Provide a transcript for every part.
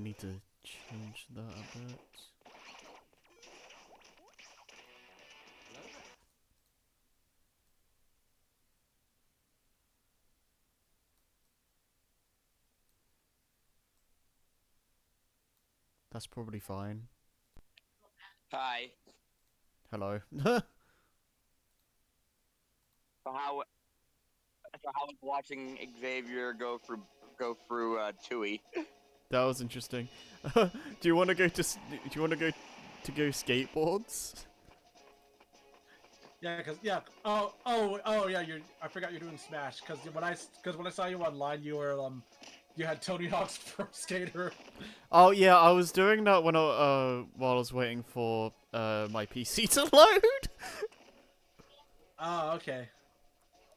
need to change that a bit. That's probably fine. Hi. Hello. So how was watching Xavier go through Tui? That was interesting. Do you want to go to? Do you want to go skateboards? Yeah, yeah. I forgot you're doing Smash because when I saw you online, you had Tony Hawk's Pro Skater. Oh yeah, I was doing that when while I was waiting for my PC to load. Oh, okay.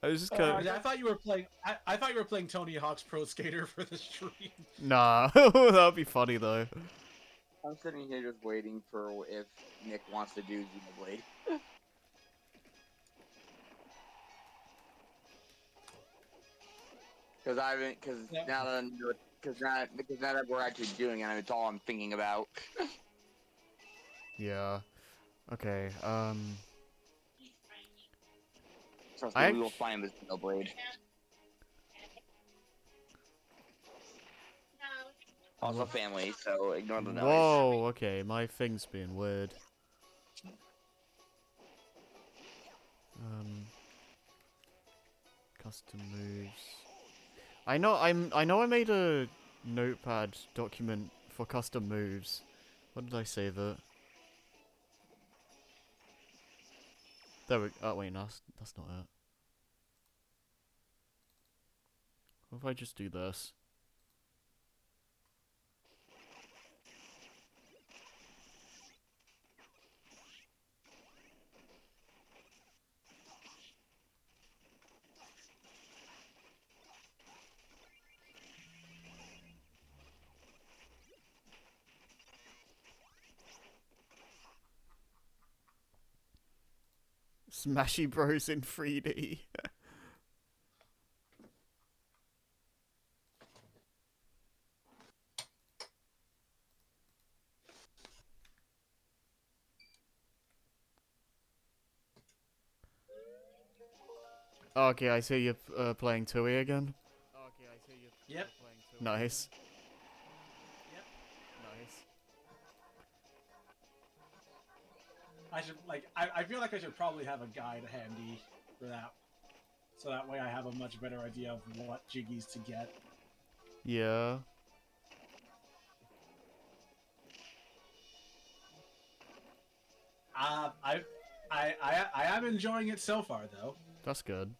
I was just kind of... Yeah, I thought you were playing Tony Hawk's Pro Skater for the stream. Nah, that would be funny though. I'm sitting here just waiting for if Nick wants to do Xenoblade. Because I haven't, Yep. because now that we're actually doing it, it's all I'm thinking about. Yeah. Okay. Trust me, we will find this Xenoblade. Also family, so ignore the noise. Whoa. Okay, my thing's being weird. Custom moves. I know I made a notepad document for custom moves. What did I save it? There we... Oh wait, no, that's not it. What if I just do this? Smashy Bros in 3D. Okay, I see you're playing Tui again. Okay, I see you're Yep. playing Tui. Nice. Yep. Nice. I feel like I should probably have a guide handy for that, so that way I have a much better idea of what jiggies to get. Yeah. I am enjoying it so far though. That's good.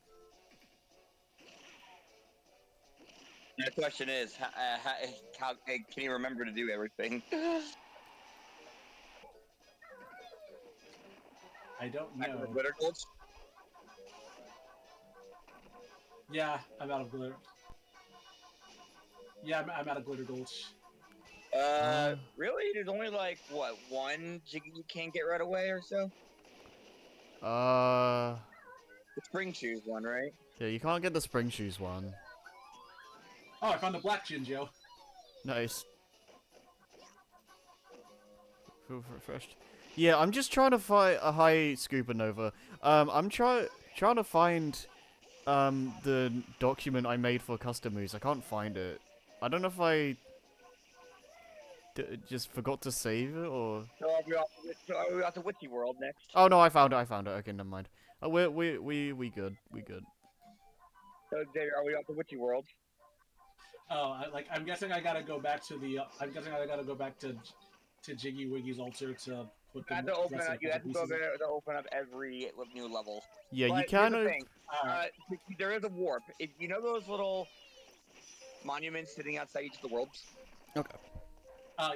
The question is, how can you remember to do everything? I don't Back with the know. glitter gulch? Yeah, I'm out of glitter. Yeah, I'm out of glitter gulch. Really? There's only like what, one Jiggy you can't get right away or so? Uh. The spring shoes one, right? Yeah, you can't get the spring shoes one. Oh, I found a black Jinjo. Nice. Feel refreshed. Yeah, I'm just trying to find a high Scuba Nova. I'm trying to find the document I made for custom moves. I can't find it. I don't know if I just forgot to save it or... So are we off to Witchy World next? Oh no, I found it. I found it. Okay, never mind. Oh, we good. We good. So Xavier, are we off to Witchy World? Oh, I'm guessing I gotta go back to the. I'm guessing I gotta go back to Jiggy Wiggy's altar to put the rest of You the have to go pieces. there to open up every new level. Yeah, but you can. Here's the thing. Alright. There is a warp. If you know those little monuments sitting outside each of the worlds. Okay.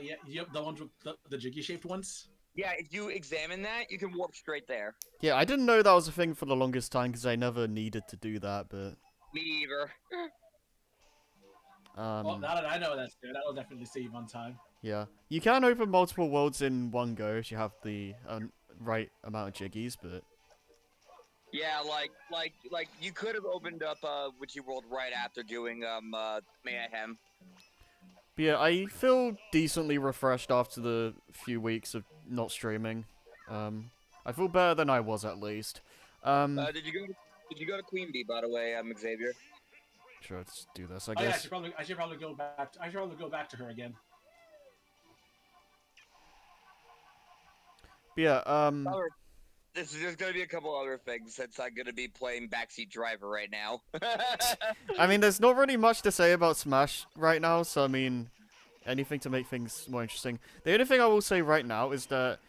Yeah, yep, the ones with the Jiggy shaped ones. Yeah, if you examine that, you can warp straight there. Yeah, I didn't know that was a thing for the longest time because I never needed to do that, but... Me either. Well, now that I know that's there, that'll definitely save on time. Yeah. You can open multiple worlds in one go if you have the right amount of jiggies, but... Yeah, like you could have opened up Witchy World right after doing Mayhem. But yeah, I feel decently refreshed after the few weeks of not streaming. I feel better than I was at least. Did you go to Queen Bee, by the way, Xavier? Sure, let's do this, I Oh yeah, guess. I should probably go back. I should probably go back to her again. But yeah, There's gonna be a couple other things since I'm gonna be playing backseat driver right now. I mean, there's not really much to say about Smash right now, so I mean, anything to make things more interesting. The only thing I will say right now is that,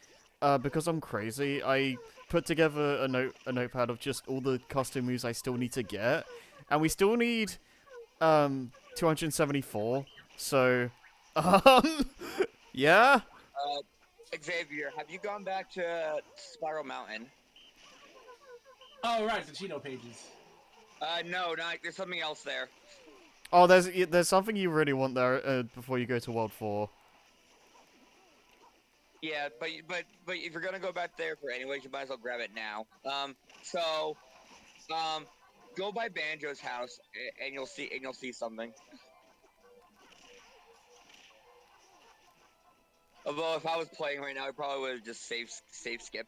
because I'm crazy, I put together a notepad of just all the custom moves I still need to get, and we still need, 274, so, yeah? Xavier, have you gone back to Spiral Mountain? Oh right, the Cheeto pages. No, not. There's something else there. Oh, there's something you really want there, before you go to World 4. Yeah, but if you're gonna go back there for anyways, you might as well grab it now. Go by Banjo's house and you'll see something. Although if I was playing right now, I probably would have just save skip.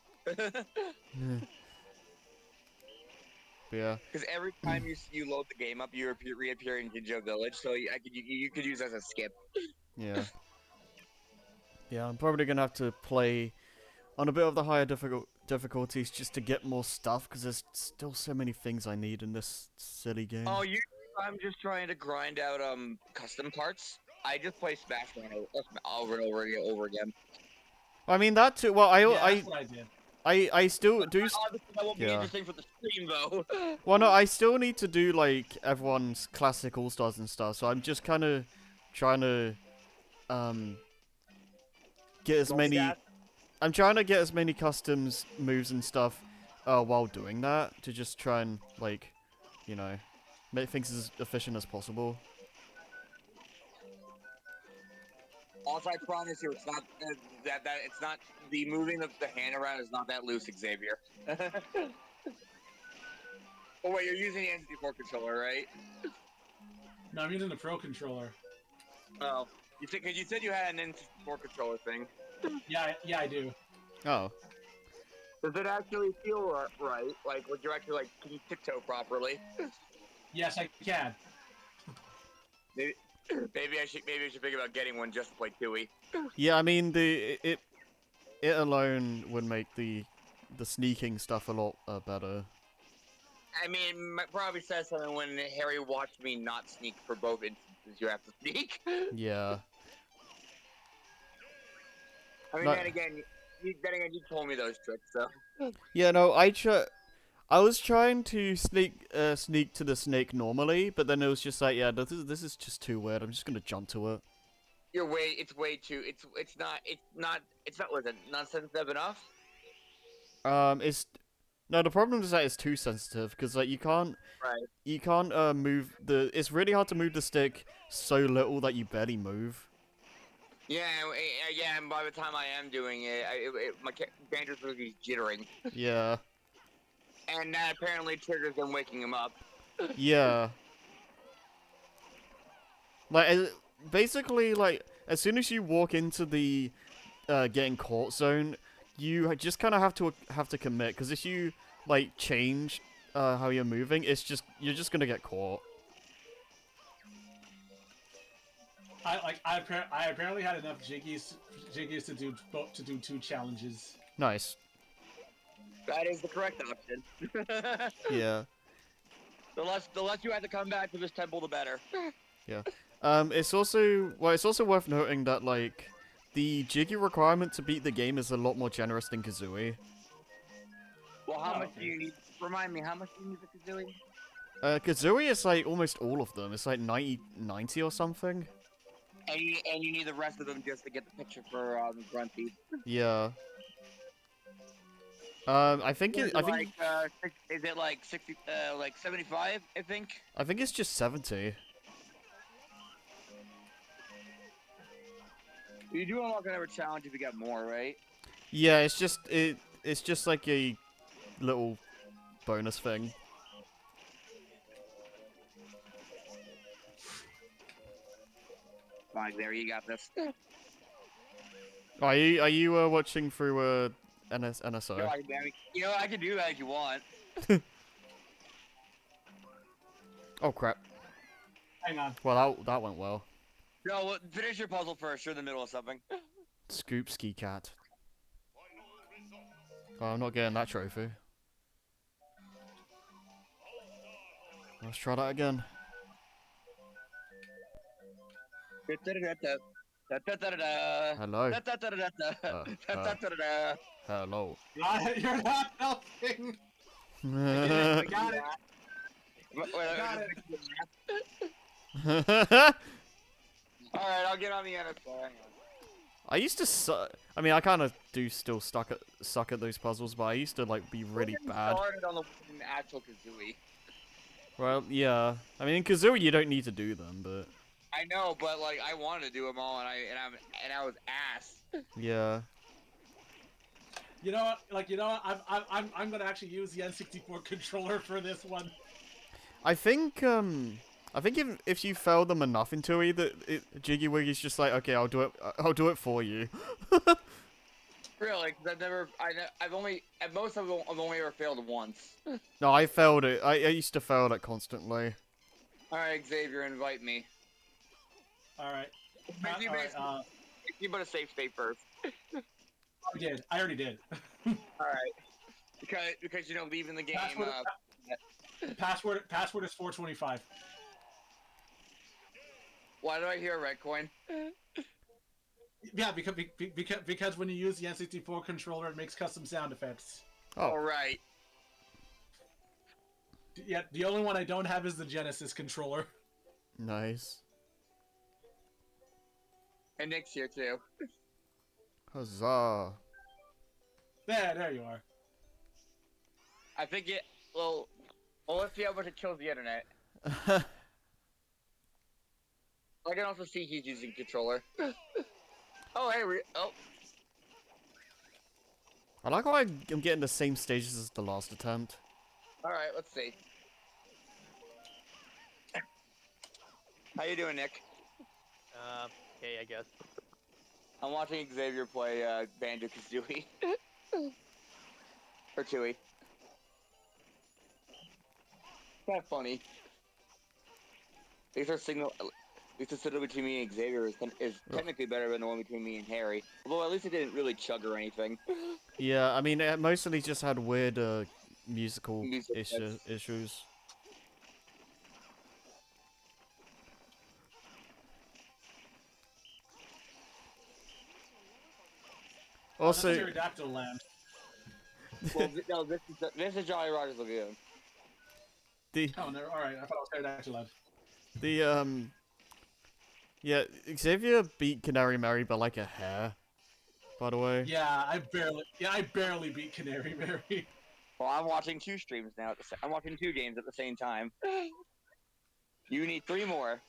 Yeah. Because every time you load the game up, you reappear in Jinjo Village, so you could use as a skip. Yeah. Yeah, I'm probably gonna have to play on a bit of the higher difficulties just to get more stuff, because there's still so many things I need in this silly game. Oh, I'm just trying to grind out custom parts. I just play Smash over and over again. I mean that too. Well, That's what I did. I still do. Obviously, that won't be interesting for the stream though. Well, no, I still need to do like everyone's classic All Stars and stuff. So I'm just kind of trying to get as many. I'm trying to get as many customs moves and stuff while doing that to just try and like, you know, make things as efficient as possible. Also, I promise you, it's not that it's not the moving of the hand around is not that loose, Xavier. Oh wait, you're using the N64 controller, right? No, I'm using the Pro controller. Oh, because you said you had an N64 controller thing. Yeah, I do. Oh. Does it actually feel right? Like, would you actually can you tiptoe properly? Yes, I can. Maybe I should think about getting one just to play Tui. Yeah, I mean it alone would make the sneaking stuff a lot better. I mean, it probably says something when Harry watched me not sneak for both instances. You have to sneak. Yeah. I mean, No. then again, you told me those tricks, so. Yeah, no, I was trying to sneak to the snake normally, but then it was just like, yeah, this is just too weird. I'm just gonna jump to it. It's way too. It's not. Was it not sensitive enough? No, the problem is that it's too sensitive because like you can't move the. It's really hard to move the stick so little that you barely move. Yeah, and by the time I am doing it, my Banjo's really jittering. Yeah. And that apparently triggers them waking him up. Yeah. Basically, like, as soon as you walk into the getting caught zone, you just kind of have to commit, because if you like change how you're moving, you're just gonna get caught. I apparently had enough jiggies to do 2 challenges. Nice. That is the correct option. Yeah. The less you have to come back to this temple, the better. Yeah. It's also worth noting that like the jiggy requirement to beat the game is a lot more generous than Kazooie. Well, how much do you need? Remind me, how much do you need for Kazooie? Kazooie is like almost all of them. It's like 90 or something. And you need the rest of them just to get the picture for Grunty. Yeah. I think is it like 60, like 75? I think. I think it's just 70. You do unlock another challenge if you get more, right? Yeah, it's just like a little bonus thing. Fine, there, you got this. Are you watching through NSO? No, you know, I can do that if you want. Oh crap. Hang on. Well, that went well. No, well, finish your puzzle first. You're in the middle of something. Scoop ski cat. Oh, I'm not getting that trophy. Let's try that again. Hello. Hello. You're not helping. I I got it. Got it. Alright, I'll get on the NSO. Hang on. used to I mean, I kind of do still suck at those puzzles, but I used to like be really We're getting bad. started on the actual Kazooie. Well, yeah. I mean, in Kazooie you don't need to do them, but I know, but like I wanted to do them all, and I was ass. yeah. You know what? Like, you know what? I'm gonna actually use the N64 controller for this one. I think if you fail them enough in Tui, Jiggy Wiggy's just like, okay, I'll do it for you. Really? Because at most I've only ever failed once. No, I failed it. I used to fail it constantly. Alright, Xavier, invite me. Alright. Make you put a safe state first. I did. I already did. Alright. Because you know, leaving the game, Password is 425. why do I hear a red coin? Yeah, because when you use the N64 controller, it makes custom sound effects. Oh. Alright. Yeah, the only one I don't have is the Genesis controller. Nice. And Nick's here too. Huzzah. There you are. I think well, let's see how much it kills the internet. I can also see he's using controller. Oh, hey, I like how I'm getting the same stages as the last attempt. Alright, let's see. How you doing, Nick? Okay, I guess. I'm watching Xavier play Banjo-Kazooie. Or Tui. Kind of funny. These are signal between me and Xavier is technically better than the one between me and Harry. Although at least it didn't really chug or anything. Yeah, I mean, it mostly just had weird musical Music, issues. Also, That's Pterodactyl Land. Well, no, this is Jolly Roger's Lagoon. Oh, no, alright, I thought it was Pterodactyl Land. Yeah, Xavier beat Canary Mary by like a hair, by the way. Yeah, I barely beat Canary Mary. Well, I'm watching 2 streams now. I'm watching 2 games at the same time. You need 3 more.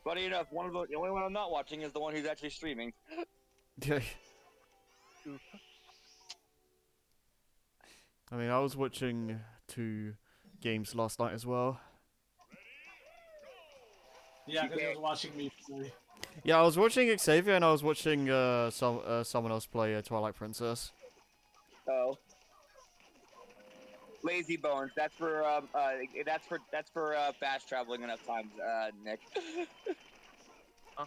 Funny enough, the only one I'm not watching is the one who's actually streaming. I mean, I was watching 2 games last night as well. Yeah, because he was watching me play. Yeah, I was watching Xavier and I was watching someone else play Twilight Princess. Oh. Lazy Bones. That's for fast traveling enough times, Nick. Huh?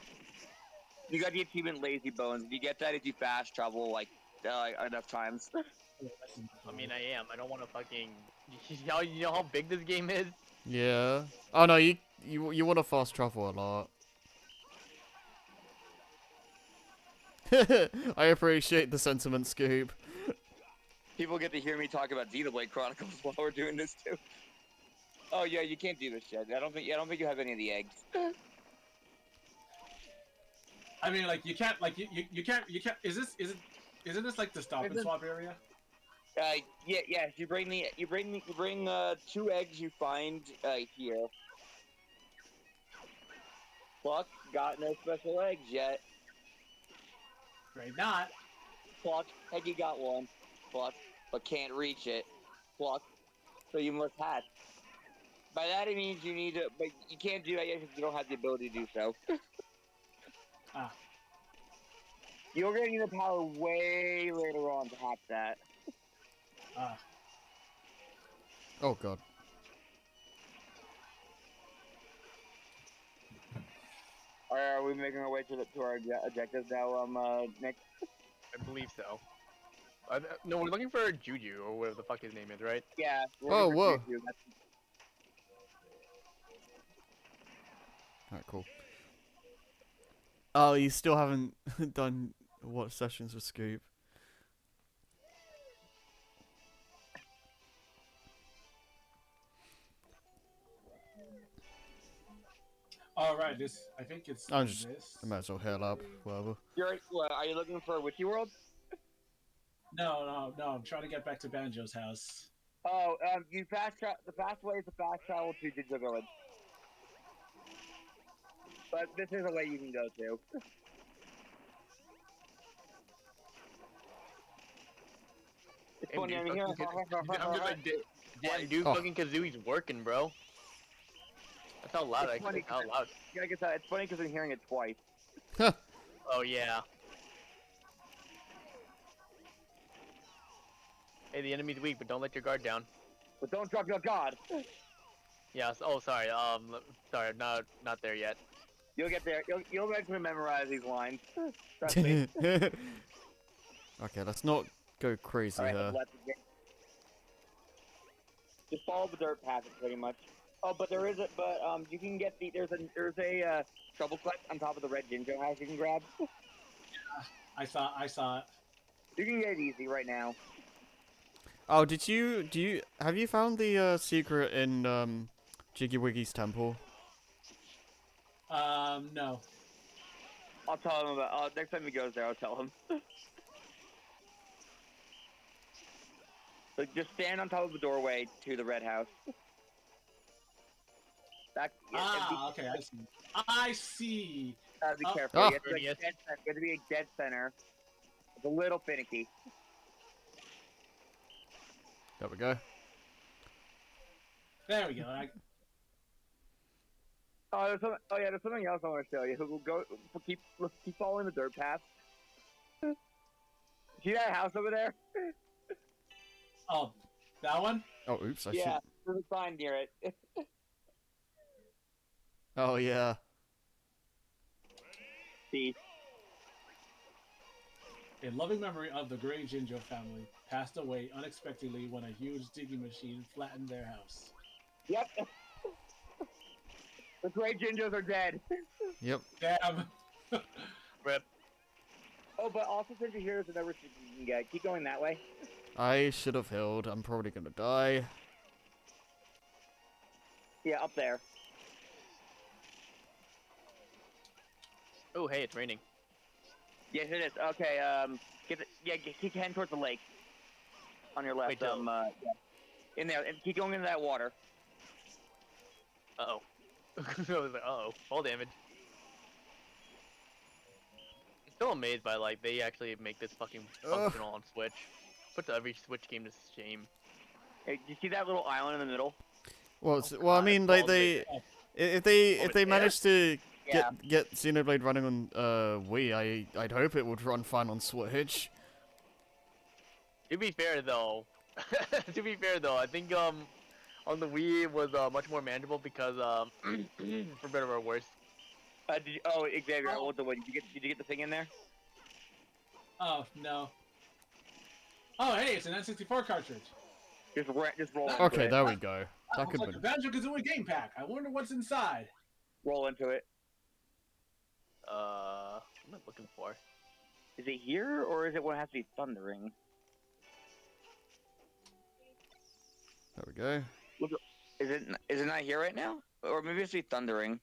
You got the achievement Lazy Bones. If you get that, if you fast travel like enough times. I mean, I am. I don't want to fucking. You know how big this game is? Yeah. Oh no, you want to fast travel a lot. I appreciate the sentiment, Scoop. People get to hear me talk about Xenoblade Chronicles while we're doing this too. Oh yeah, you can't do this yet. I don't think you have any of the eggs. I mean, like, you can't, like, you can't, isn't this like the stop and swap area? Yeah. You bring 2 eggs you find here. Pluck got no special eggs yet. Right, not. Pluck, Peggy got 1. Pluck, but can't reach it. Pluck, so you must hatch. By that it means you need to, but you can't do that yet because you don't have the ability to do so. Ah. You're gonna need the power way later on to hack that. Ah. Oh god. Alright, are we making our way to our objectives now, Nick? I believe so. No, we're looking for Juju or whatever the fuck his name is, right? Yeah. Oh, looking for whoa. Juju, that's- Alright, cool. Oh, you still haven't done what sessions with Scoop? All right. This. I think it's I'm just- this. I might as well heal up, whatever. Are you looking for Witchy World? No. I'm trying to get back to Banjo's house. Oh, you the fast way is to fast travel to Digital Village. But this is a way you can go to. It's Hey, funny, dude, I'm here. I'm just like, damn, dude, Oh. fucking Kazooie's working, bro. That's how loud It's funny, how loud. Yeah, I guess it's funny because I'm hearing it twice. Oh, yeah. Hey, the enemy's weak, but don't let your guard down. But don't drop your guard. Yeah, oh, sorry, sorry, not there yet. You'll get there. You'll eventually memorize these lines. Trust me. Okay, let's not go crazy All right, here. let's get. Just follow the dirt path, pretty much. Oh, but you can get there's a shovel clutch on top of the red Jinjo house you can grab. I saw it. You can get it easy right now. Oh, have you found the secret in Jiggy Wiggy's temple? No. I'll tell him about. Next time he goes there, I'll tell him. So just stand on top of the doorway to the red house. Okay, I see. I see. Be Oh. careful. Ah. You have to be a dead center. It's a little finicky. There we go. There we go. There's something else I want to show you. Keep following the dirt path. See that house over there? Oh, that one? Oh, oops, I Yeah, should. there's a sign near it. Oh, yeah. See, A loving memory of the Gray Jinjo family passed away unexpectedly when a huge digging machine flattened their house. yep. The gray Jinjos are dead. Yep. Damn. Rip. Oh, but also since you're here, there's another secret you can get. Keep going that way. I should have healed. I'm probably gonna die. Yeah, up there. Oh, hey, it's raining. Yes, it is. Okay, keep heading towards the lake. On your left, Wait, till- yeah. In there, and keep going into that water. Uh-oh. I was like, uh-oh, fall damage. I'm still amazed by, like, they actually make this fucking functional on Switch. Puts every Switch game to shame. Hey, do you see that little island in the middle? Well, Oh, well, I God, mean, it's like all if they it's they there? manage to Yeah. get Xenoblade running on Wii, I'd hope it would run fine on Switch. To be fair, though, I think, on the Wii it was, much more manageable because, for better or worse. Xavier, Oh. what did you get the thing in there? Oh, no. Oh, hey, it's an N64 cartridge. Just roll into Okay, it. there we go. That Looks could like be. a Banjo-Kazooie game pack. I wonder what's inside. Roll into it. What am I looking for? Is it here, or is it what has to be thundering? There we go. Is it not here right now? Or maybe it's be thundering.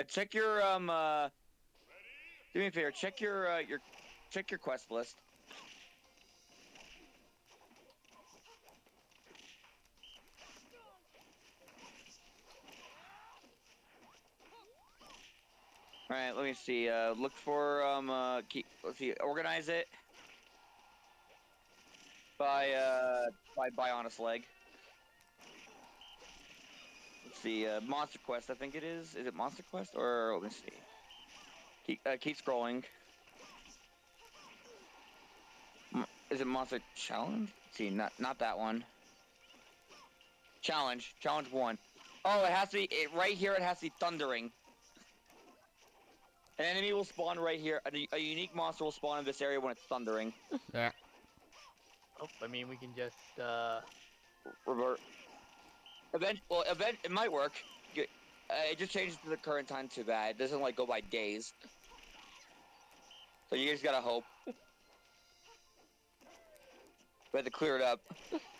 Check your do me a favor. Check your quest list. All right, let me see. Look for let's see. Organize it by Honest Leg. Let's see, Monster Quest, I think it is. Is it Monster Quest or let me see. Keep scrolling. Is it Monster Challenge? Let's see, not that one. Challenge 1. Oh, it has to be right here. It has to be thundering. An enemy will spawn right here. A unique monster will spawn in this area when it's thundering. Yeah. Oh, I mean, we can just, Revert. It might work. It just changes to the current time to that. It doesn't like go by days. So you just gotta hope. We have to clear it up.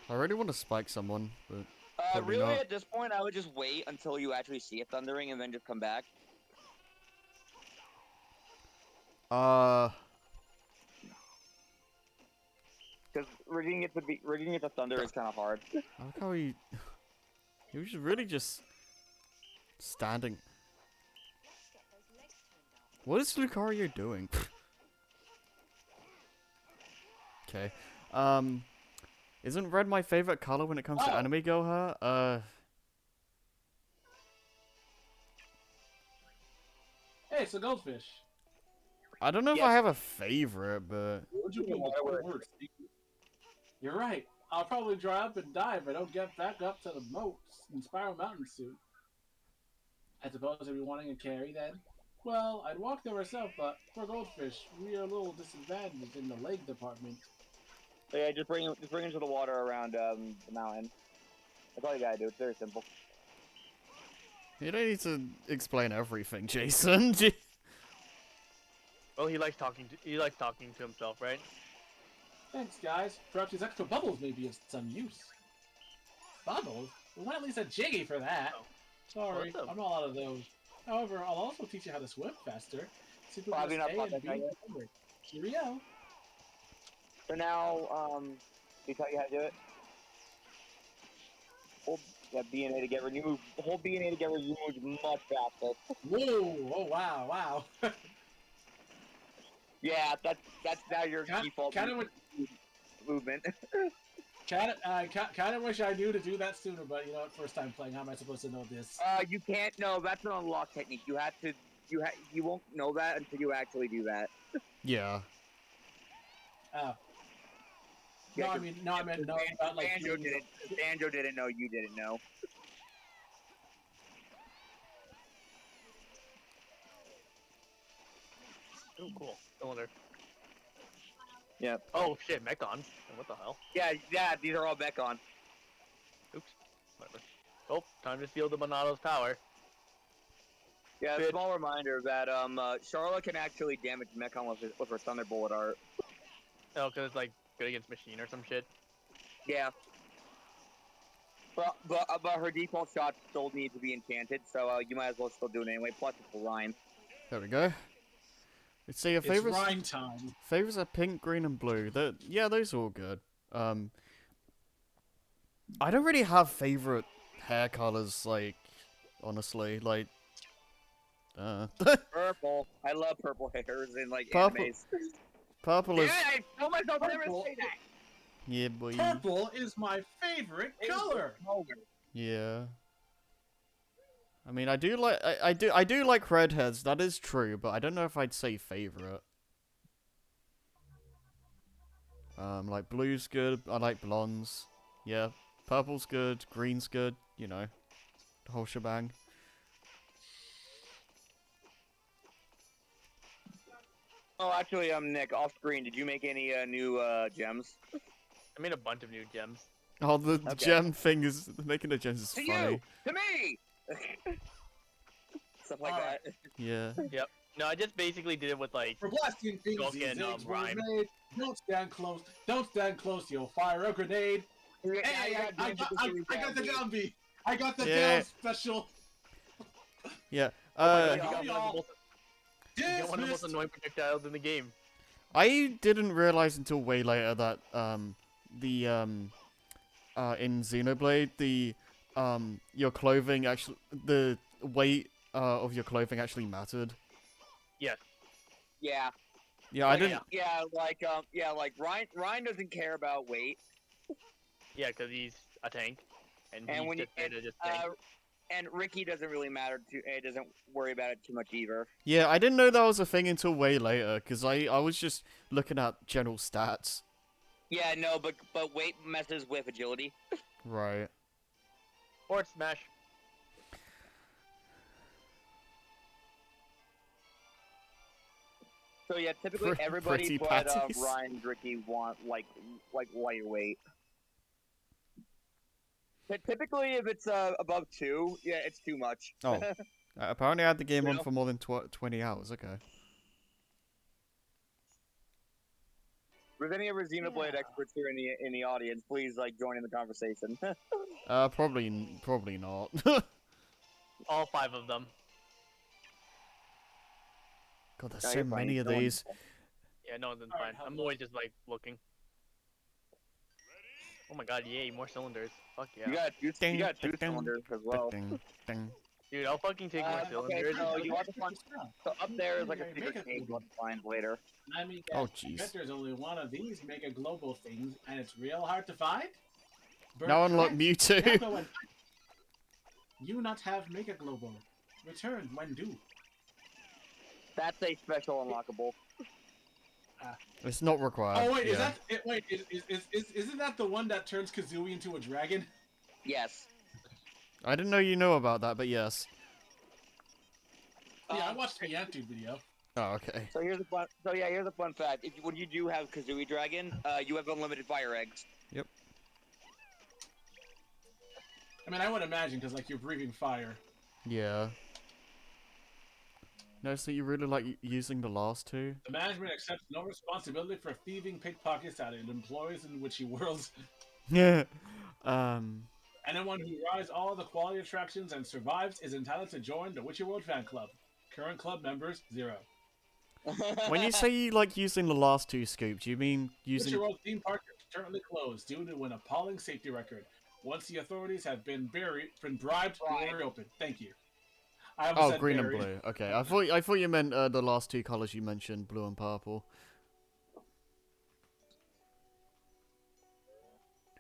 I really want to spike someone, but probably Really, not. at this point, I would just wait until you actually see it thundering and then just come back. Because rigging it to thunder is kind of hard. I like how he was really just standing. What is Lucario doing? Okay. Isn't red my favorite color when it comes to Oh. anime girl hair? Hey, it's a goldfish. I don't know if Yes. I have a favorite, but What'd you mean? You're right. I'll probably dry up and die if I don't get back up to the moats in Spiral Mountain soon. I suppose I'd be wanting a carry then. Well, I'd walk there myself, but for goldfish, we are a little disadvantaged in the leg department. So yeah, just bring him to the water around the mountain. That's all you gotta do. It's very simple. you don't need to explain everything, Jason. well, he likes talking to himself, right? Thanks, guys. Perhaps these extra bubbles may be of some use. Bubbles? We want at least a jiggy for that. Oh. Sorry, Awesome. I'm not out of those. However, I'll also teach you how to swim faster. Simply Probably press not A pop and that guy B yet. forward. Cheerio. So now, we tell you how to do it. Hold B and A to get removed. Hold B and A to get removed much faster. Whoa! Oh wow! Wow! Yeah, that's now your default Kind of movement. kind of wish I knew to do that sooner, but you know what? First time playing, how am I supposed to know this? You can't. No, that's an unlock technique. You have to. You won't know that until you actually do that. Yeah. Oh. Yeah, No, I mean, no, I meant no about like Banjo doing didn't. Banjo didn't know. You didn't know. Oh, cool. Cylinder. Yep. Oh, shit, Mechons. What the hell? Yeah. These are all Mechon. Oops. Whatever. Oh, time to steal the Monato's power. Yeah, a Good. small reminder that Charlotte can actually damage Mechon with her Thunderbolt art. Oh, because it's like good against machine or some shit. Yeah. But her default shots still need to be enchanted, so you might as well still do it anyway. Plus it's a rhyme. There we go. Let's see your it's favorites. rhyme time. Favorites are pink, green, and blue. Yeah, those are all good. I don't really have favorite hair colors, like, honestly, like, Purple. I love purple hairs in like Purple animes. purple Damn is, it, I told myself never to Purple. say that. yeah, boy, Purple is my favorite color. yeah. I mean, I do like, I do like redheads. That is true, but I don't know if I'd say favorite. Like blue's good. I like blondes. Yeah, purple's good. Green's good. You know, the whole shebang. Oh, actually, Nick, off screen, did you make any new gems? I made a bunch of new gems. Oh, the Okay. gem thing is making the gems is To funny. you, to me. Stuff like Alright. that. Yeah. No, I just basically did it with like. For blasting things, Go these get, eggs were rhyme. made. Don't stand close. Don't stand close. You'll fire a grenade. Hey, I got the Gumby. I got the Yeah. down special. Yeah. Oh my God, Yo, you got one of the y'all. most- you got one of the most Dismissed. annoying projectiles in the game. I didn't realize until way later that in Xenoblade your clothing actually, the weight of your clothing actually mattered. Yes. Yeah. Yeah, I didn't. Yeah, like Ryan doesn't care about weight. Yeah, because he's a tank, and And he's when just you there to just tank. and Ricky doesn't really matter to. It doesn't worry about it too much either. Yeah, I didn't know that was a thing until way later, because I was just looking at general stats. Yeah, no, but weight messes with agility. Right. Or Smash. So yeah, typically everybody Pretty but patties. Ryan and Ricky want like lighter weight. But typically, if it's above 2, yeah, it's too much. Oh. Apparently I had the game on Real? for more than 20 hours, okay. If there's any of our Xenoblade Yeah. experts here in the audience, please like join in the conversation. Probably not. All 5 of them. God, there's No, so you're fine, many of no one- these. Yeah, no, then Alright, fine. I'm always just like looking. Oh my god, yay, more cylinders. Fuck yeah. You got two Ding, cylinders ding, as well. Ding, ding. Dude, I'll fucking take more Okay, cylinders. so you want to find Yeah. so up there is like a Make secret it cave global. you'll find later. I mean, Oh, I jeez. bet there's only one of these Mega Global things, and it's real hard to find. Now unlock Correct. Mewtwo. Therefore, when you not have Mega Global. Return when due. That's a special unlockable. It's not required. Oh wait, yeah. is that it? Wait, isn't that the one that turns Kazooie into a dragon? Yes. I didn't know you know about that, but yes. Yeah, I Um, watched the YouTube video. Oh, okay. So here's a fun. So yeah, here's a fun fact. When you do have Kazooie Dragon, you have unlimited fire eggs. I mean, I would imagine because like you're breathing fire. Yeah. Notice that you really like using the last two. The management accepts no responsibility for thieving pickpockets that it employs in Witchy Worlds. Yeah. Anyone who rides all the quality attractions and survives is entitled to join the Witchy World fan club. Current club members 0. When you say you like using the last two, Scoop, do you mean Witchy using? World theme park is currently closed due to an appalling safety record. Once the authorities have been bribed, we will reopen. Thank you. I almost Oh, said green and buried. blue. Okay, I thought you meant the last two colors you mentioned, blue and purple.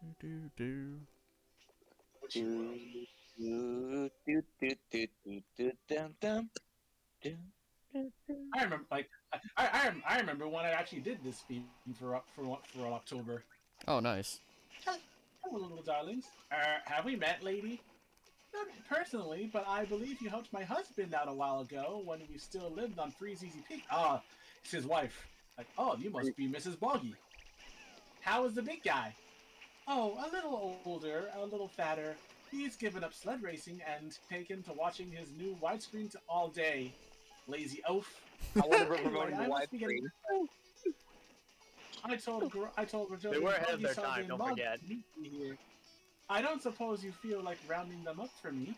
Do do do. Witchy World. I remember, like, I remember when I actually did this theme for October. Oh, nice. Hello, little darlings. Have we met, lady? Not personally, but I believe you helped my husband out a while ago when we still lived on Freeze Easy Peak. Ah, it's his wife. Like, oh, you must be Mrs. Boggy. How is the big guy? Oh, a little older, a little fatter. He's given up sled racing and taken to watching his new widescreen all day. Lazy oaf. I would have Anyway, promoted the I must be widescreen. getting- I told Rajoy They were ahead of Boggy their saw time, the don't mug forget. to meet me here. I don't suppose you feel like rounding them up for me.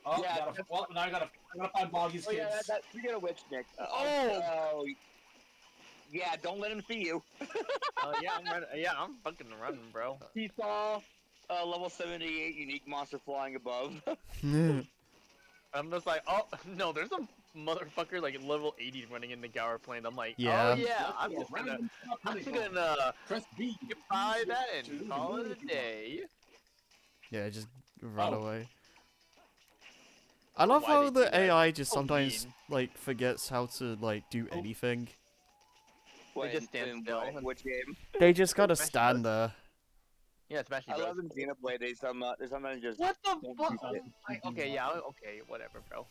Oh, Yeah, now I gotta find Boggy's Oh yeah, kids. we get a witch, Nick. Oh! Yeah, don't let him see you. Yeah, I'm running. Yeah, I'm fucking running, bro. He saw level 78 unique monster flying above. I'm just like, oh no, there's a motherfucker like level 80 running in the Gower Plain. I'm like, Yeah. oh yeah, I'm Let's just go, gonna, random top I'm just honeycomb. gonna Press B. get by that and call it a day. Yeah, just run Oh. away. I love Why how they do the that? AI just So sometimes mean. like forgets how to like do Oh. anything. What, just stand in still what- and- Which game? They just gotta Smash stand there. Yeah, Smash I Bros. love in Xenoblade. They sometimes just. What the Don't fuck? do that. Okay, yeah, okay, whatever, bro.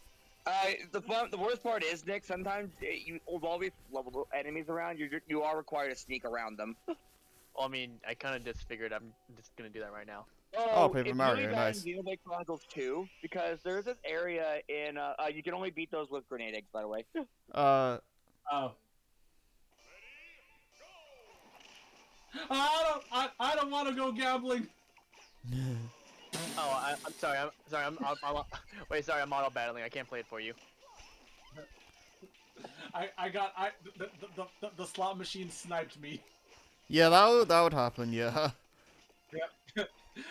The worst part is, Nick. Sometimes you with all these level enemies around, you are required to sneak around them. Well, I mean, I kind of just figured I'm just gonna do that right now. Oh, Paper it's Mario, really bad nice. in Xenoblade Chronicles 2 because there's this area in. You can only beat those with grenade eggs, by the way. Uh, Oh. I don't want to go gambling. Oh, I'm sorry. Wait, sorry. I'm auto battling. I can't play it for you. The slot machine sniped me. yeah, that would happen. Yeah.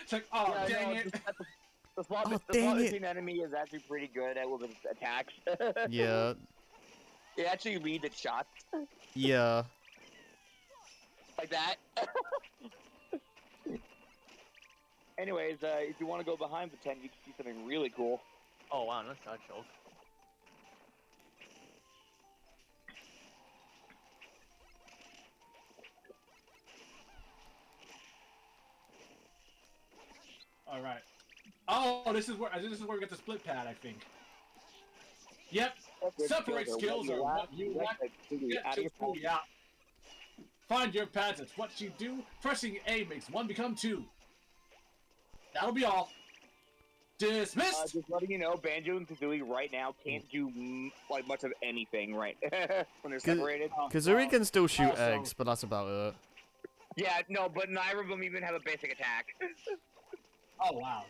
It's like, oh Yeah, dang no, it. The slot, Oh, the dang slot it. machine enemy is actually pretty good at with its attacks. Yeah. It actually leads its shots Yeah. like that. Anyways, if you want to go behind the tent, you can see something really cool. Oh wow, that's not a joke. All right. Oh, this is where we get the split pad, I think. Yep. Separate skills are what you want to get to pull you out. Find your pads. It's what you do. Pressing A makes one become two. That'll be all. Dismissed. Just letting you know, Banjo and Kazooie right now can't do like much of anything right when they're separated. Kazooie can still shoot so- eggs, but that's about it. Yeah, no, but neither of them even have a basic attack. Oh wow.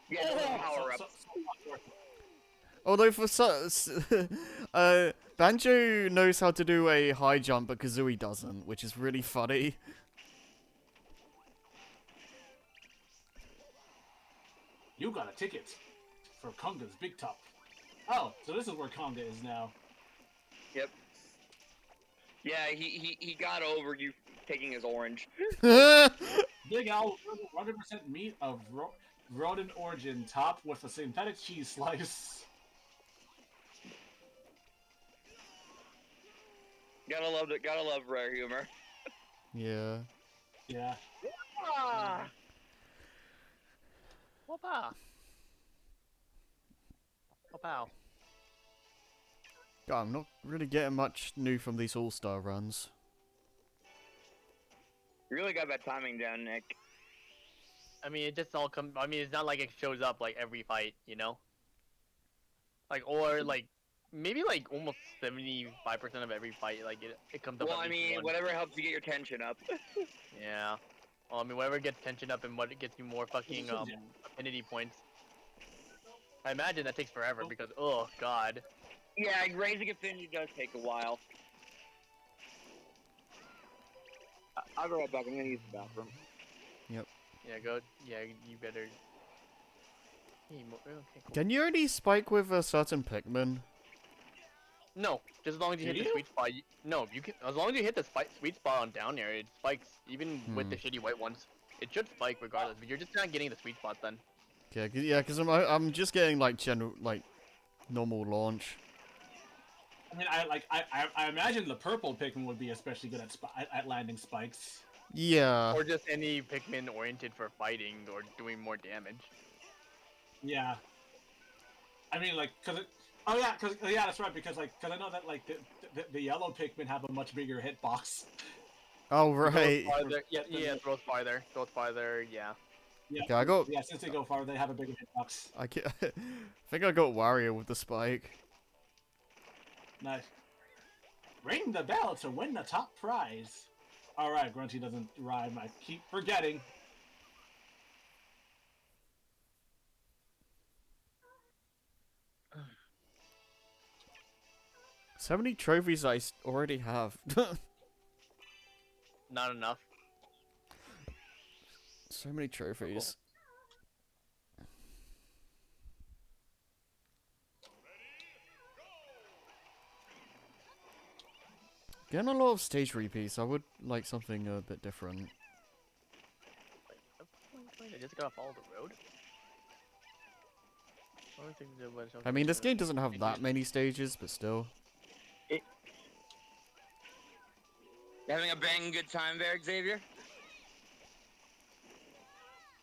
Yeah, no power ups. Although for Banjo knows how to do a high jump, but Kazooie doesn't, which is really funny. You got a ticket for Konga's Big Top. Oh, so this is where Konga is now. Yep. Yeah, he got over you taking his orange. Big Al, 100% meat of rodent origin, topped with a synthetic cheese slice. Gotta love it. Gotta love rare humor. Yeah. Yeah. Ah. Whoop-ah. Whoop-ow. God, I'm not really getting much new from these All-Star runs. You really got that timing down, Nick. I mean, it just all comes. I mean, it's not like it shows up like every fight, you know. Like or like maybe like almost 75% of every fight, like it comes up. Well, at I least mean, once. whatever helps you get your tension up. Yeah. Well, I mean, whatever gets tension up and what gets you more fucking affinity points. I imagine that takes forever because oh god. Yeah, raising affinity does take a while. I'll go right back. I'm gonna use the bathroom. Yeah, go. Yeah, you better. Okay, cool. Can you only spike with a certain Pikmin? No, just as long as you Can hit the you? sweet spot. No, you can. As long as you hit the sweet spot on down air, it spikes. Even with the shitty white ones, it should spike regardless. But you're just not getting the sweet spot then. Yeah, because I'm just getting like normal launch. I mean, I imagine the purple Pikmin would be especially good at landing spikes. Yeah. Or just any Pikmin oriented for fighting or doing more damage. Yeah. I mean, like, oh yeah, that's right. Because I know that like the yellow Pikmin have a much bigger hitbox. Oh right. Farther, Yeah, yeah, throws farther, yeah. Yeah. Okay, I got. Yeah, since they go far, they have a bigger hitbox. I think I got Wario with the spike. Nice. Ring the bell to win the top prize. All right, Grunty doesn't rhyme. I keep forgetting. So many trophies I already have. Not enough. So many trophies. Getting a lot of stage repeats. I would like something a bit different. Wait, I just gotta follow the road. I mean, this game doesn't have that many stages, but still. Having a bang good time there, Xavier?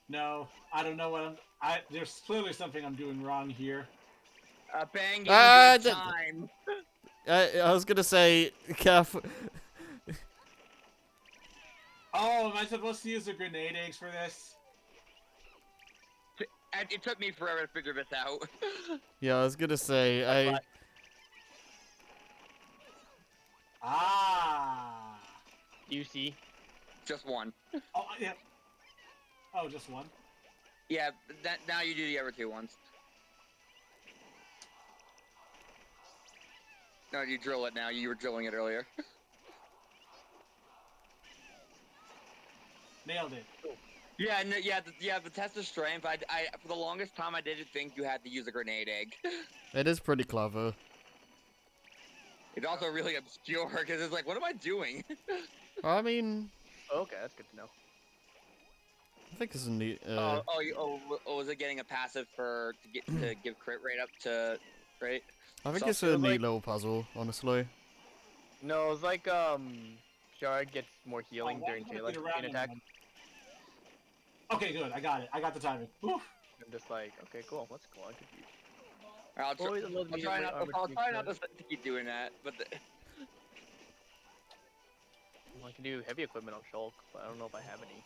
No, I don't know what there's clearly something I'm doing wrong here. Bang good d- time. I was gonna say, careful. Oh, am I supposed to use the grenade eggs for this? It took me forever to figure this out. Yeah, I was gonna say, Ah. You see? Just one. Oh yeah. Oh, just one. Yeah, now you do the other two ones. No, you drill it now. You were drilling it earlier. Nailed it. Yeah, no, the test of strength. I for the longest time I didn't think you had to use a grenade egg. it is pretty clever. It's also really obscure because it's like, what am I doing? I mean, Okay, that's good to know. I think it's a neat. Was it getting a passive for to give crit rate up to right? I think so it's it a was neat like- little puzzle, honestly. No, it's like Shard gets more healing Oh, during why chain did I get around attack. him? Okay, good. I got it. I got the timing. Whew. I'm just like, okay, cool, let's go. I could use. I'll, tr- Always love I'll me try my not. armor I'll to try not crit. to keep doing that, but I can do heavy equipment on Shulk, but I don't know if I have any.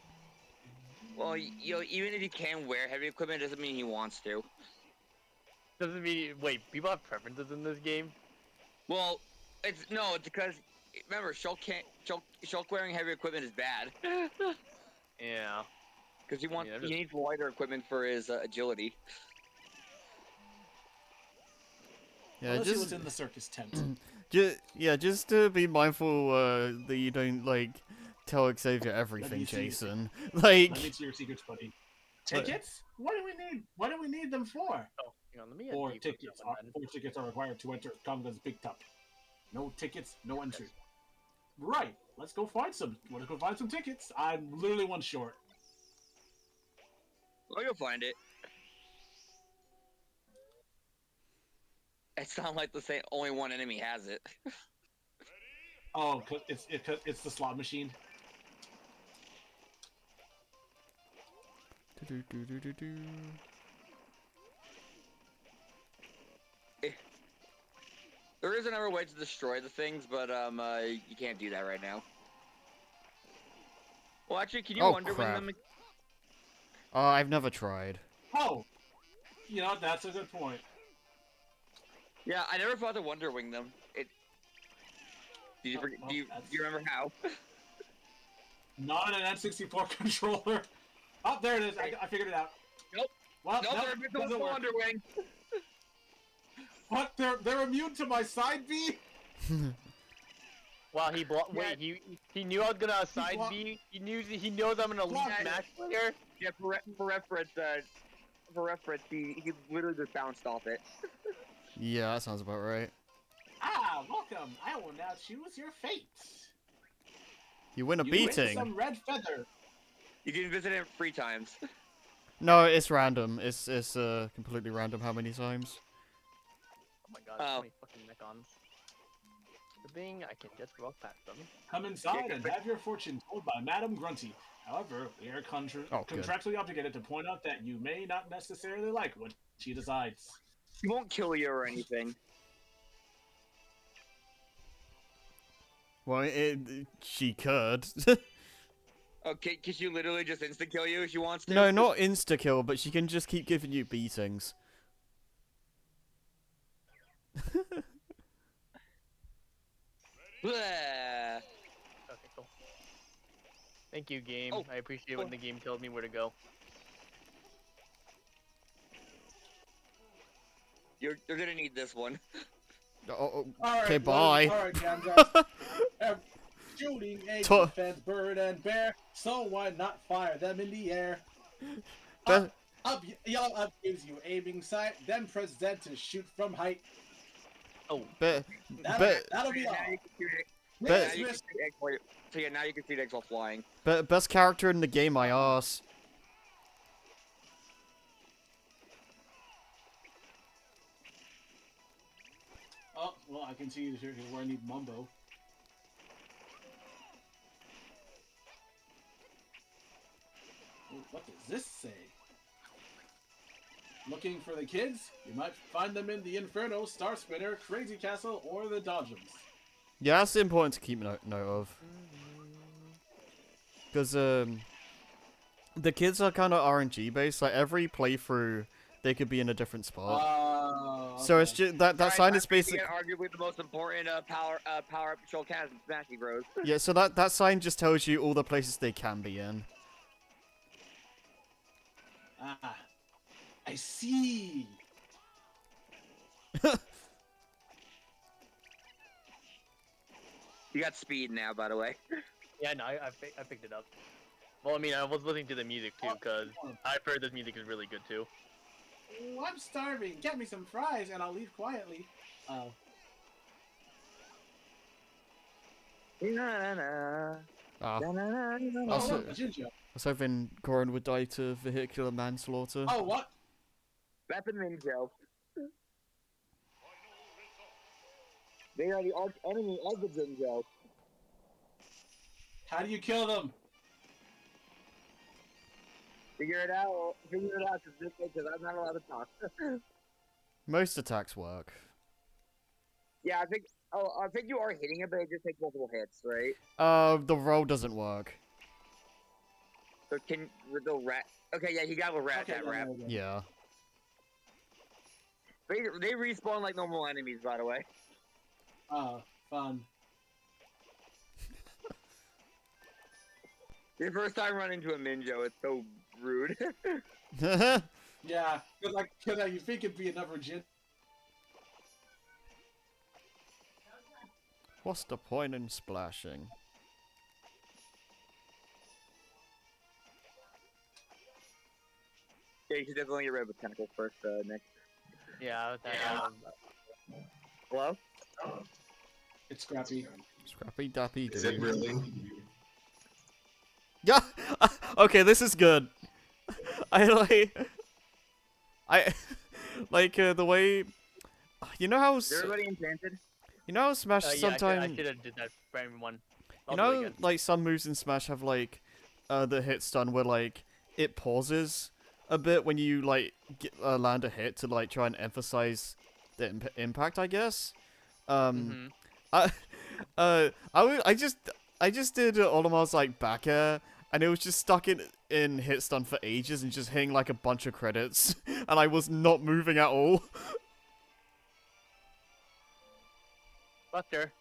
well, even if you can wear heavy equipment, doesn't mean he wants to. Doesn't mean wait, people have preferences in this game. Well, it's because remember, Shulk wearing heavy equipment is bad Yeah. because Yeah, I'm he just- needs lighter equipment for his agility. Yeah, Let's see just what's in the circus tent. just to be mindful that you don't like tell Xavier everything, see. Jason. Let Like, me see your secrets, buddy. Tickets? What do we need? What do we need them for? Oh, hang on, let me Four unequip tickets. that one then. 4 tickets are required to enter Conga's Big Top. No tickets, no entry. Right. Let's go find some. Let's go find some tickets. I'm literally one short. Well, you'll find it. It's not like only one enemy has it. Oh, 'cause it's the slot machine. do-do-do-do-do-do. There is another way to destroy the things, but you can't do that right now. Well, actually, can you Oh, wonder crap. when them? I've never tried. Oh, you know that's a good point. Yeah, I never thought to Wonder Wing them. Do you Oh, do you remember how? Not an N64 controller. Oh, there it is. I figured it out. Nope. Well, No, nope, they're immune to doesn't work. Wonder Wing. What? They're immune to my side B? Wow, he blocked. Yeah. Wait, he knew I was gonna side blocked- B. He knows I'm an elite blocked it. Smash player. Yeah, for reference, he literally just bounced off it. Yeah, that sounds about right. Ah, welcome. I will now choose your fate. You win a You win beating. some red feather. You can visit it 3 times. No, it's random. It's completely random how many times. Oh my god, Oh. so many fucking Mechons. The thing, I can just walk past them. Come inside and have your fortune told by Madame Grunty. However, we are Oh, good. contractually obligated to point out that you may not necessarily like what she decides. He won't kill you or anything. Well, she could. Okay, can she literally just insta kill you if she wants to? No, not insta kill, but she can just keep giving you beatings. Blah. Okay, cool. Thank you, game. Oh, I appreciate when the game tells me where to go. You're gonna need this one. Oh, All okay, bye. All right, Gamza. Shooting a To- defense bird and bear, so why not fire them in the air? Be- Yell up gives you aiming sight, then press Z to shoot from height. Oh, be- That'll be all. Now you can shoot it. But- Now you can shoot eggs while so yeah, now you can shoot eggs while flying. best character in the game, my ass. Oh, well, I can see here where I need Mumbo. Ooh, what does this say? Looking for the kids? You might find them in the Inferno, Star Spinner, Crazy Castle, or the Dodgems. Yeah, that's important to keep note of. Because, the kids are kind of RNG based. Like, every playthrough, they could be in a different spot. So it's just, that sign is basic. Arguably the most important power up control cans in Smashy Bros. Yeah, so that sign just tells you all the places they can be in. Ah, I see. You got speed now, by the way. yeah, no, I picked it up. Well, I mean, I was listening to the music too, because I've heard this music is really good too. Oh, I'm starving. Get me some fries and I'll leave quietly. Oh. Na, na, na. Ah, Oh, Also- look, a Jinjo. I was hoping Corin would die to vehicular manslaughter. Oh, what? Weapon Ninja. They are the arch enemy of the Jinjo. How do you kill them? Figure it out. Figure it out, because I'm not allowed to talk. Most attacks work. Yeah, I think. Oh, I think you are hitting it, but it just takes multiple hits, right? The roll doesn't work. So can with the rat? Okay, yeah, he got a rat. Okay, that rat. Yeah. They respawn like normal enemies, by the way. Oh, fun. Your first time running into a Minjo, it's so rude. Yeah, because you think it'd be another Jin. What's the point in splashing? Yeah, you should definitely get rid of Botanical first, Nick. Yeah, that, Hello? It's scrappy. Scrappy dappy Is it dude. really? Yeah. Okay, this is good. I like the way. You know how Is everybody enchanted? Smash yeah, I sometimes. should have did that for everyone. You I'll do it know, again. like some moves in Smash have like the hit stun where like it pauses a bit when you like land a hit to like try and emphasize the impact, I guess. Mhm. I just did Olimar's like back air, and it was just stuck in hit stun for ages and just hitting like a bunch of credits, and I was not moving at all. Buster.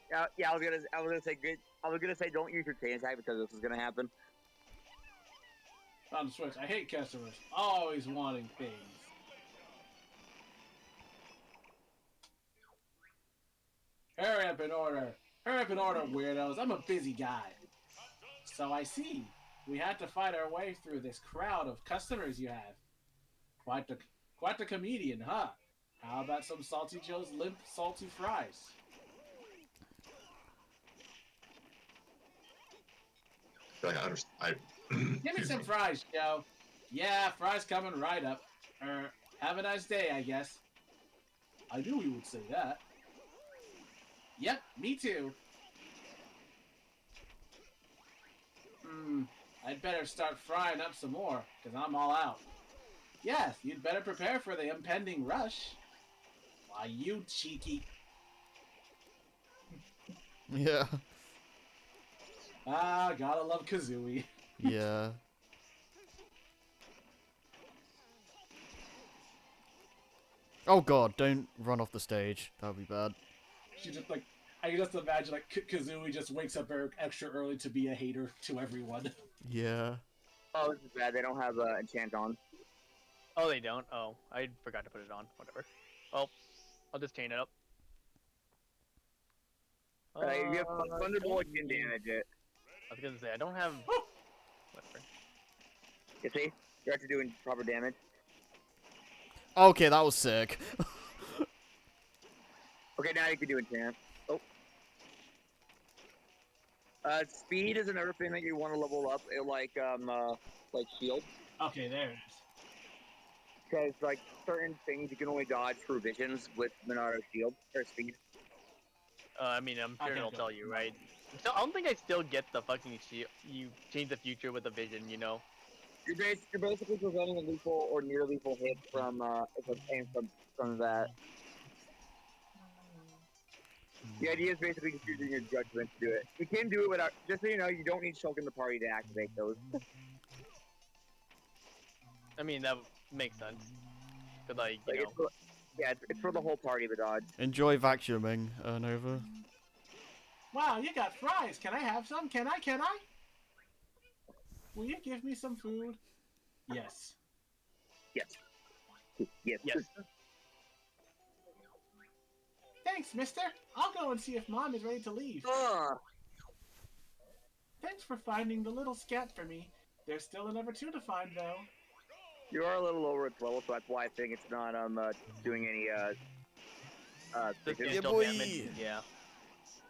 Yeah, I was gonna say good. I was gonna say don't use your chain attack because this is gonna happen. On the Switch, I hate customers. Always wanting things. Hurry up and order. Hurry up and order, weirdos. I'm a busy guy. So I see. We had to fight our way through this crowd of customers you have. Quite the comedian, huh? How about some Salty Joe's limp, salty fries? I feel like I understand. Give me some fries, Joe. Yeah, fries coming right up. Have a nice day, I guess. I knew he would say that. Yep, me too. I'd better start frying up some more, because I'm all out. Yes, you'd better prepare for the impending rush. Why, you cheeky. Yeah. Ah, gotta love Kazooie. Yeah. Oh god, don't run off the stage. That would be bad. She just like, I can just imagine like Kazooie just wakes up extra early to be a hater to everyone. Yeah. Oh, this is bad. They don't have enchant on. Oh, they don't? Oh, I forgot to put it on. Whatever. Well, I'll just chain it up. You have Thunderbolt can damage it. I was gonna say, I don't have... Whatever. You see? You're actually doing proper damage. Okay, that was sick. Okay, now you can do enchant. Oh. Speed is another thing that you want to level up. Like shield. Okay, there it is. Because, like, certain things you can only dodge through visions with Monado shield, or speed. I mean, I'm sure Okay, it'll good. tell you, right? So I don't think I still get the fucking shield. You change the future with the vision, you know? You're basically preventing a lethal or near lethal hit from that. The idea is basically just using your judgment to do it. You can do it without, just so you know, you don't need Shulk in the party to activate those. I mean, that makes sense. But, like, you Like, know... it's for the whole party to dodge. Enjoy vacuuming, Nova. Wow, you got fries. Can I have some? Can I? Can I? Will you give me some food? Yes. Yes. Yes. Thanks, mister. I'll go and see if Mom is ready to leave. Thanks for finding the little scat for me. There's still another 2 to find, though. You are a little over its level, so that's why I think it's not doing any Just vision. Yeah, initial boy. damage. Yeah.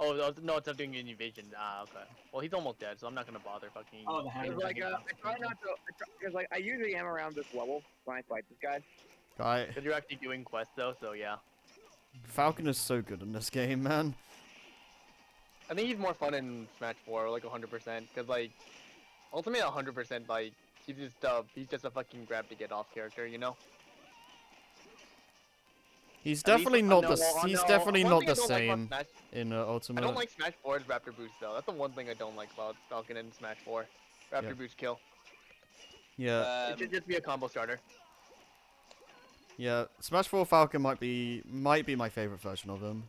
Oh no, it's not doing an evasion. Ah, okay. Well, he's almost dead, so I'm not gonna bother fucking. Oh, the hammer. It's like I try not to, because like I usually am around this level when I fight this guy. Guy, Cause you're actually doing quests though, so yeah. Falcon is so good in this game, man. I think he's more fun in Smash 4, like 100%. Cause like, Ultimate 100%, like he's just a fucking grab to get off character, you know. He's At least- definitely not no, the. well, He's no, definitely one not thing I the don't like about same Smash- in I Ultimate. don't like Smash 4's Raptor Boost though. That's the one thing I don't like about Falcon in Smash 4. Raptor Yeah. Boost kill. Yeah, It should just be a combo starter. yeah. Smash 4 Falcon might be my favorite version of him.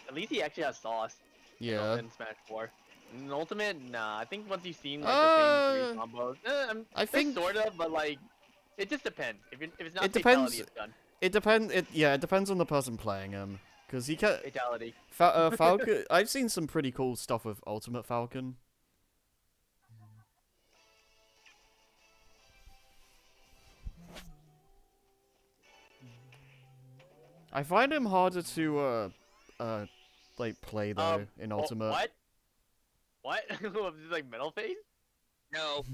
At least he actually has sauce. You know, Yeah. in Smash 4. In Ultimate, nah. I think once you've seen like the same 3 combos, I think sort of, but like, it just depends. If it's not It fatality, depends- it's done. it depends. It depends on the person playing him, because he can. Fatality. Falcon. I've seen some pretty cool stuff with Ultimate Falcon. I find him harder to like play though in Ultimate. What? What? Was this like Metal Face? No,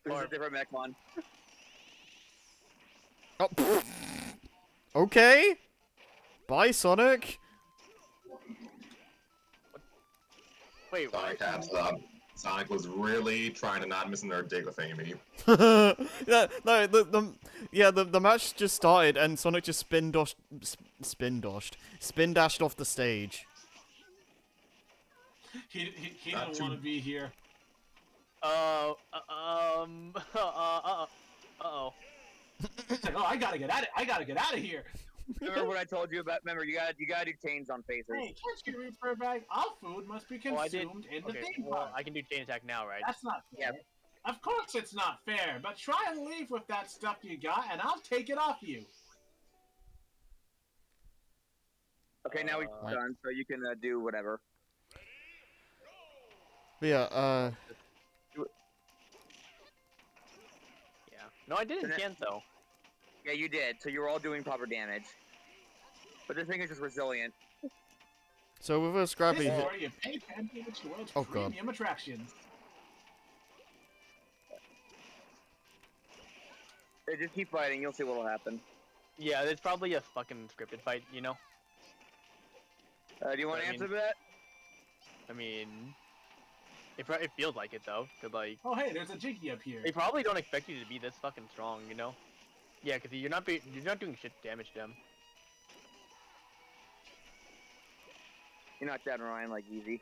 this is Or- a different Mechmon. Oh, pfft. Okay. Bye, Sonic. Wait, Sorry, what? Caps. Sonic was really trying to not miss another Digglefamy. Yeah, no, the match just started and Sonic just spin dashed off the stage. He Not didn't too- want to be here. Uh-oh. It's like, oh, I gotta get out of here. Remember what I told you about? Remember, you gotta do chains on phasers. Hey, can't you read for a bag? All food must be Oh, I did. consumed in the Okay, theme well, park. I can do chain attack now, right? That's not Yeah. fair. Of course it's not fair, but try and leave with that stuff you got, and I'll take it off you. Okay, now we've Right. done, so you can do whatever. But yeah, Yeah. No, I didn't Isn't it- chance though. Yeah, you did. So you were all doing proper damage. But this thing is just resilient. so with a Scrappy This is hit, where you pay attention to the world's Oh, God. premium attractions. Just keep fighting. You'll see what'll happen. Yeah, it's probably a fucking scripted fight, you know? Do you want to I answer mean- that? I mean, it feels like it though, cause like Oh, hey, there's a Jiggy up here. they probably don't expect you to be this fucking strong, you know? Yeah, cause you're not doing shit damage to them. You knocked down Ryan like easy.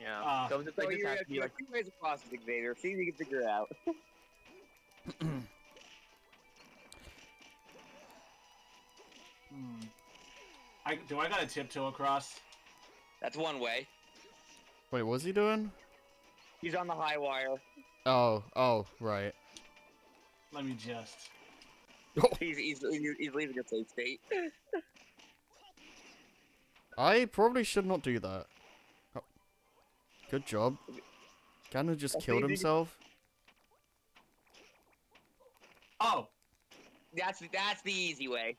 Yeah. So it's So like this you're has to be like, two ways across it, Xavier. See if you can figure it out. Do I gotta tiptoe across? That's one way. wait, what's he doing? He's on the high wire. Oh, right. Let me just. He's leaving a safe state. I probably should not do that. Oh. Good job. Ganon just That's killed easy. himself. Oh, That's the easy way.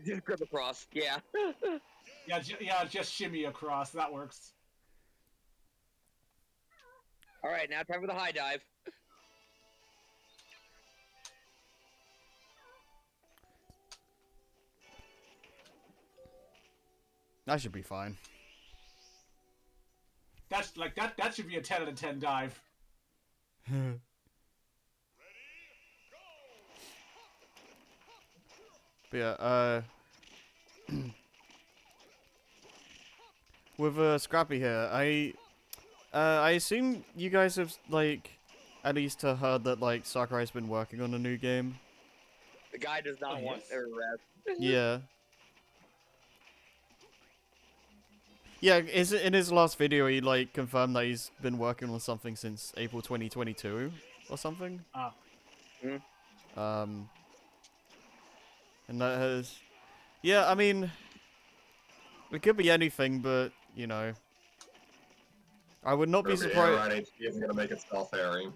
just grip across. Yeah. yeah, just shimmy across. That works. All right, now time for the high dive. That should be fine. That's like that. That should be a 10 out of 10 dive. But yeah, with Scrappy here, I assume you guys have like at least heard that like Sakurai's been working on a new game. The guy does not Oh, want yes? to rest. Yeah. Yeah, is it in his last video he like confirmed that he's been working on something since April 2022 or something? Ah. And that has yeah, I mean it could be anything, but you know I would not be surprised Right, HP isn't gonna make it stealth airy.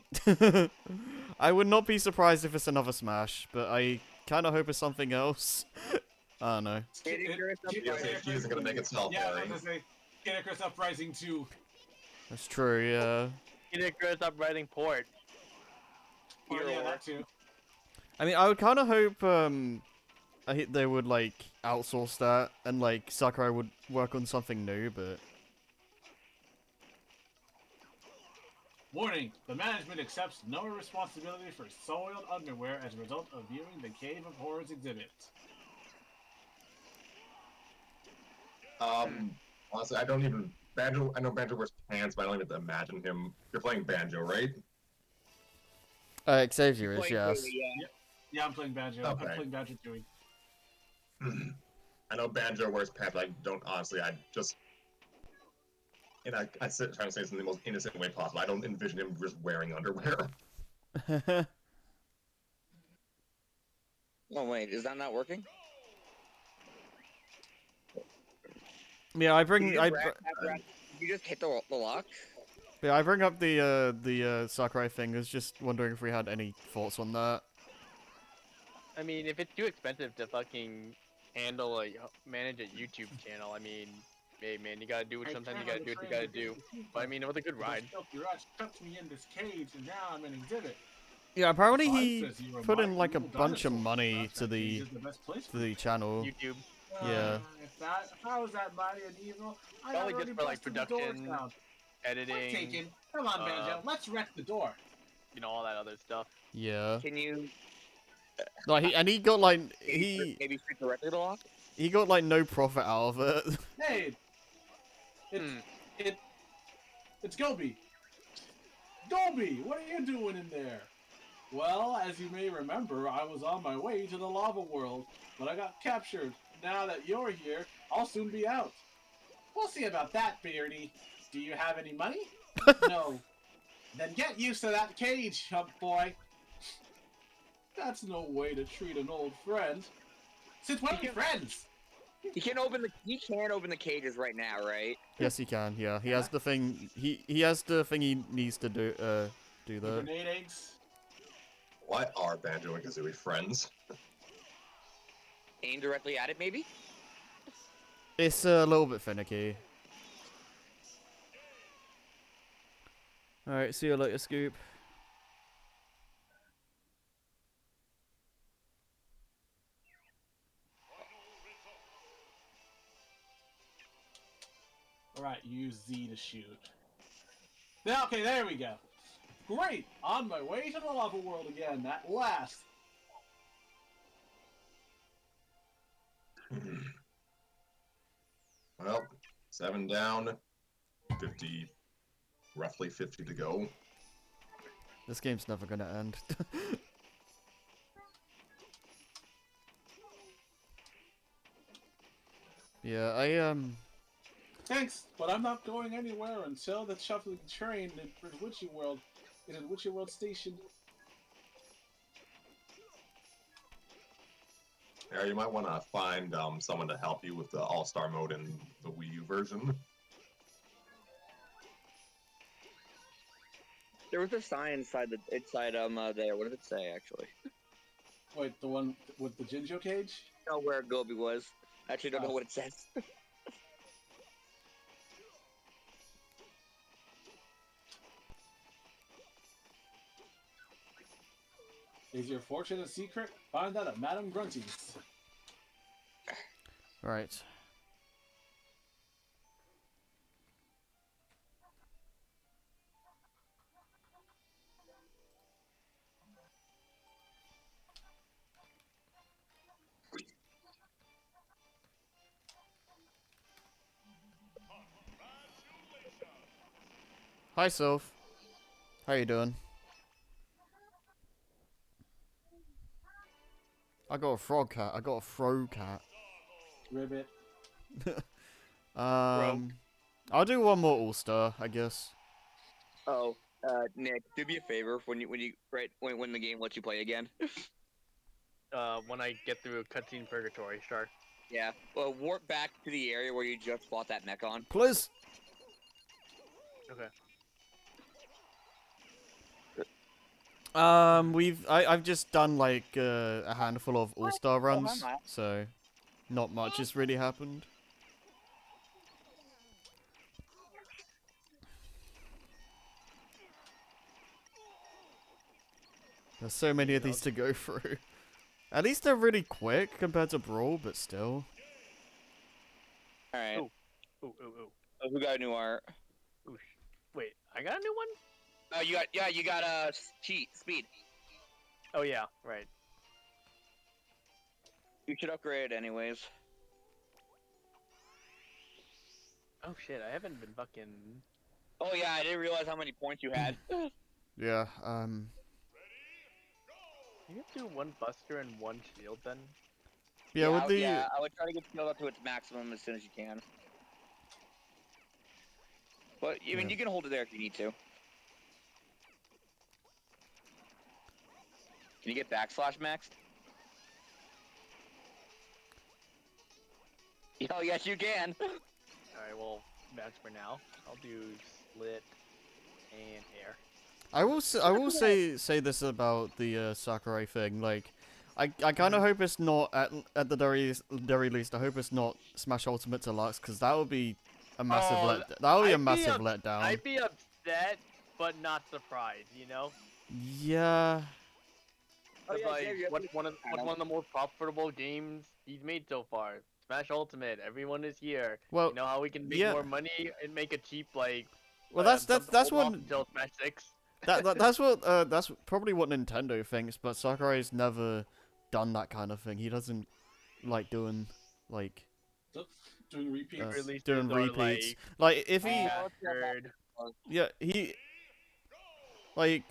I would not be surprised if it's another Smash, but I kind of hope it's something else. I don't know. Kid Icarus Kid Yeah, so Uprising. she isn't gonna make it self, Yeah, I was Barry. gonna say Kid Icarus Uprising 2. That's true. Yeah. Kid Icarus Uprising port. Oh Hero yeah, War. that too. I mean, I would kind of hope they would like outsource that and like Sakurai would work on something new, but Warning: the management accepts no responsibility for soiled underwear as a result of viewing the Cave of Horrors exhibit. Honestly, I don't even Banjo. I know Banjo wears pants, but I don't even imagine him. You're playing Banjo, right? Xavier is Like, yes. yeah. Yeah, I'm playing Banjo. Okay. I'm playing Banjo Tooie. I know Banjo wears pants, but I don't honestly. I just. And I sit trying to say this in the most innocent way possible. I don't envision him just wearing underwear. Oh wait, is that not working? Yeah, I bring Did you, I just did you just hit the lock? yeah I bring up the Sakurai thing. I was just wondering if we had any thoughts on that. I mean, if it's too expensive to fucking handle manage a YouTube channel, I mean, hey man, you gotta do what sometimes you gotta do what you gotta do. But I mean, it was a good ride. Filthy rats tucked me in this cage, and now I'm an exhibit. Yeah, apparently Bud he says you are put my in like a evil bunch of dinosaur. money Perhaps to that cage the is best place to for the channel. YouTube, Yeah. If I was that mighty and evil, I'd Probably already just for, like, busted the doors production, down. Point editing, taken. Come on, Banjo. Let's wreck the door. you know, all that other stuff. Yeah. Can you Like he got like maybe speak directly to the lock? he got like no profit out of it. Hey, Hmm. it's Gobi. Gobi, what are you doing in there? Well, as you may remember, I was on my way to the lava world, but I got captured. Now that you're here, I'll soon be out. We'll see about that, Beardy. Do you have any money? No. Then get used to that cage, chump boy. That's no way to treat an old friend. Since when are we friends? He can open the cages right now, right? Yes, he can. Yeah, he has the thing. He has the thing he needs to do. Do The that. grenade eggs? Why are Banjo and Kazooie friends? Aim directly at it, maybe? It's a little bit finicky. All right, see you later, Scoop. Alright, use Z to shoot. Yeah, okay, there we go. Great! On my way to the lava world again, at last! Well, 7 down, 50, roughly 50 to go. This game's never gonna end. Yeah, Thanks, but I'm not going anywhere until the shuffling train in Witchy World is in Witchy World Station. Yeah, you might want to find someone to help you with the All-Star mode in the Wii U version. There was a sign inside there. What did it say actually? Wait, the one with the Jinjo cage? I don't know where Gobi was. I actually don't know what it says. Is your fortune a secret? Find that at Madame Grunty's. right. Hi, Soph. How you doing? I got a frog cat. I got a fro cat. Ribbit. I'll do one more All-Star, I guess. Oh, Nick, do me a favor when the game lets you play again. When I get through cutscene purgatory, sure. Yeah. Well, warp back to the area where you just bought that mech on. Please. Okay. I've just done like a handful of All-Star runs, Miles. so not much has really happened. There's so many of these to go through. At least they're really quick compared to Brawl, but still. All right. Ooh. Ooh, ooh, ooh. Oh, who got new art? Ooh, wait, I got a new one? Oh, you got cheat speed. Oh yeah, right. You should upgrade it anyways. Oh shit, I haven't been fucking... Oh yeah, I didn't realize how many points you had. Yeah, You can do one Buster and one Shield then? yeah, with the yeah, I would try to get skill up to its maximum as soon as you can. But I mean, Yeah. you can hold it there if you need to. Can you get backslash maxed? Oh yes, you can. Alright, well, that's for now. I'll do Slit and Air. I will say this about the Sakurai thing. Like, I kind of hope it's not at the very least. I hope it's not Smash Ultimate Deluxe, because that would be a massive Oh, that would be a I'd be massive up- letdown. I'd be upset, but not surprised, you know? Yeah. Oh, yeah, Like, Xavier, what's one of the more profitable games he's made so far? Smash Ultimate, everyone is here. Well, You know how we can make yeah. more money and make a cheap, like... Well, that's something that's hold off what until Smash 6? that's probably what Nintendo thinks. But Sakurai's never done that kind of thing. He doesn't like doing like Doing repeats. Releases doing or, repeats. Like if he Remastered. yeah he like.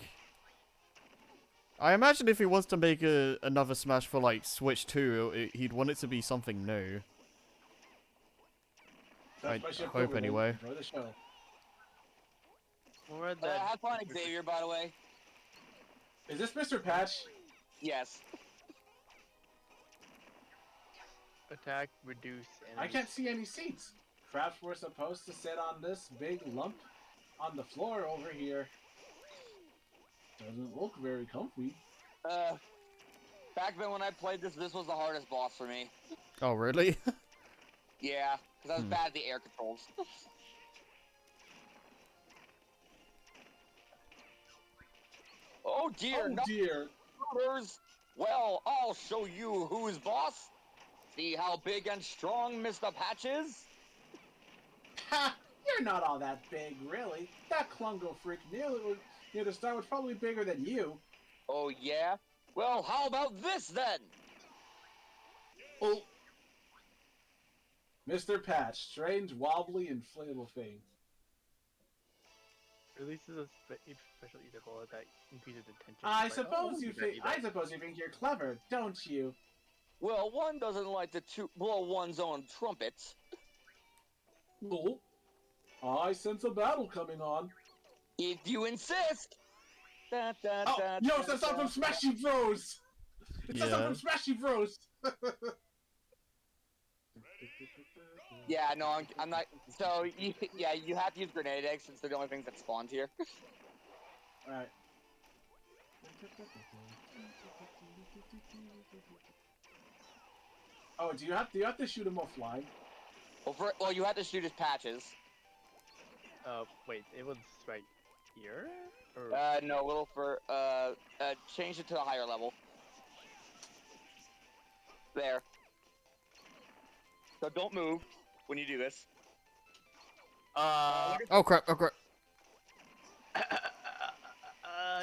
I imagine if he wants to make another Smash for like Switch 2, he'd want it to be something new. That's I my ship hope over there. anyway. Enjoy the show. Or that have fun, Xavier. By the way. Is this Mr. Patch? Yes. attack, reduce, and... I can't see any seats. Perhaps we're supposed to sit on this big lump on the floor over here. Doesn't look very comfy. Back then when I played this was the hardest boss for me. Oh really? Yeah, because I was bad at the air controls. Oh dear, Oh no dear. shooters. Well, I'll show you who's boss. See how big and strong Mr. Patch is? Ha! You're not all that big, really. That Klungo freak near the start was probably bigger than you. Oh yeah? Well, how about this then? Oh. Mr. Patch, strange, wobbly, inflatable thing. Releases a special edible that increases attention. I Like, oh, suppose you look at think that. you think you're clever, don't you? Well, one doesn't like to blow one's own trumpets. Oh. I sense a battle coming on. If you insist. Da, da, Oh, da, yo, da, it's the song da. from Smashy Bros! It's the song Yeah. from Smashy Bros! Yeah, no, I'm not. So, you have to use grenade eggs since they're the only things that spawned here. Alright. Oh, do you have to shoot him while flying? Well, you have to shoot his patches. Wait, it was right here? Or... No, a little for, change it to a higher level. There. So don't move when you do this. Oh crap! Oh crap!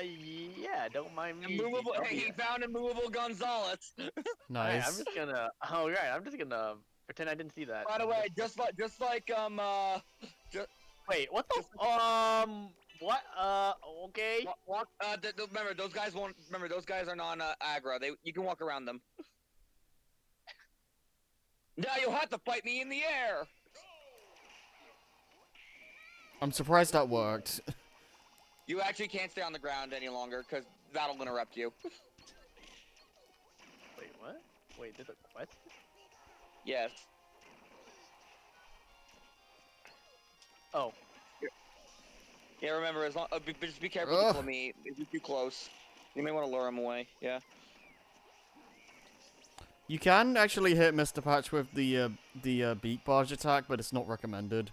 Yeah, don't mind me. Immovable, Don't hey, be- he found immovable Gonzalez. Alright, Nice. I'm just gonna. Oh, right. I'm just gonna pretend I didn't see that. By the way, just like, Wait, what the? What? Okay. walk, remember, those guys won't, remember, those guys are non-aggro. You can walk around them. Now you have to fight me in the air! I'm surprised that worked. You actually can't stay on the ground any longer, because that'll interrupt you. Wait, what? Wait, there's a quest? Yes. Oh, Yeah, remember, as long, just be careful Ugh. with me. If you're too close, you may want to lure him away. Yeah. You can actually hit Mr. Patch with the beak barge attack, but it's not recommended.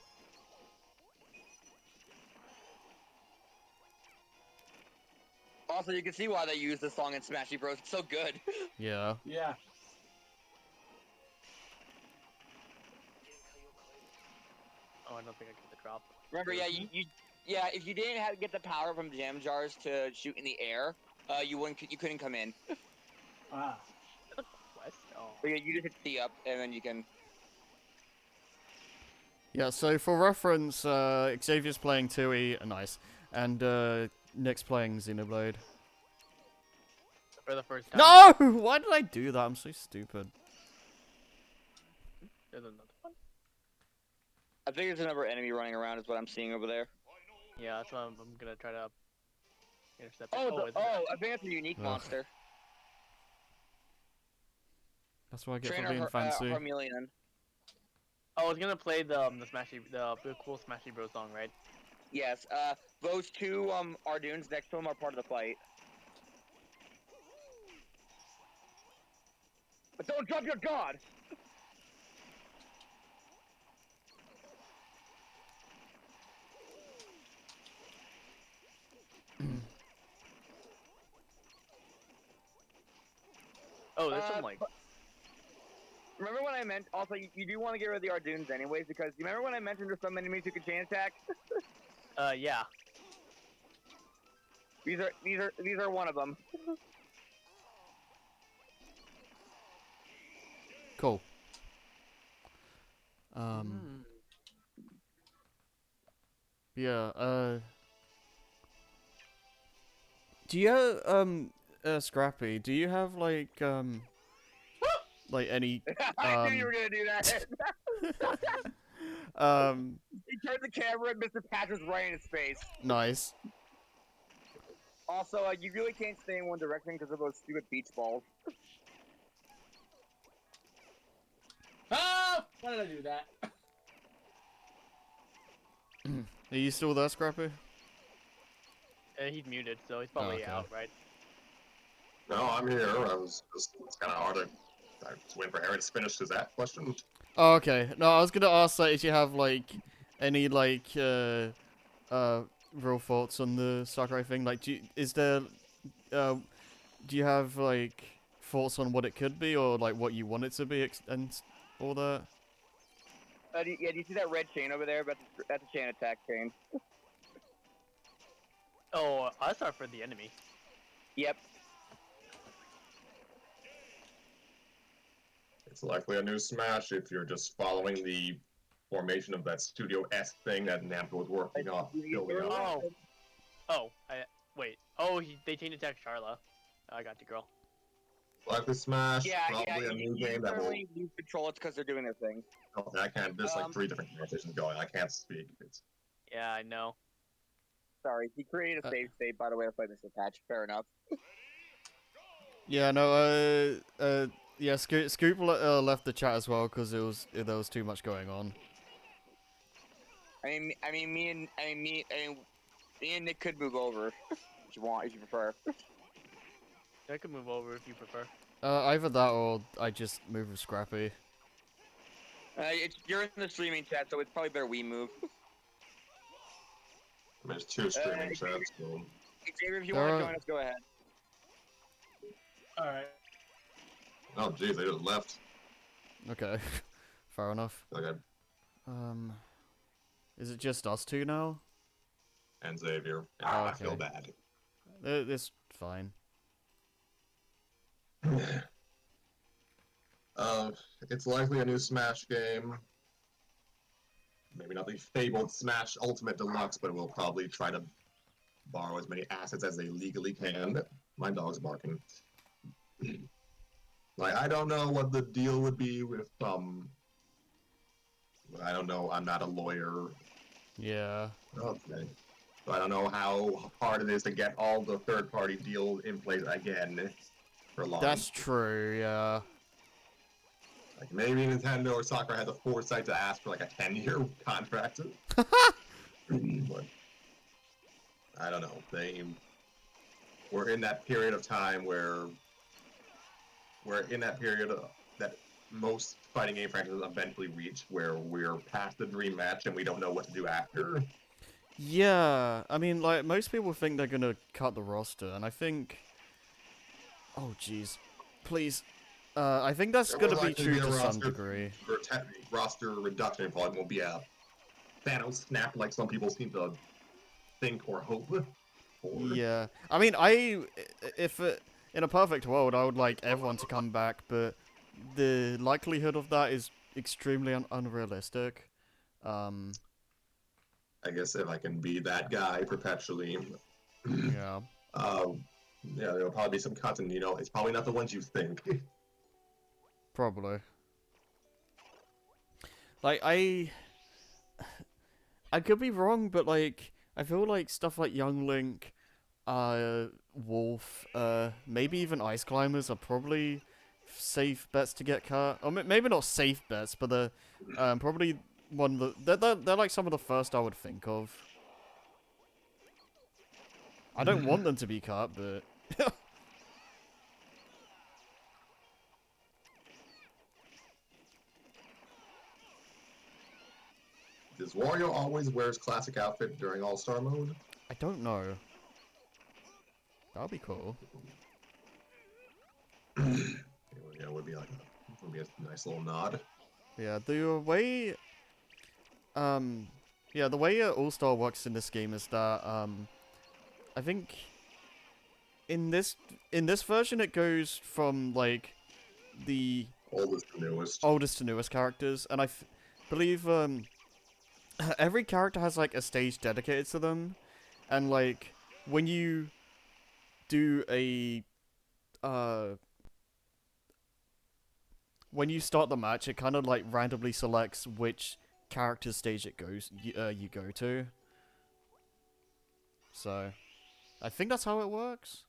Also, you can see why they use this song in Smashy Bros. It's so good. Yeah. Yeah. Oh, I don't think I get the drop. Remember, yeah, yeah, if you didn't have get the power from jam jars to shoot in the air, you couldn't come in. Ah. Quest? Oh. But yeah, you just hit C up, and then you can. Yeah, so for reference, Xavier's playing Tui, nice, and Nick's playing Xenoblade. For the first time. No! Why did I do that? I'm so stupid. There's another one? I think there's another enemy running around. Is what I'm seeing over there. Yeah, that's what I'm gonna try to intercept. it. Oh, it's I think that's a unique Ugh. monster. That's what I get for Trainer being fancy. Harmeleon. Oh, I was gonna play the cool Smashy Bros song, right? Yes. Those two Arduins next to him are part of the fight. But don't drop your god. Oh, there's some like. Remember when I meant also you do want to get rid of the Arduins anyways because you remember when I mentioned there's some enemies who can chain attack? Yeah. These are one of them. Cool. Hmm. Yeah, do you, Scrappy, do you have, like any, I knew you were gonna do that. He turned the camera and Mr. Patch was right in his face. nice. Also, you really can't stay in one direction because of those stupid beach balls. Ah! Why did I do that? Are you still there, Scrappy? He's muted, so he's probably okay. out, right? No, I'm here. It's kind of hard to. I was waiting for Harry to finish his that question. Oh, okay. No, I was gonna ask, like, if you have, like, any, like, real thoughts on the Sakurai thing. Like, do you have, like, thoughts on what it could be, or, like, what you want it to be, and all that? Do you see that red chain over there? That's a chain attack chain. Oh, I start for the enemy. Yep. It's likely a new Smash if you're just following the formation of that Studio S thing that Namco was working on. Building up. Wait. Oh, they changed it to Charla. I got you, girl. Likely Smash, Yeah, probably a new game that will. use control. It's because they're doing their thing. Okay, I can't. There's like 3 different conversations going. I can't speak. It's Yeah, I know. Sorry, he created a save state, by the way, to play Mr. Patch. Fair enough. Yeah, no, yeah, Scoop left the chat as well because there was too much going on. Me and Nick could move over if you want, if you prefer. I could move over if you prefer. Either that or I just move with Scrappy. You're in the streaming chat, so it's probably better we move. there's 2 streaming chats. So. Xavier, if you want to join us, go ahead. Alright. Oh, jeez, they just left. Okay, fair enough. Okay, Is it just us two now? and Xavier. Oh, I feel okay. bad. It's fine. It's likely a new Smash game. Maybe not the fabled Smash Ultimate Deluxe, but we'll probably try to borrow as many assets as they legally can. My dog's barking. Like, I don't know what the deal would be with, I don't know, I'm not a lawyer. Yeah. Okay. So I don't know how hard it is to get all the third-party deals in place again for long. That's true, yeah. Like, maybe Nintendo or Sakurai has the foresight to ask for, like, a 10-year contract. But, I don't know. We're in that period of time where we're in that period that most fighting game franchises eventually reach, where we're past the dream match and we don't know what to do after. Yeah, I mean, like, most people think they're gonna cut the roster, and I think... Oh, jeez. Please. I think that's There gonna will be likely true be a to some roster degree. roster reduction. It probably won't be a Thanos snap like some people seem to think or hope for. Yeah. I mean, if in a perfect world, I would like everyone to come back, but the likelihood of that is extremely unrealistic. I guess if I can be that guy perpetually, Yeah. yeah, there'll probably be some cuts, and it's probably not the ones you think. Probably. Like, I could be wrong, but like, I feel like stuff like Young Link, Wolf, maybe even Ice Climbers are probably safe bets to get cut. Or maybe not safe bets, but they're probably one of the they're like some of the first I would think of. I don't want them to be cut, but Does Wario always wears classic outfit during All-Star mode? I don't know. That'll be cool. Yeah, would be a nice little nod. Yeah, the way yeah, the way All-Star works in this game is that I think in this version it goes from like the Oldest to newest. oldest to newest characters, and I believe every character has like a stage dedicated to them, and like when you do a when you start the match, it kind of like randomly selects which character stage it goes you go to. So, I think that's how it works.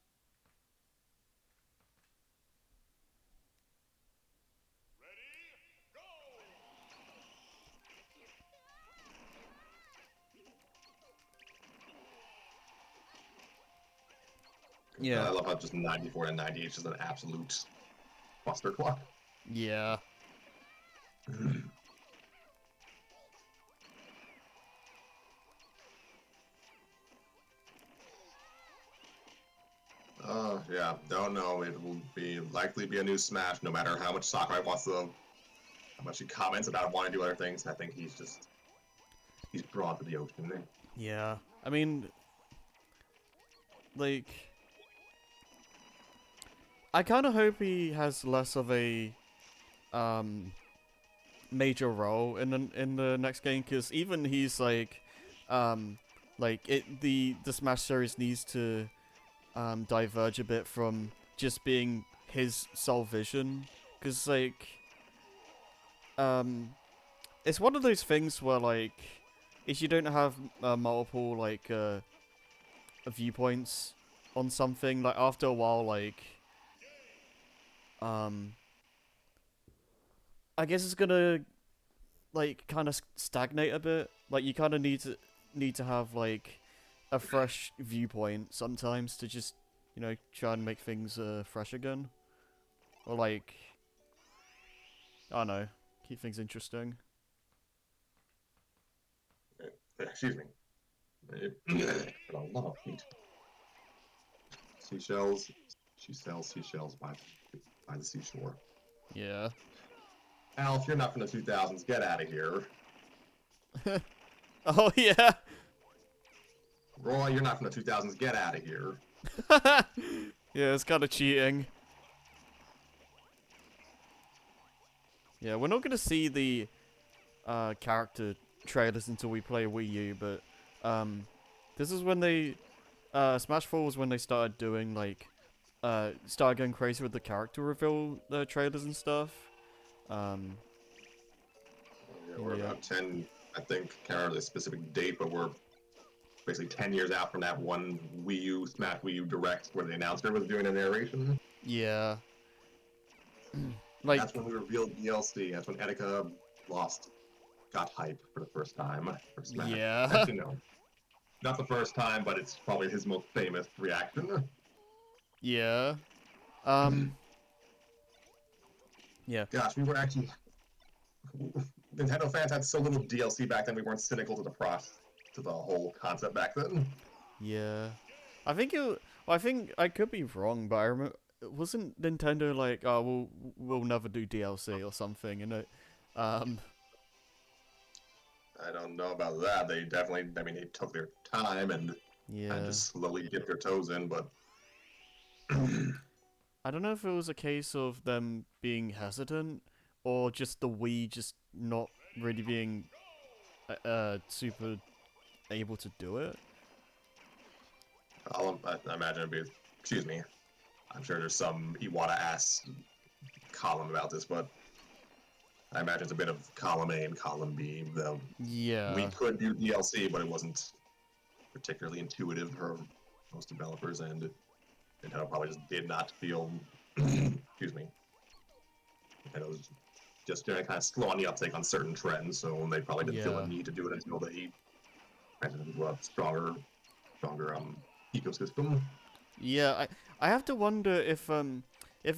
Yeah. I love how just 94 and 98 is just an absolute buster clock. Yeah. Yeah, don't know. It will likely be a new Smash, no matter how much Sakurai wants to, how much he comments about wanting to do other things. I think he's drawn to the ocean. Yeah. I mean, like, I kind of hope he has less of a major role in the next game, because even he's like the Smash series needs to diverge a bit from just being his sole vision, because like it's one of those things where like if you don't have multiple like viewpoints on something, like after a while, like I guess it's gonna like kind of stagnate a bit. Like you kind of need to have like a fresh viewpoint sometimes to just try and make things fresh again, or like I don't know, keep things interesting. Excuse me. But a lot of heat. Seashells. She sells seashells by the seashore. Yeah. Al, if you're not from the 2000s, get out of here. Oh yeah. Roy, you're not from the 2000s, get out of here. Yeah, it's kind of cheating. Yeah, we're not gonna see the character trailers until we play Wii U, but this is when they Smash 4 was when they started doing like started going crazy with the character reveal trailers and stuff. Yeah, we're about 10, I think, can't remember the specific date, but we're basically 10 years out from that one Smash Wii U Direct where the announcer was doing a narration. Yeah. Like that's when we revealed DLC. That's when Etika got hype for the first time for Smash. Yeah. Actually, no. Not the first time, but it's probably his most famous reaction. Yeah. Yeah. Gosh, we were actually Nintendo fans had so little DLC back then. We weren't cynical to the whole concept back then. Yeah. I think it. Well, I think I could be wrong, but I remember wasn't Nintendo like, oh, we'll never do DLC or something, you know? Um. I don't know about that. They definitely, I mean, they took their time and Yeah. just slowly dipped their toes in, but I don't know if it was a case of them being hesitant or just the Wii just not really being super able to do it. I imagine it'd be, excuse me, I'm sure there's some Iwata ass column about this, but I imagine it's a bit of column A and column B. We Yeah. could do DLC, but it wasn't particularly intuitive for most developers, and Nintendo probably just did not feel, excuse me, Nintendo was just kind of slow on the uptake on certain trends, so they probably didn't feel Yeah. the need to do it until they had a stronger ecosystem. Yeah, I have to wonder if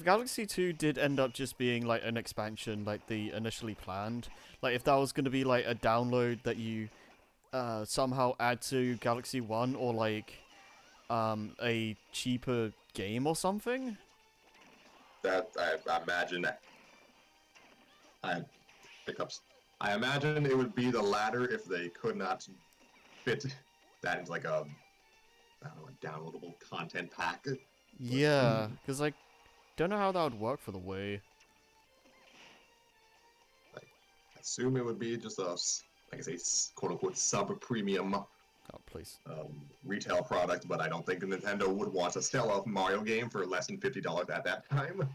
Galaxy 2 did end up just being like an expansion like the initially planned, like if that was going to be like a download that you somehow add to Galaxy 1 or like a cheaper game or something. That I imagine I pickups. I imagine it would be the latter if they could not fit that into like a I don't know, a downloadable content pack. Yeah, because I don't know how that would work for the Wii. Like, I assume it would be just a, like I say, quote unquote sub premium Oh, please. retail product, but I don't think Nintendo would want to sell a Mario game for less than $50 at that time.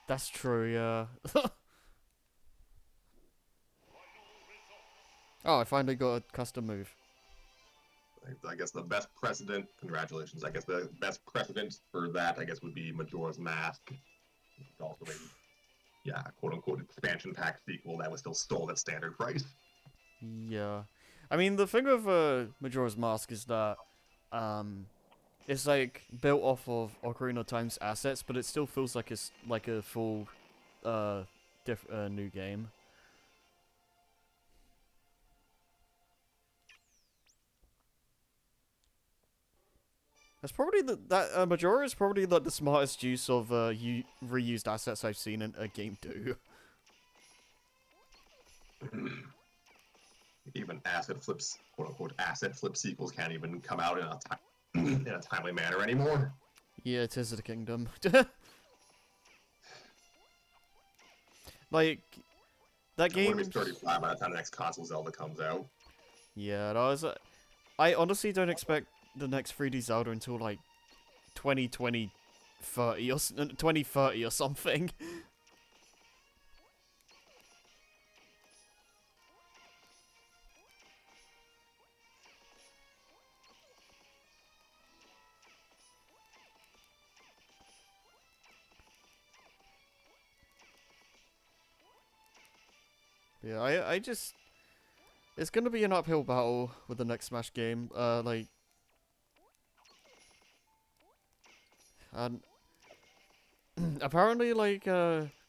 That's true, yeah. Oh, I finally got a custom move. I guess the best precedent, congratulations, I guess the best precedent for that, I guess, would be Majora's Mask. Also a, yeah, quote-unquote expansion pack sequel that was still sold at standard price. Yeah. I mean, the thing with Majora's Mask is that it's like built off of Ocarina of Time's assets, but it still feels like it's like a full new game. That's probably that Majora is probably like the smartest use of reused assets I've seen in a game do. Even asset flips, quote-unquote asset flip sequels can't even come out in a in a timely manner anymore. Yeah, it is the kingdom. Like that I'm gonna game. be 35 by the time the next console Zelda comes out. Yeah, no, I honestly don't expect the next 3D Zelda until like 2030 or something. Yeah, I just it's gonna be an uphill battle with the next Smash game. Like, and apparently, like,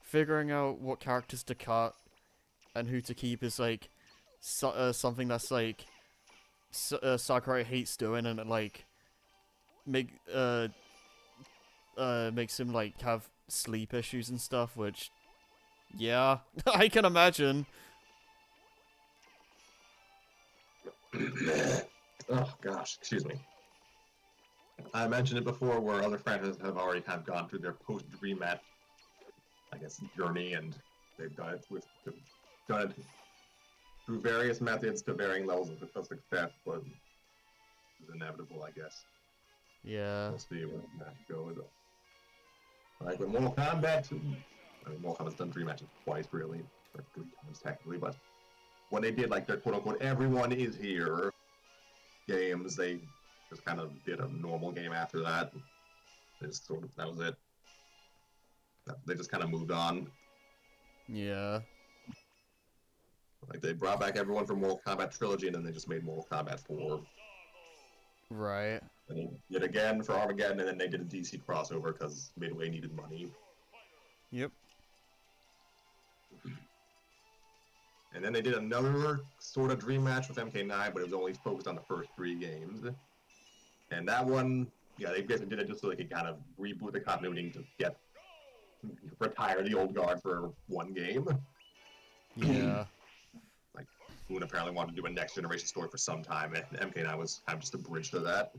figuring out what characters to cut and who to keep is like something that's like Sakurai hates doing, and it like makes him like have sleep issues and stuff. Which, yeah, I can imagine. Oh gosh, excuse me. I mentioned it before, where other franchises have already kind of gone through their post-Dream Match, I guess, journey, and they've done it through various methods to varying levels of success, but it's inevitable, I guess. Yeah. We'll see where the match goes. Like with Mortal Kombat, I mean, Mortal Kombat's done Dream Matches twice, really, or 3 times technically, but when they did like their quote-unquote "everyone is here" games, they just kind of did a normal game after that. They just sort of, that was it. They just kind of moved on. Yeah. Like they brought back everyone from Mortal Kombat Trilogy, and then they just made Mortal Kombat 4. Right. And they did again for Armageddon, and then they did a DC crossover because Midway needed money. Yep. And then they did another sort of dream match with MK9, but it was only focused on the first 3 games. And that one, yeah, they basically did it just so they could kind of reboot the continuity to get retire the old guard for 1 game. Yeah. Like, Boone apparently wanted to do a next generation story for some time, and MK9 was kind of just a bridge to that.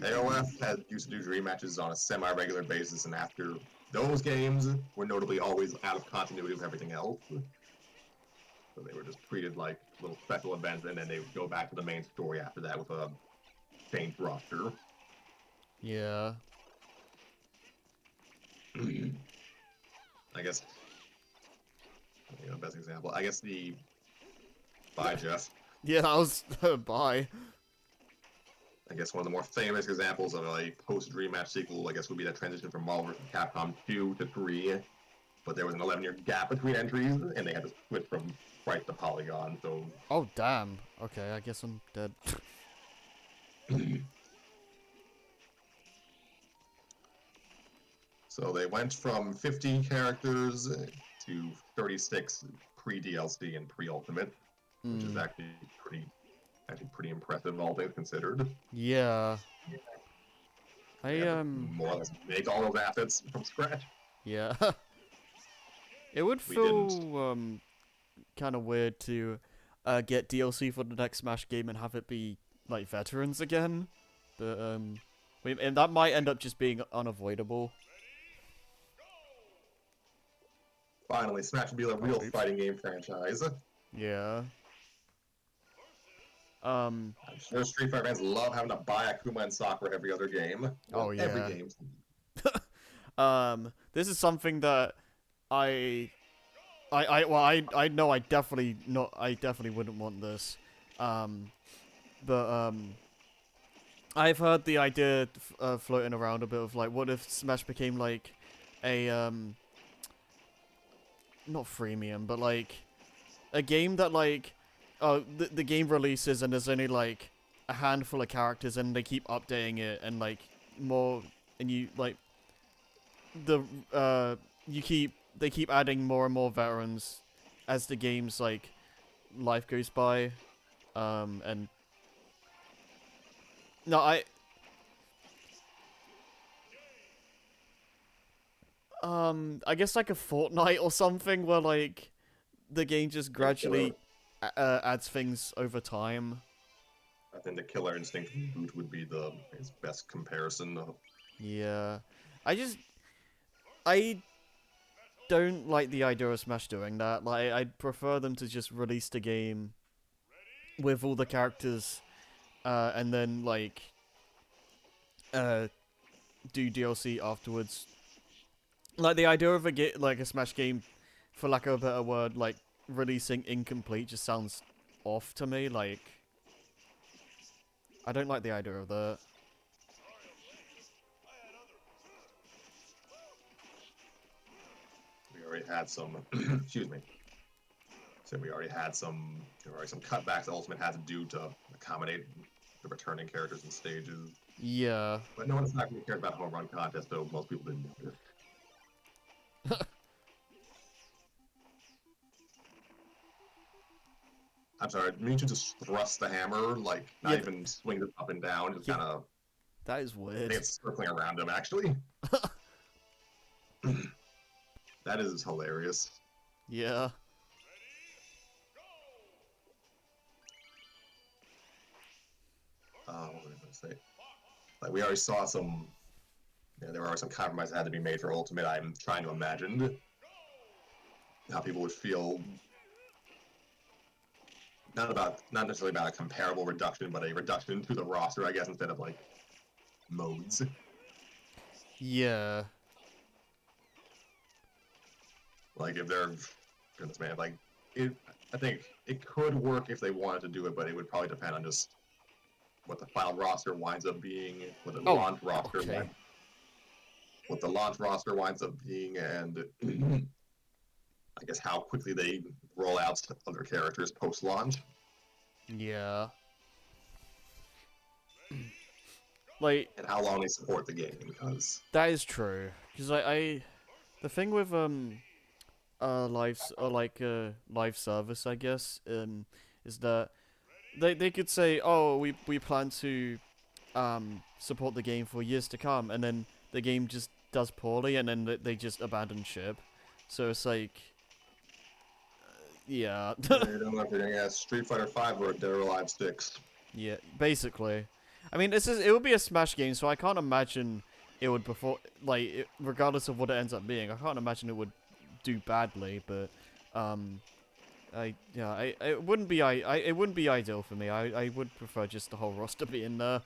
AOF had used to do dream matches on a semi-regular basis, and after those games were notably always out of continuity with everything else. So they were just treated like little special events, and then they would go back to the main story after that with a changed roster. Yeah. I guess, best example. I guess Bye, Jeff. Yeah, that was bye. I guess one of the more famous examples of a post-Dream Match sequel, I guess, would be that transition from Marvel vs. Capcom 2 to 3. But there was an 11-year gap between entries, and they had to switch from Sprite to Polygon, so... Oh, damn. Okay, I guess I'm dead. So they went from 50 characters to 36 pre-DLC and pre-Ultimate, which is actually pretty impressive, all things considered. Yeah. They had to more or less make all those assets from scratch. Yeah. It would We feel kind of weird to get DLC for the next Smash game and have it be like veterans again, but and that might end up just being unavoidable. Finally, Smash will be a real Oops. fighting game franchise. Yeah. I'm sure Street Fighter fans love having to buy Akuma and Sakura every other game. Oh, yeah. Every game. This is something that I know I definitely wouldn't want this. But I've heard the idea floating around a bit of like, what if Smash became like a not freemium, but like a game that like the game releases and there's only like a handful of characters and they keep updating it and like more, and you like they keep adding more and more veterans as the game's like life goes by, and no, I guess like a Fortnite or something where like the game just gradually adds things over time. I think the Killer Instinct reboot would be his best comparison. Yeah, I don't like the idea of Smash doing that. Like, I'd prefer them to just release the game with all the characters, and then like do DLC afterwards. Like the idea of a Smash game, for lack of a better word, like releasing incomplete just sounds off to me. Like, I don't like the idea of that. We already had some, excuse me. So we already had some cutbacks that Ultimate had to do to accommodate the returning characters and stages. Yeah. But no one's not going to care about home run contest, so most people didn't notice. I'm sorry, Mewtwo just thrust the hammer, like, not Yeah, even swing it up and down, just Yeah. kind of, That is I weird. think it's circling around him, actually. That is hilarious. Yeah. What was I going to say? Like, we already saw some, there are some compromises that had to be made for Ultimate. I'm trying to imagine how people would feel, not necessarily about a comparable reduction, but a reduction to the roster, I guess, instead of, like, modes. Yeah. Like, if they're, goodness man, like, I think it could work if they wanted to do it, but it would probably depend on just what the final roster winds up being, what the launch roster okay. what the launch roster winds up being, and I guess how quickly they roll out other characters post-launch. Yeah. like and how long they support the game, because that is true. Because the thing with live service, I guess, is that they could say, oh, we plan to support the game for years to come, and then the game just does poorly, and then they just abandon ship. So it's like, yeah, they don't know if they're gonna get Street Fighter 5 or a Dead or Alive 6. yeah, basically. I mean, it would be a Smash game, so I can't imagine it would regardless of what it ends up being. I can't imagine it would do badly, but it wouldn't be it wouldn't be ideal for me. I would prefer just the whole roster being there.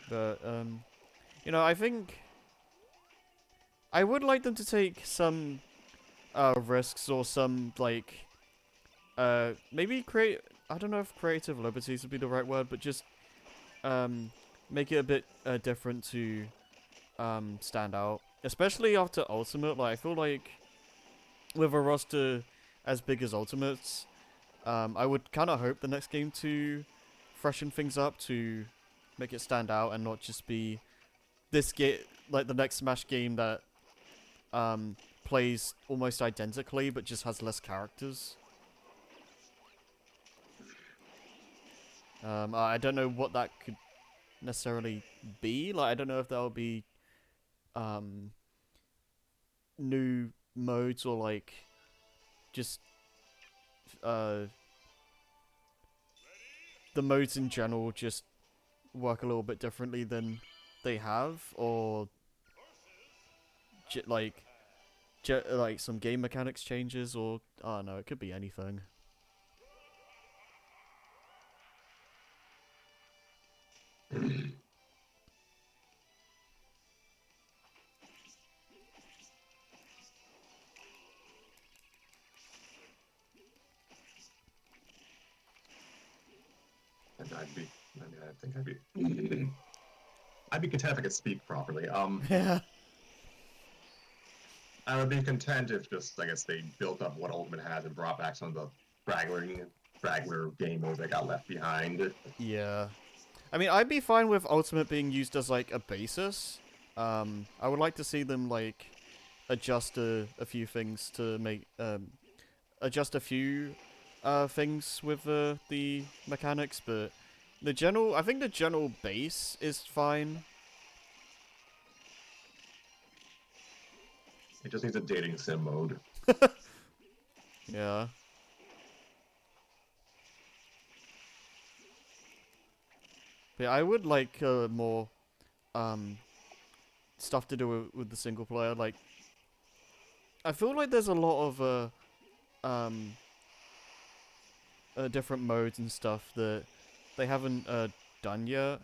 But you know, I think I would like them to take some risks or some maybe create. I don't know if creative liberties would be the right word, but just make it a bit different to stand out, especially after Ultimate. Like I feel like with a roster as big as Ultimate's, I would kind of hope the next game to freshen things up to make it stand out and not just be this game like the next Smash game that plays almost identically but just has less characters. I don't know what that could necessarily be. Like I don't know if that'll be new modes or like just the modes in general just work a little bit differently than they have, or like some game mechanics changes, or I don't know, it could be anything. And I think I'd be content if I could speak properly. Yeah. I would be content if just, I guess, they built up what Ultimate has and brought back some of the straggler game modes that got left behind. Yeah. I mean, I'd be fine with Ultimate being used as like a basis. I would like to see them like adjust a few things to make adjust a few things with the mechanics, but I think the general base is fine. It just needs a dating sim mode. Yeah. But yeah, I would like more stuff to do with the single player. Like, I feel like there's a lot of different modes and stuff that they haven't done yet.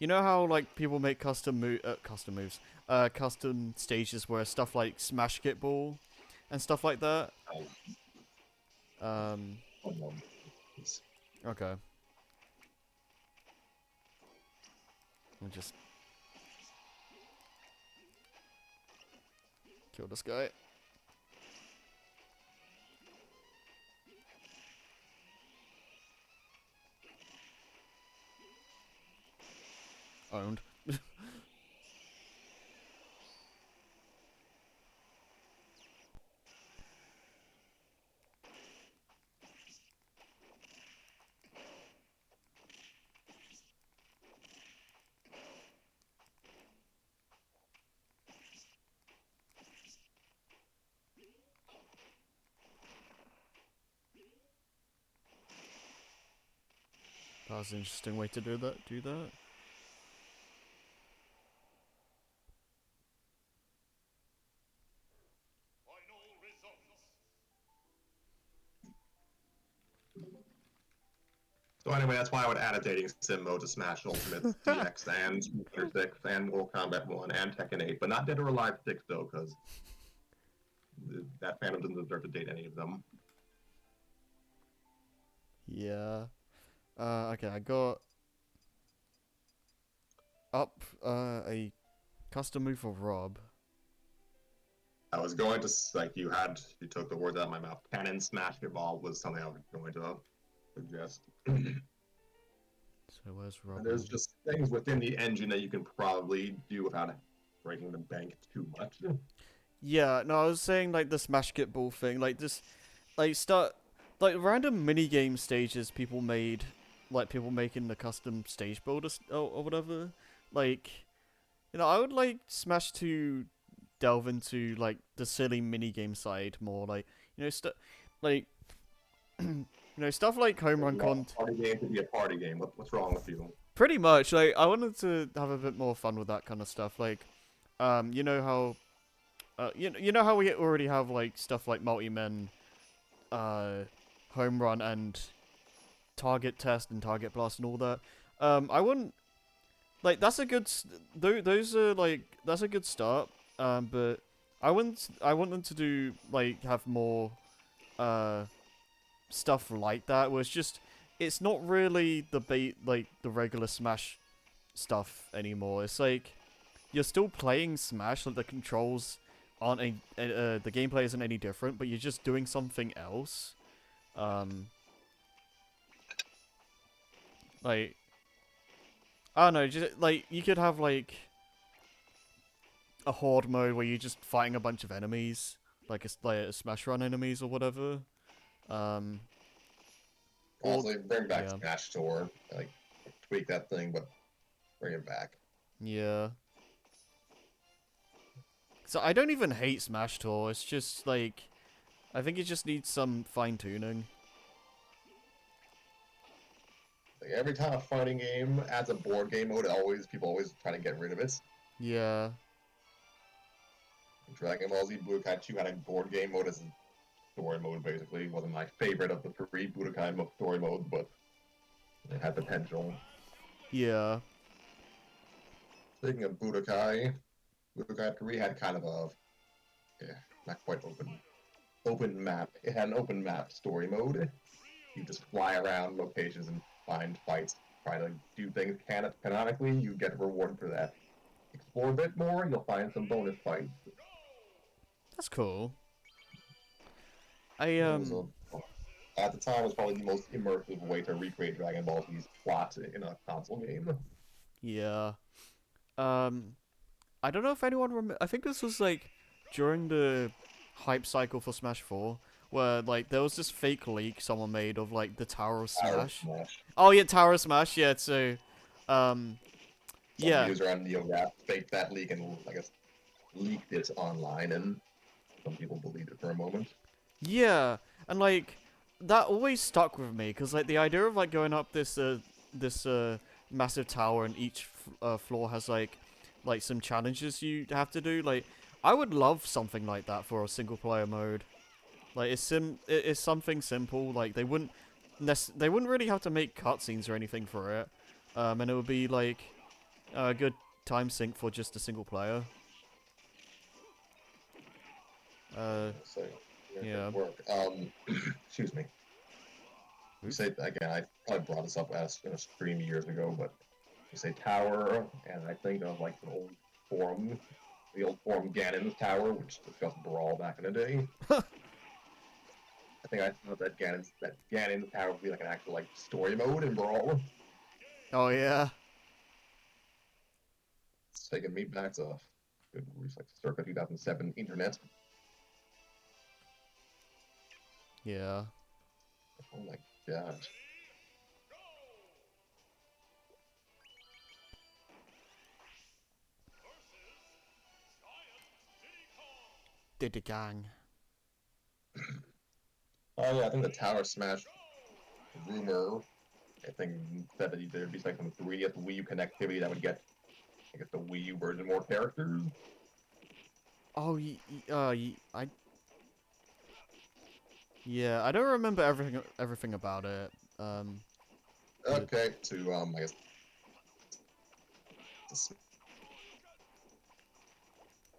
You know how like people make custom moves, custom stages where stuff like Smash Kit Ball and stuff like that. Okay. I'll just kill this guy. Owned. That was an interesting way to do that. So anyway, that's why I would add a dating sim mode to Smash Ultimate DX and Super 6 and Mortal Kombat 1 and Tekken 8, but not Dead or Alive 6 though, because that fandom doesn't deserve to date any of them. Yeah. Okay, I got up a custom move for Rob. I was going to you took the words out of my mouth. Cannon Smash Evolve was something I was going to suggest. So where's And Rob? there's just things within the engine that you can probably do without breaking the bank too much. Yeah, no, I was saying like the Smash Kit Ball thing, like this, like start, like random mini game stages people made, like people making the custom stage builder or whatever. Like, I would like Smash to delve into like the silly mini game side more, like like stuff like home run You want content. a party game to be a party game. What's wrong with you? Pretty much, like I wanted to have a bit more fun with that kind of stuff. Like, you know how. You know how we already have like stuff like multi-men, home run and target test and target blast and all that. I wouldn't like that's a good. Those are like that's a good start. But I wouldn't. I want them to do like have more, stuff like that. Where it's not really like the regular Smash stuff anymore. It's like you're still playing Smash. Like the controls aren't the gameplay isn't any different, but you're just doing something else. Like I don't know, just like you could have like a horde mode where you're just fighting a bunch of enemies, like a Smash Run enemies or whatever. Um, or Honestly, bring back yeah. Smash Tour. Like, tweak that thing, but bring it back. yeah. So I don't even hate Smash Tour. It's just like I think it just needs some fine tuning. Like, every time a fighting game adds a board game mode, people always try to get rid of it. Yeah. Dragon Ball Z Budokai 2 had a board game mode as a story mode, basically. It wasn't my favorite of the three Budokai story modes, but it had potential. Yeah. Speaking of Budokai 3 had kind of not quite open map. It had an open map story mode. You just fly around locations and find fights, try to do things canonically, you get rewarded for that. Explore a bit more, you'll find some bonus fights. That's cool. At the time, it was probably the most immersive way to recreate Dragon Ball Z's plot in a console game. Yeah. I don't know if anyone I think this was like during the hype cycle for Smash 4, where like there was this fake leak someone made of like the Tower of Smash. Oh yeah, Tower of Smash. Yeah, so, Some yeah, user on NeoGAF faked that leak and, I guess, leaked it online, and some people believed it for a moment. yeah, and like that always stuck with me because like the idea of like going up this massive tower and each floor has like some challenges you have to do. Like I would love something like that for a single player mode. Like it's something simple. Like they wouldn't really have to make cutscenes or anything for it. And it would be like a good time sink for just a single player. So, Yeah. work. Excuse me. You say again. I probably brought this up in a stream years ago, but you say tower, and I think of like the old forum Ganon's Tower, which discussed Brawl back in the day. I think I thought that Ganon's Tower would be like an actual like story mode in Brawl. Oh yeah. It's taking me back to good like circa 2007 internet. Yeah. Oh my god. Did the gang. Oh yeah, I think the Tower Smash rumor, I think said that there'd be like some 3DS Wii U connectivity that would get, I guess, the Wii U version more characters. Oh, yeah, I don't remember everything about it. Okay, I guess.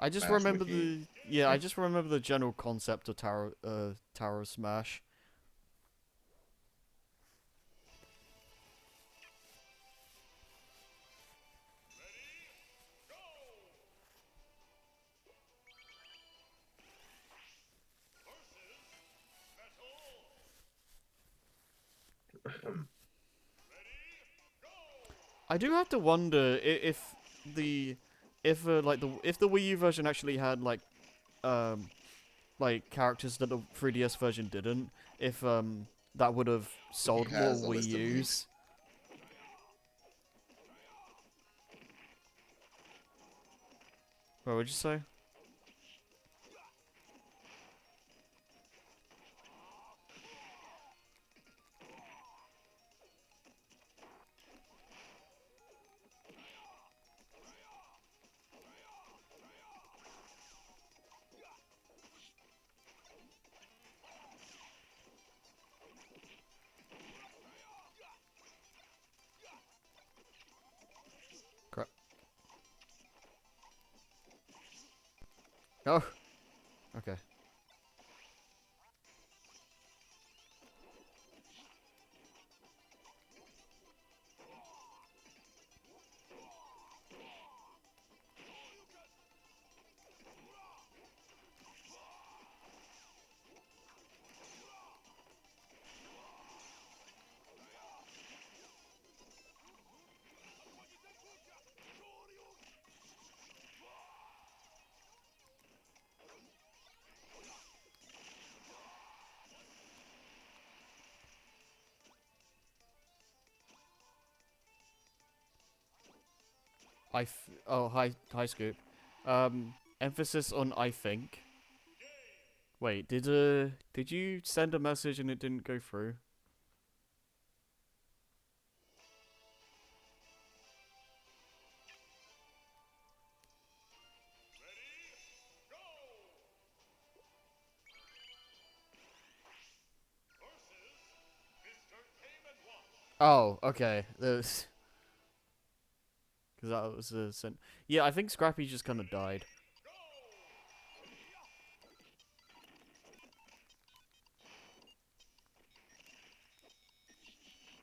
I just Smash remember Wiki. I just remember the general concept of Tower of Smash. I do have to wonder if the if the Wii U version actually had like characters that the 3DS version didn't, if that would have sold more has a Wii list of U's. What would you say? Crap. Oh. Okay. Oh, hi, Scoop. Emphasis on I think. Wait, did you send a message and it didn't go through? Oh, okay. Because that was a sent. Yeah, I think Scrappy just kind of died.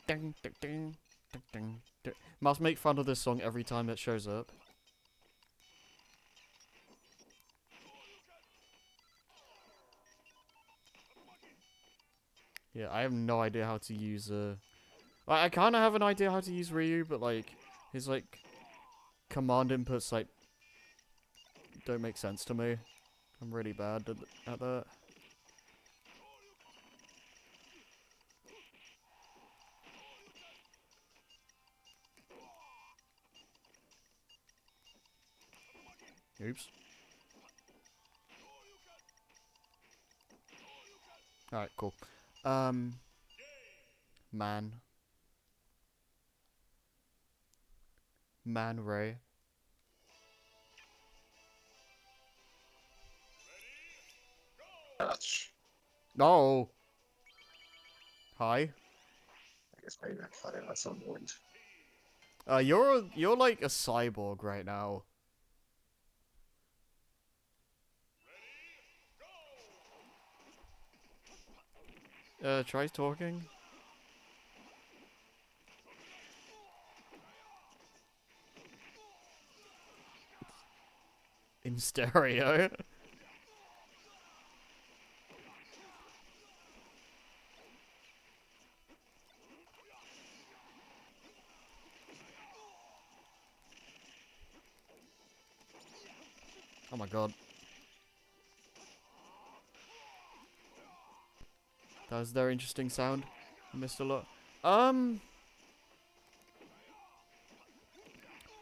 Ding, ding, ding, ding, ding, ding. Must make fun of this song every time it shows up. Yeah, I have no idea how to use I kind of have an idea how to use Ryu, but like his like command inputs like don't make sense to me. I'm really bad at that. Oops. Alright, cool. Man. Man Ray. Touch. No! Hi. I guess maybe I fight it at some point. You're like a cyborg right now. Try talking. In stereo. Oh my god. That was their interesting sound. I missed a lot.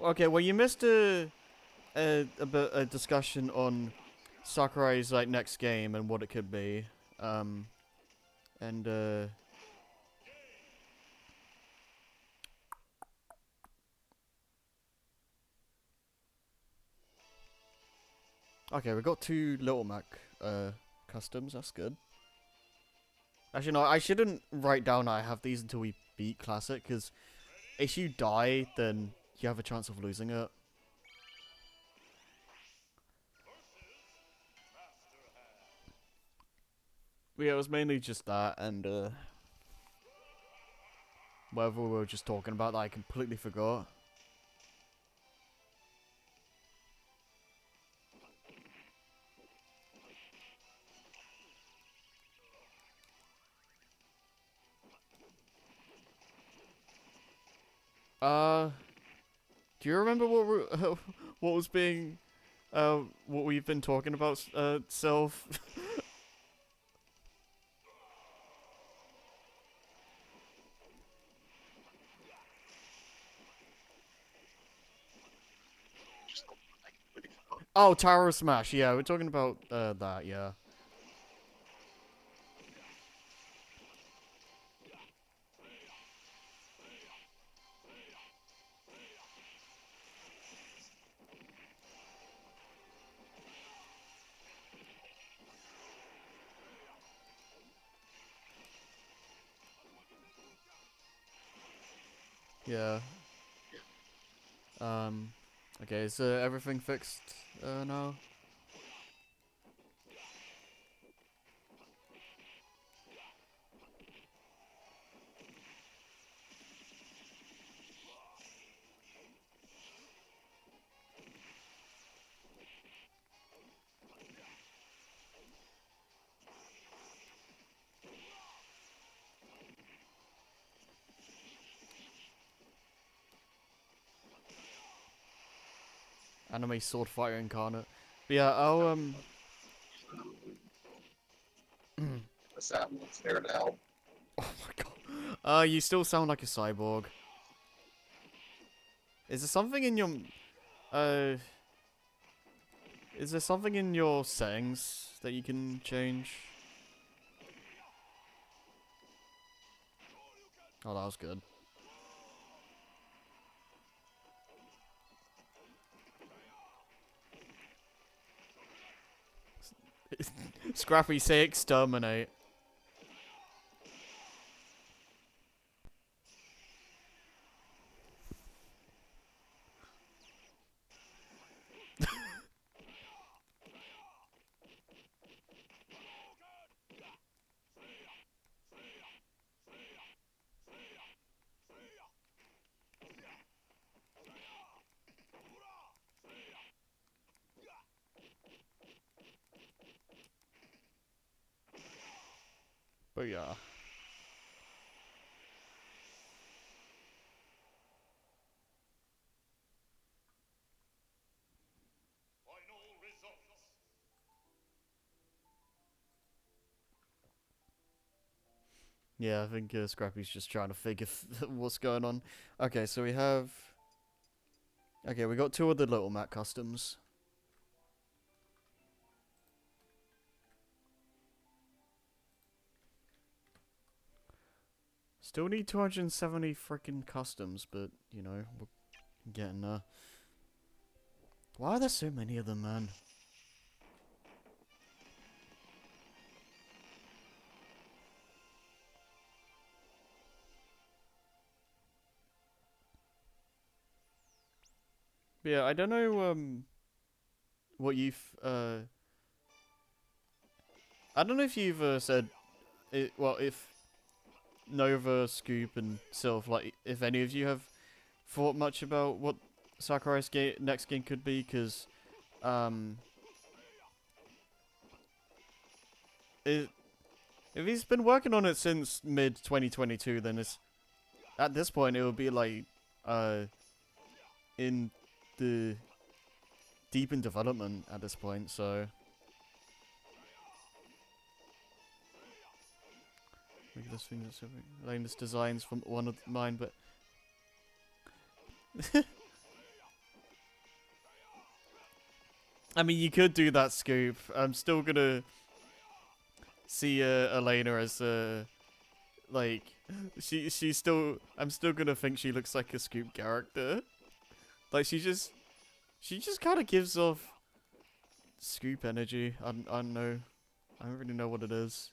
Okay, well you missed a discussion on Sakurai's like next game and what it could be. And okay, we got 2 Little Mac customs. That's good. Actually, no, I shouldn't write down I have these until we beat Classic, because if you die, then you have a chance of losing it. Yeah, it was mainly just that, and whatever we were just talking about that I completely forgot. Do you remember what what was being, what we've been talking about, Self? Oh, Tower Smash. Yeah, we're talking about that. Yeah. Yeah. Okay, is everything fixed now? Anime Sword Fighter Incarnate. But yeah, I'll The sound looks there now. Oh my god. You still sound like a cyborg. Is there something in your uh is there something in your settings that you can change? Oh, that was good. Scrappy, say exterminate. But yeah. Yeah, I think Scrappy's just trying to figure what's going on. Okay, so we have... Okay, we got two of the Little Mac customs. Still need 270 freaking customs, but, you know, we're getting there. Why are there so many of them, man? But yeah, I don't know, what you've, I don't know if you've, said, it, well, if Nova, Scoop, and Sylph, like, if any of you have thought much about what Sakurai's next game could be, because, if he's been working on it since mid-2022, then it's, at this point, it would be, like, in the, deep in development at this point, so... Look at this thing that's latest designs from one of mine, but I mean, you could do that, Scoop. I'm still gonna see Elena as like she's still. I'm still gonna think she looks like a Scoop character. Like she just kind of gives off Scoop energy. I don't know. I don't really know what it is.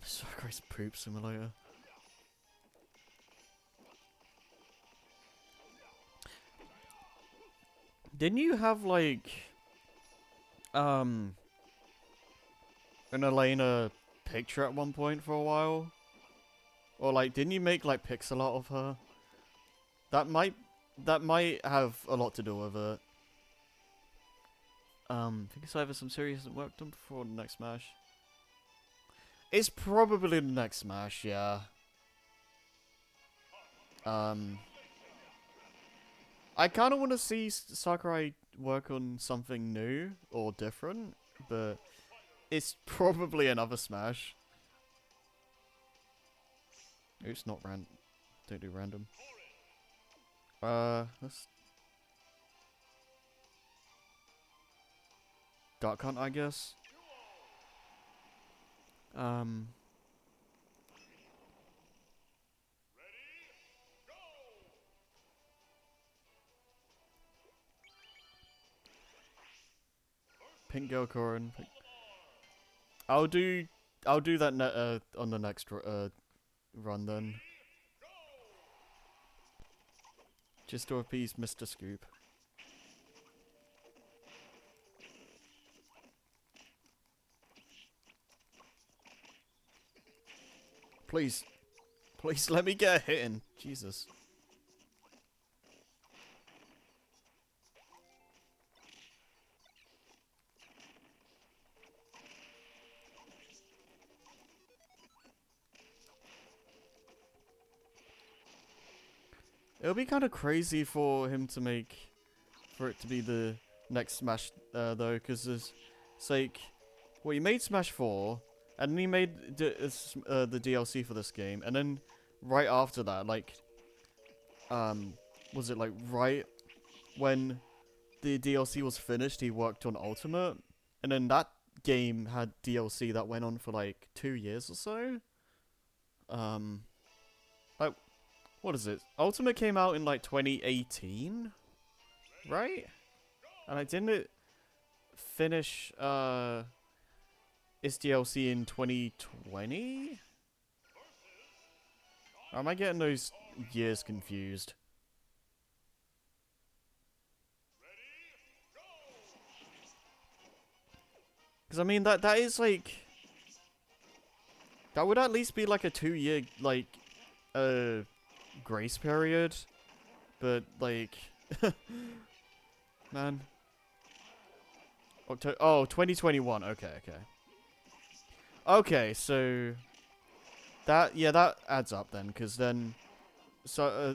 Sakurai's poop simulator. Didn't you have like an Elena picture at one point for a while? Or like didn't you make like pixel art of her? That might have a lot to do with it. I think it's either some series hasn't worked on before or the next Smash. It's probably the next Smash, yeah. I kind of want to see Sakurai work on something new or different, but it's probably another Smash. Oops, not random. Don't do random. Let's Dark Hunt, I guess. Pink Girl Corin. I'll do that on the next run then. Just to appease Mr. Scoop. Please. Please let me get a hit in. Jesus. It'll be kind of crazy for him to for it to be the next Smash, though, because it's like, well, he made Smash 4, and then he made the DLC for this game, and then right after that, like, was it like right when the DLC was finished, he worked on Ultimate, and then that game had DLC that went on for like 2 years or so. Like, what is it? Ultimate came out in like 2018, right? And I didn't finish its DLC in 2020? Or am I getting those years confused? Because I mean that is like, that would at least be like a 2-year like grace period, but like man, oh, 2021. Okay, so that adds up then, because then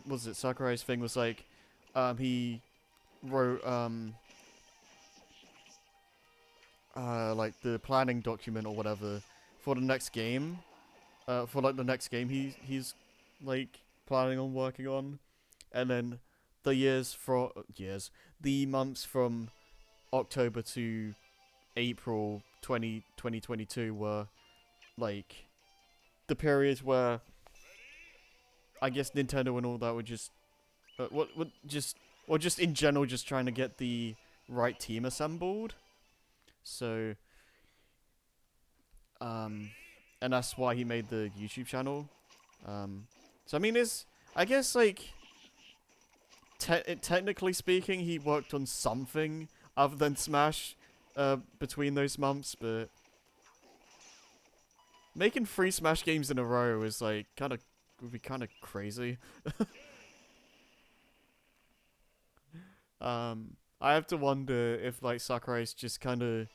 was it Sakurai's thing was like he wrote like the planning document or whatever for the next game, for like the next game he's like planning on working on, and then the months from October to April 2022 were like the periods where I guess Nintendo and all that were just just in general just trying to get the right team assembled. So and that's why he made the YouTube channel. So I mean, I guess like technically speaking, he worked on something other than Smash between those months, but making 3 Smash games in a row is like would be kind of crazy. I have to wonder if like Sakurai's just kind of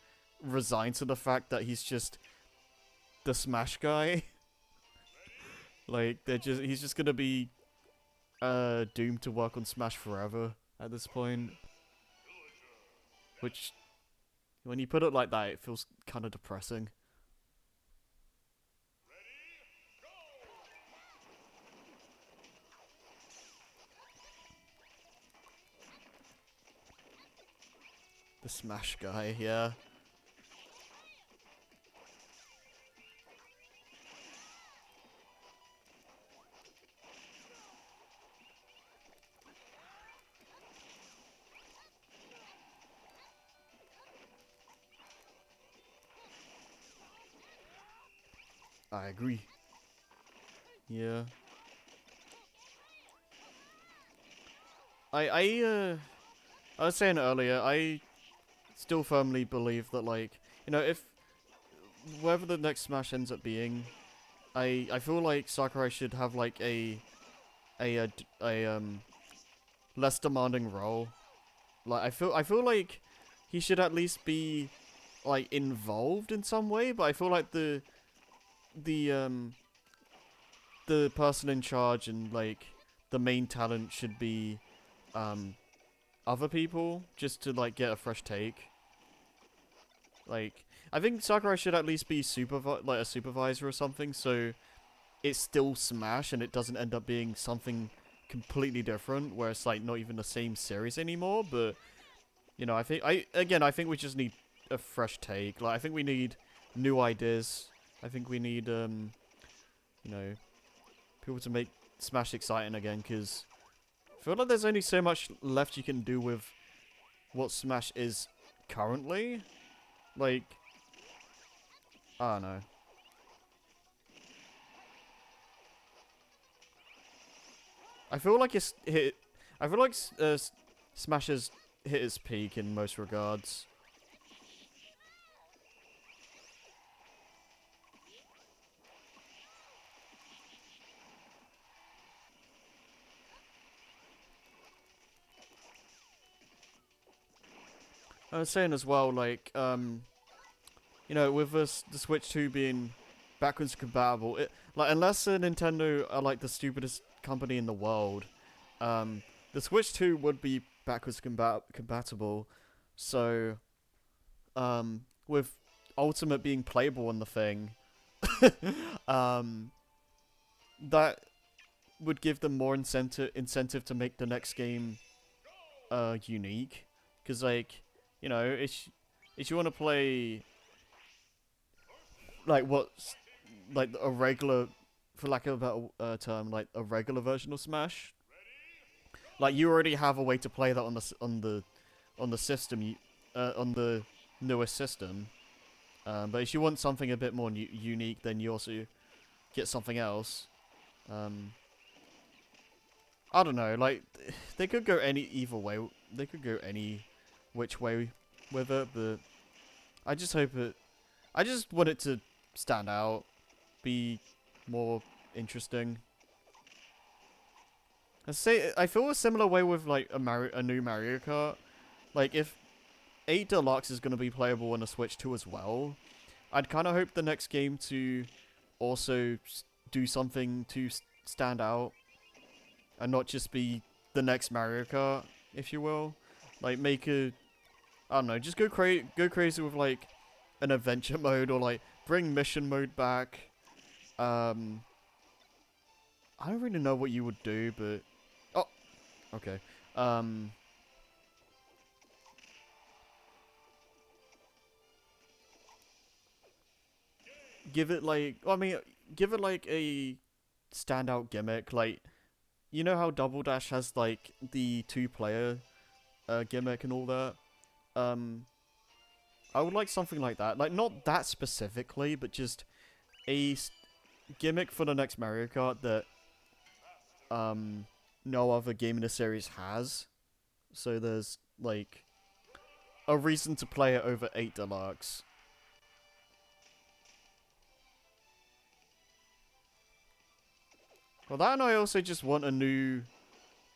resigned to the fact that he's just the Smash guy. Like he's just gonna be doomed to work on Smash forever at this point. Which, when you put it like that, it feels kind of depressing. The Smash guy, yeah. I agree. Yeah. I was saying earlier, I still firmly believe that, like, you know, if whatever the next Smash ends up being, I feel like Sakurai should have like a less demanding role. Like I feel like he should at least be like involved in some way. But I feel like the person in charge and like the main talent should be other people, just to like get a fresh take. Like, I think Sakurai should at least be like a supervisor or something, so it's still Smash and it doesn't end up being something completely different, where it's like not even the same series anymore. But you know, I think we just need a fresh take. Like, I think we need new ideas. I think we need you know, people to make Smash exciting again, because I feel like there's only so much left you can do with what Smash is currently. Like, I don't know. I feel like it's hit. I feel like Smash has hit its peak in most regards. I was saying as well, like, you know, with the Switch 2 being backwards compatible, like, unless Nintendo are like the stupidest company in the world, the Switch 2 would be backwards compatible. So, with Ultimate being playable on the thing, that would give them more incentive to make the next game unique. Because, like, you know, if you want to play like what's like a regular, for lack of a better term, like a regular version of Smash, like you already have a way to play that on the system, on the newest system. But if you want something a bit more unique, then you also get something else. I don't know, like, they could go either way. They could go any which way with it, but I just want it to stand out, be more interesting. I feel a similar way with like a new Mario Kart. Like, if 8 Deluxe is going to be playable on a Switch 2 as well, I'd kind of hope the next game to also do something to stand out, and not just be the next Mario Kart, if you will. Like, make a, I don't know, just go crazy with like an adventure mode, or like bring mission mode back. I don't really know what you would do, but oh, okay. Give it like, I mean, give it like a standout gimmick. Like, you know how Double Dash has like the 2-player gimmick and all that. I would like something like that. Like, not that specifically, but just a gimmick for the next Mario Kart that no other game in the series has. So there's like a reason to play it over 8 Deluxe. Well, that, and I also just want a new...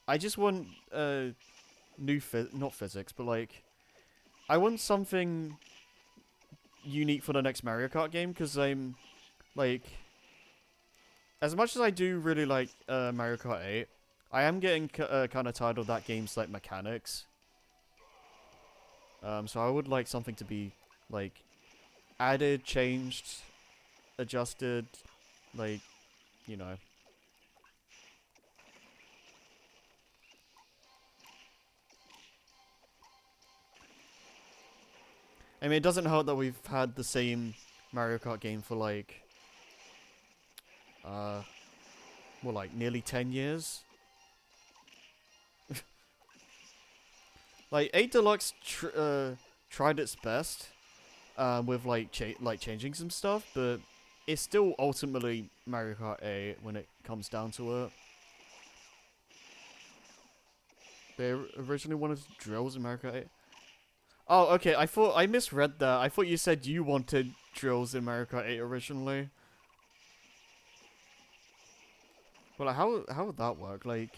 I just want new not physics, but like, I want something unique for the next Mario Kart game, because I'm like, as much as I do really like Mario Kart 8, I am getting kind of tired of that game's like mechanics. So I would like something to be like added, changed, adjusted, like, you know. I mean, it doesn't help that we've had the same Mario Kart game for like, well, like nearly 10 years. Like, 8 Deluxe tried its best with like changing some stuff, but it's still ultimately Mario Kart 8 when it comes down to it. They originally wanted drills in Mario Kart 8. Oh, okay, I misread that. I thought you said you wanted drills in Mario Kart 8 originally. Well, like, how would that work? Like,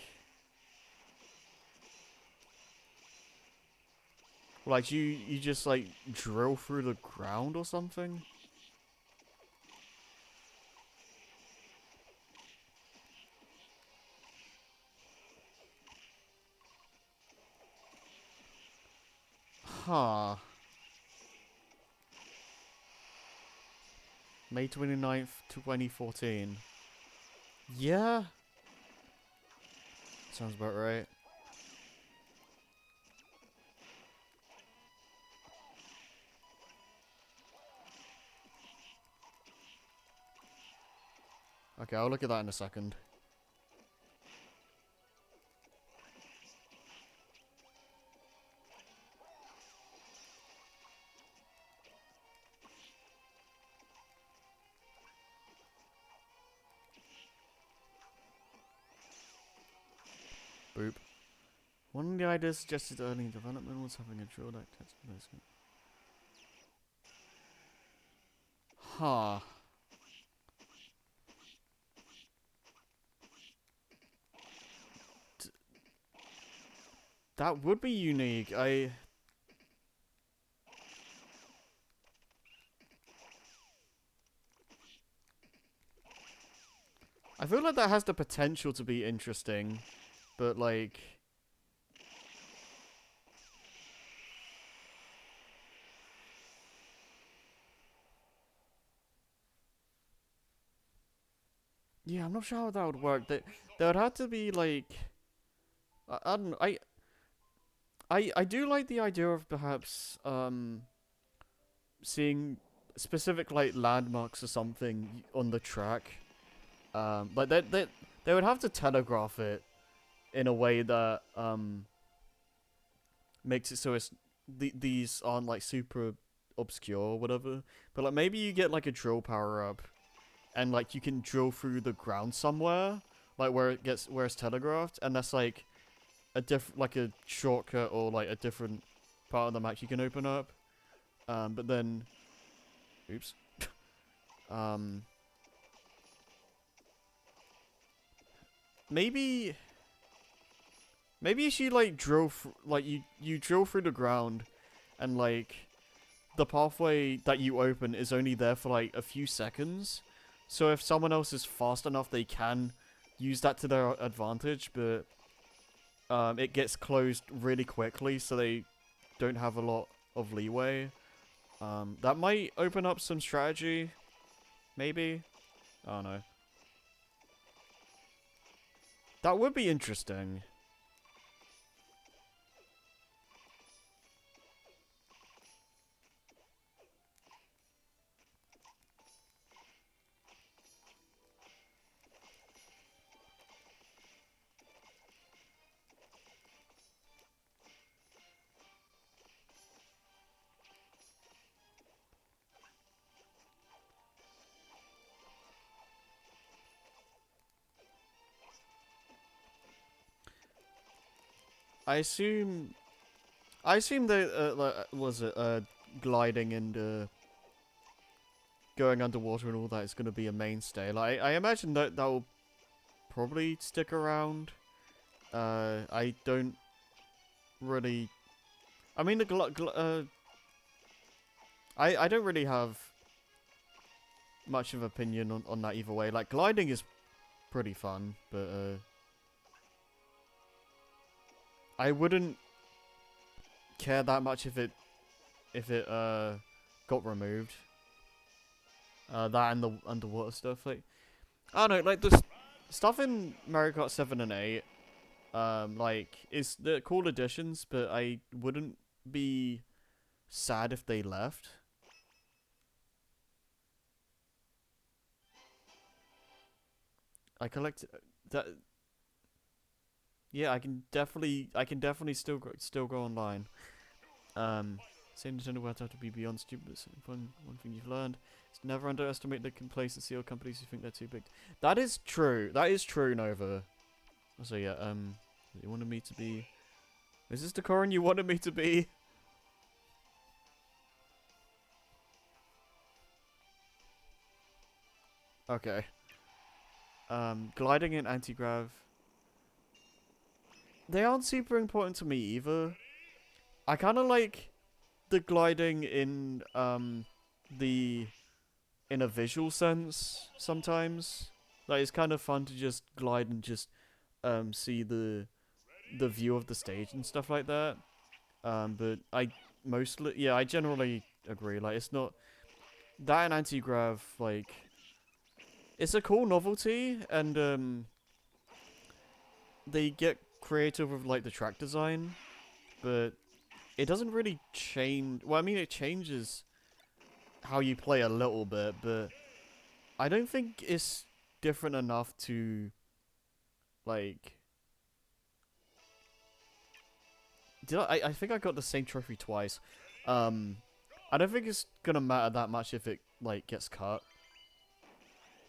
Like you just like drill through the ground or something? Huh. May 29th, 2014. Yeah. Sounds about right. Okay, I'll look at that in a second. Boop. One of the ideas suggested early in development was having a drill deck test placement. Huh. That would be unique. I feel like that has the potential to be interesting, but like... Yeah, I'm not sure how that would work. There would have to be like... I don't know, I do like the idea of perhaps, seeing specific like landmarks or something on the track. Like they would have to telegraph it in a way that makes it so these aren't like super obscure or whatever. But like maybe you get like a drill power up, and like you can drill through the ground somewhere, like where it's telegraphed, and that's like a shortcut or like a different part of the map you can open up. But then, oops. Maybe you should like you drill through the ground, and like the pathway that you open is only there for like a few seconds. So if someone else is fast enough, they can use that to their advantage, but it gets closed really quickly, so they don't have a lot of leeway. That might open up some strategy, maybe. I don't know. That would be interesting. I assume that was it gliding and going underwater and all that is going to be a mainstay. Like I imagine that will probably stick around. I don't really. I mean I don't really have much of an opinion on that either way. Like gliding is pretty fun, but I wouldn't care that much if it got removed. That and the underwater stuff, like I don't know, like the stuff in Mario Kart 7 and 8, like is the cool additions, but I wouldn't be sad if they left. I collect that. Yeah, I can definitely still go online. Saying Nintendo will have to be beyond stupid. That's one thing you've learned is never underestimate the complacency of companies who think they're too big. That is true. That is true, Nova. So yeah, you wanted me to be. Is this the Corin you wanted me to be? Okay. Gliding and anti-grav. They aren't super important to me either. I kind of like the gliding in in a visual sense sometimes. Like it's kind of fun to just glide and just see the view of the stage and stuff like that. But I generally agree. Like it's not that and anti-grav, like it's a cool novelty, and they get creative with like the track design, but it doesn't really change. Well, I mean, it changes how you play a little bit, but I don't think it's different enough to like. I think I got the same trophy twice. I don't think it's gonna matter that much if it like gets cut.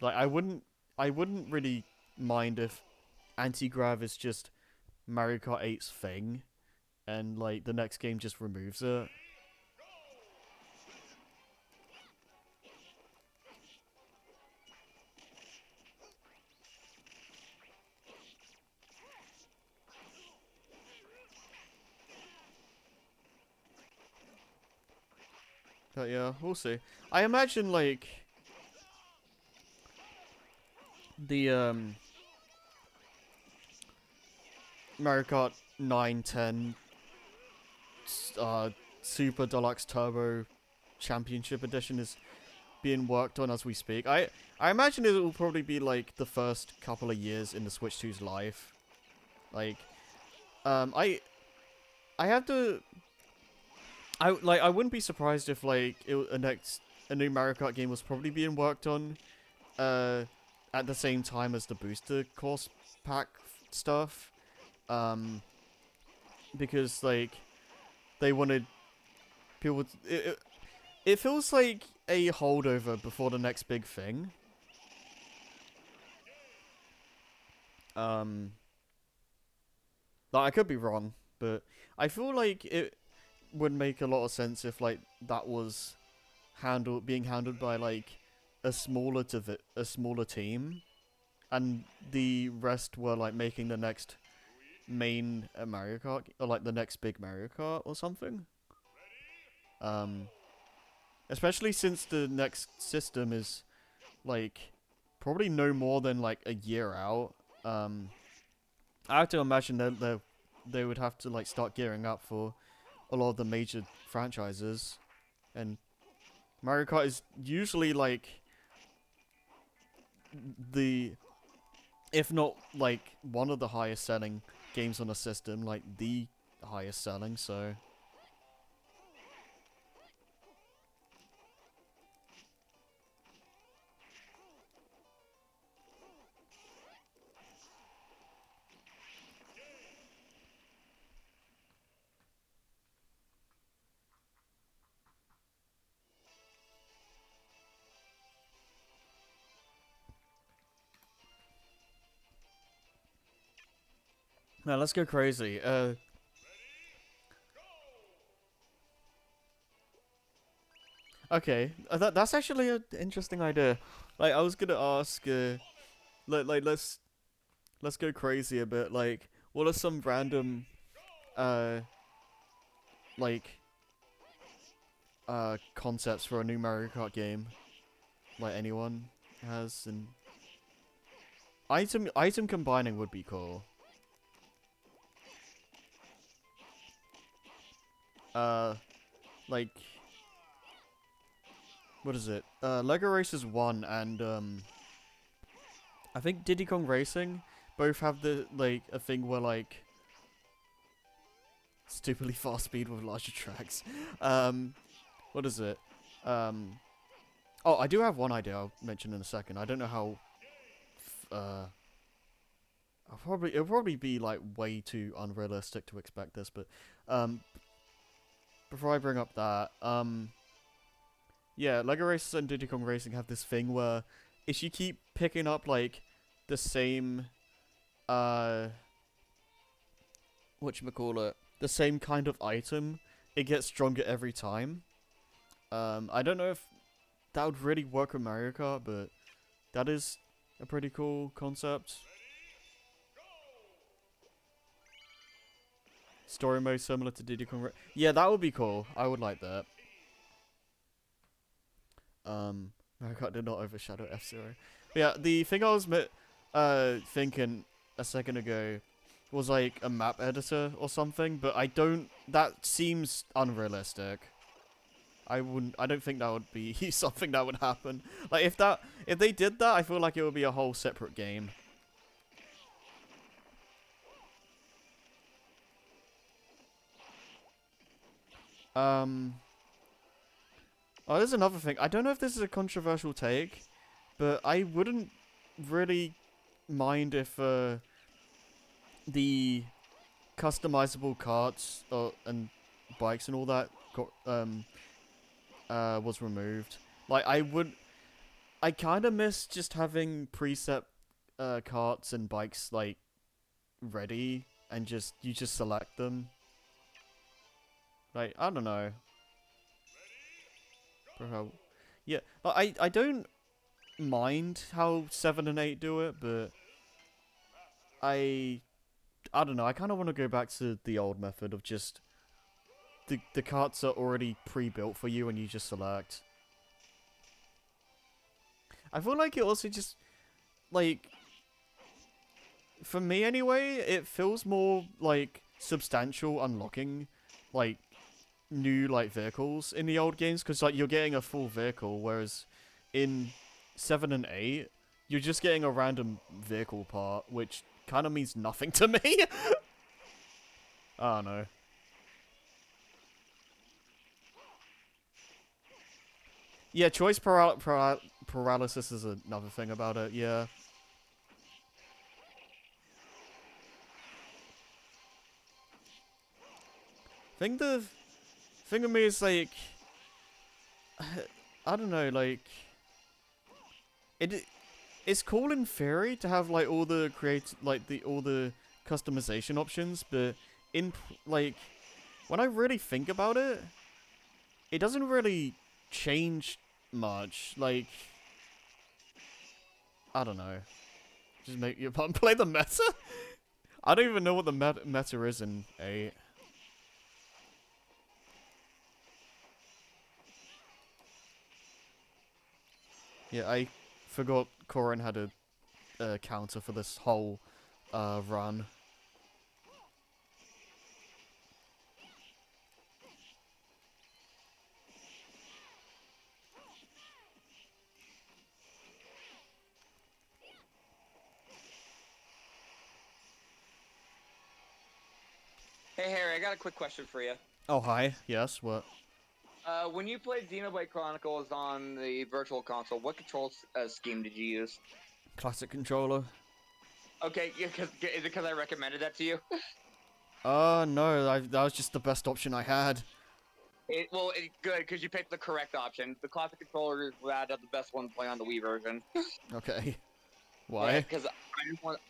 Like I wouldn't really mind if anti-grav is just Mario Kart 8's thing, and like the next game just removes it. But yeah, we'll see. I imagine like the Mario Kart 9, 10 Super Deluxe Turbo Championship Edition is being worked on as we speak. I imagine it will probably be like the first couple of years in the Switch 2's life. Like I have to I wouldn't be surprised if like a new Mario Kart game was probably being worked on at the same time as the booster course pack stuff. Because like they wanted people it feels like a holdover before the next big thing. Like I could be wrong, but I feel like it would make a lot of sense if like that was being handled by like a smaller team, and the rest were like making the next main Mario Kart, or like the next big Mario Kart or something. Especially since the next system is like probably no more than like a year out. I have to imagine that they would have to like start gearing up for a lot of the major franchises, and Mario Kart is usually like if not like one of the highest selling games on a system, like the highest selling, so now let's go crazy. Okay, that's actually an interesting idea. Like I was gonna ask, let's go crazy a bit. Like, what are some random, like, concepts for a new Mario Kart game? Like anyone has, and item combining would be cool. Like, what is it? Lego Racers 1 and I think Diddy Kong Racing both have like a thing where like stupidly fast speed with larger tracks. What is it? Oh, I do have one idea I'll mention in a second. I don't know how. It'll probably be like way too unrealistic to expect this, but before I bring up that, yeah, Lego Racers and Diddy Kong Racing have this thing where if you keep picking up like the same whatchamacallit, the same kind of item, it gets stronger every time. I don't know if that would really work with Mario Kart, but that is a pretty cool concept. Story mode similar to Diddy Kong. Yeah, that would be cool. I would like that. Mario Kart did not overshadow F-Zero. Yeah, the thing I was thinking a second ago was like a map editor or something, but I don't. That seems unrealistic. I don't think that would be something that would happen. Like if they did that, I feel like it would be a whole separate game. Oh, there's another thing. I don't know if this is a controversial take, but I wouldn't really mind if the customizable carts and bikes and all that was removed. Like I kind of miss just having preset carts and bikes like ready and you just select them. Like I don't know. Yeah, I don't mind how 7 and 8 do it, but I don't know. I kind of want to go back to the old method of just the carts are already pre-built for you and you just select. I feel like it also just like for me anyway, it feels more like substantial unlocking like new like vehicles in the old games because like you're getting a full vehicle, whereas in 7 and 8 you're just getting a random vehicle part, which kind of means nothing to me. I don't know. Yeah, choice paralysis is another thing about it. Yeah. I think the thing of me is like I don't know, like it's cool in theory to have like all the all the customization options, but like when I really think about it, it doesn't really change much. Like I don't know, just make your partner play the meta. I don't even know what the meta is in 8. Yeah, I forgot Corin had a counter for this whole run. Hey Harry, I got a quick question for you. Oh, hi. Yes, what? When you played Xenoblade Chronicles on the Virtual Console, what control scheme did you use? Classic controller. Okay, yeah, is it because I recommended that to you? No, that was just the best option I had. Good, because you picked the correct option. The classic controller is the best one to play on the Wii version. Okay. Why? Because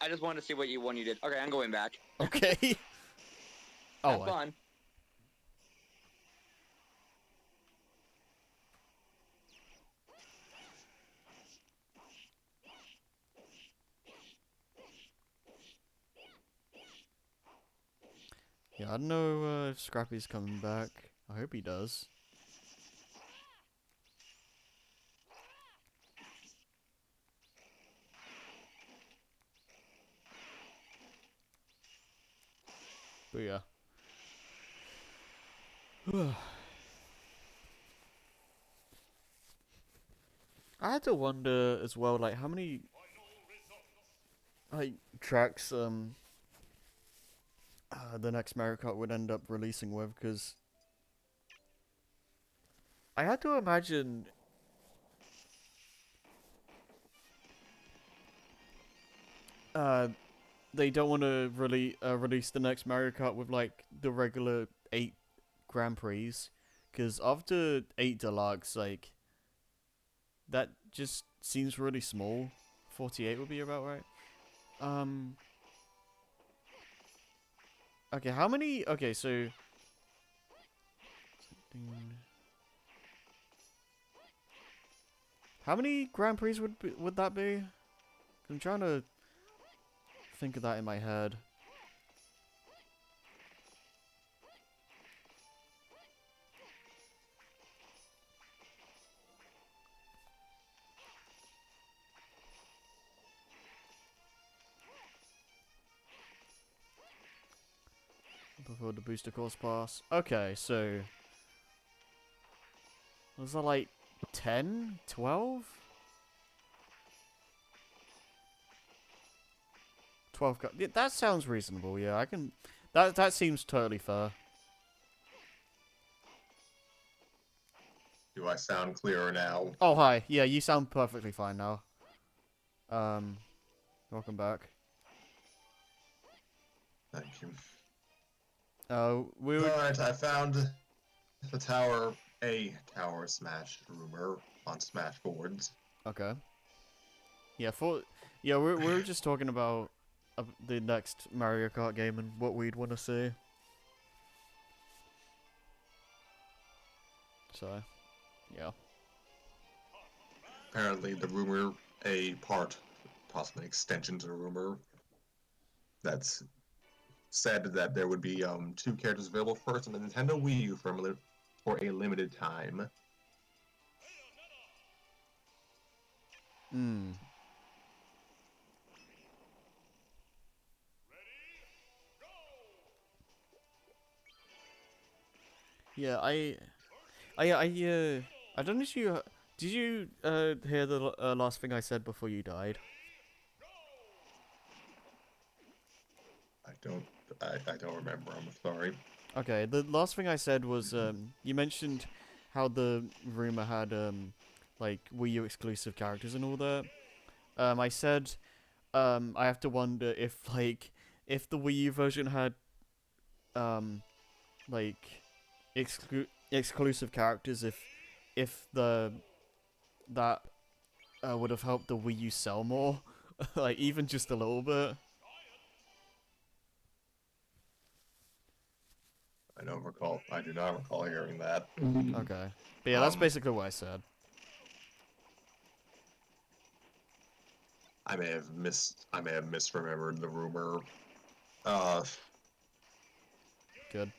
I just wanted to see what one you did. Okay, I'm going back. Okay. Have fun. Yeah, I don't know if Scrappy's coming back. I hope he does. But yeah. I had to wonder as well, like how many like tracks the next Mario Kart would end up releasing with, because I had to imagine they don't want to really release the next Mario Kart with like the regular 8 Grand Prix, because after 8 Deluxe, like that just seems really small. 48 would be about right. Okay, how many? Okay, so how many Grand Prix would that be? I'm trying to think of that in my head. before the booster course pass. Okay, so was that like 10, 12? 12 yeah, that sounds reasonable. Yeah, I can. That seems totally fair. Do I sound clearer now? Oh hi. Yeah, you sound perfectly fine now. Welcome back. Thank you. We were Alright, I found the tower smash rumor on Smashboards. okay. Yeah, we were just talking about the next Mario Kart game and what we'd want to see. So, yeah. Apparently, the rumor, possibly extension to the rumor, that's said that there would be 2 characters available first on the Nintendo Wii U for a limited time. Hmm. Yeah, I don't know if you did you hear the last thing I said before you died? I don't remember. I'm sorry. Okay, the last thing I said was you mentioned how the rumor had like Wii U exclusive characters and all that. I said I have to wonder if the Wii U version had like exclusive characters, if that would have helped the Wii U sell more, like even just a little bit. I do not recall hearing that. Okay, but yeah, that's Um, basically what I said. I may have misremembered the rumor. Good.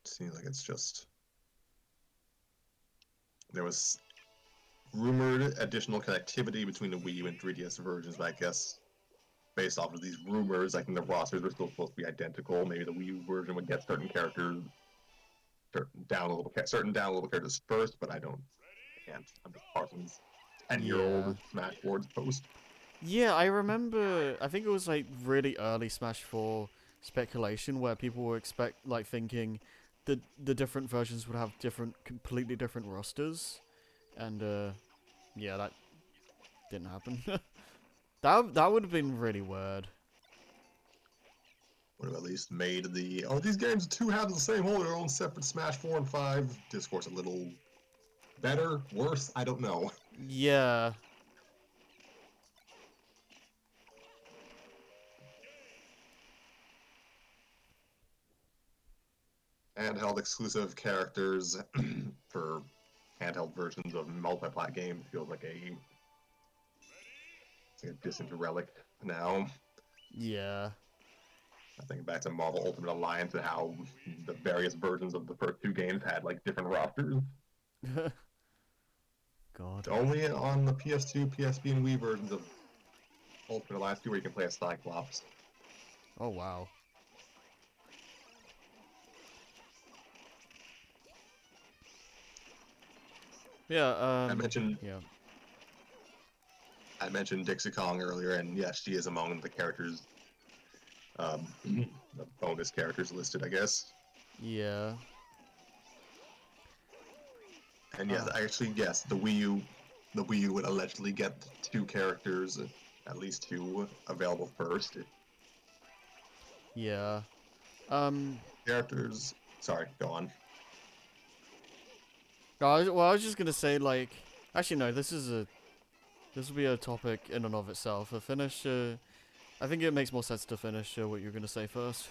Seems like it's just there was rumored additional connectivity between the Wii U and 3DS versions, but I guess based off of these rumors, I think the rosters are still supposed to be identical. Maybe the Wii U version would get certain downloadable characters first, but can't. I'm just parsing 10-year-old Yeah. Smashboards post. Yeah, I remember. I think it was like really early Smash 4 speculation where people were thinking the different versions would have completely different rosters, and yeah, that didn't happen. That would have been really weird. Would have at least made these games two halves of the same whole, their own separate Smash 4 and 5 discourse a little better, worse, I don't know. Yeah. Handheld exclusive characters for handheld versions of multi-plat games feels like it's like a distant relic now. Yeah. I think back to Marvel Ultimate Alliance and how the various versions of the first 2 games had like different rosters. God. Only on the PS2, PSP, and Wii versions of Ultimate Alliance 2 where you can play as Cyclops. Oh wow. Yeah. Yeah. I mentioned Dixie Kong earlier, and yes, she is among the characters, the bonus characters listed, I guess. Yeah. And yes, actually, yes, the Wii U would allegedly get 2 characters, at least 2, available first. Yeah. Characters. Sorry, go on. I was just gonna say actually no, this will be a topic in and of itself. I think it makes more sense to finish what you're gonna say first.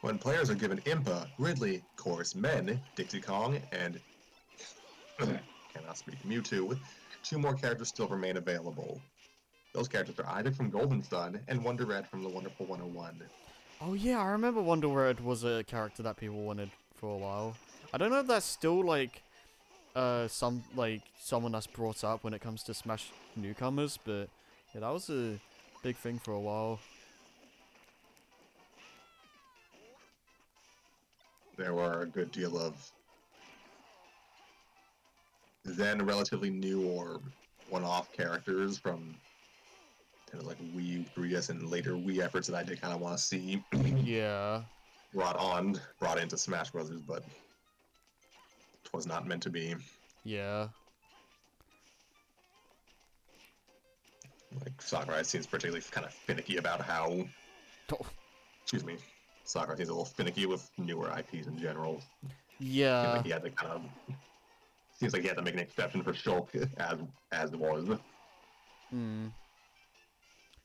When players are given Impa, Ridley, Chorus Men, Dixie Kong, and cannot speak Mewtwo, 2 more characters still remain available. Those characters are Isaac from Golden Sun and Wonder Red from the Wonderful 101. Oh yeah, I remember Wonder Red was a character that people wanted for a while. I don't know if that's still someone that's brought up when it comes to Smash newcomers, but yeah, big thing for a while. There were a good deal of then relatively new or one-off characters from kind of like Wii U, 3DS, and later Wii efforts that I did kind of want to see Yeah. brought into Smash Brothers, but it was not meant to be. Yeah. Like Sakurai seems particularly kind of finicky about how. Oh. Excuse me. Sakurai seems a little finicky with newer IPs in general. Yeah. Like he had to kind of. Seems like he had to make an exception for Shulk as was. Hmm.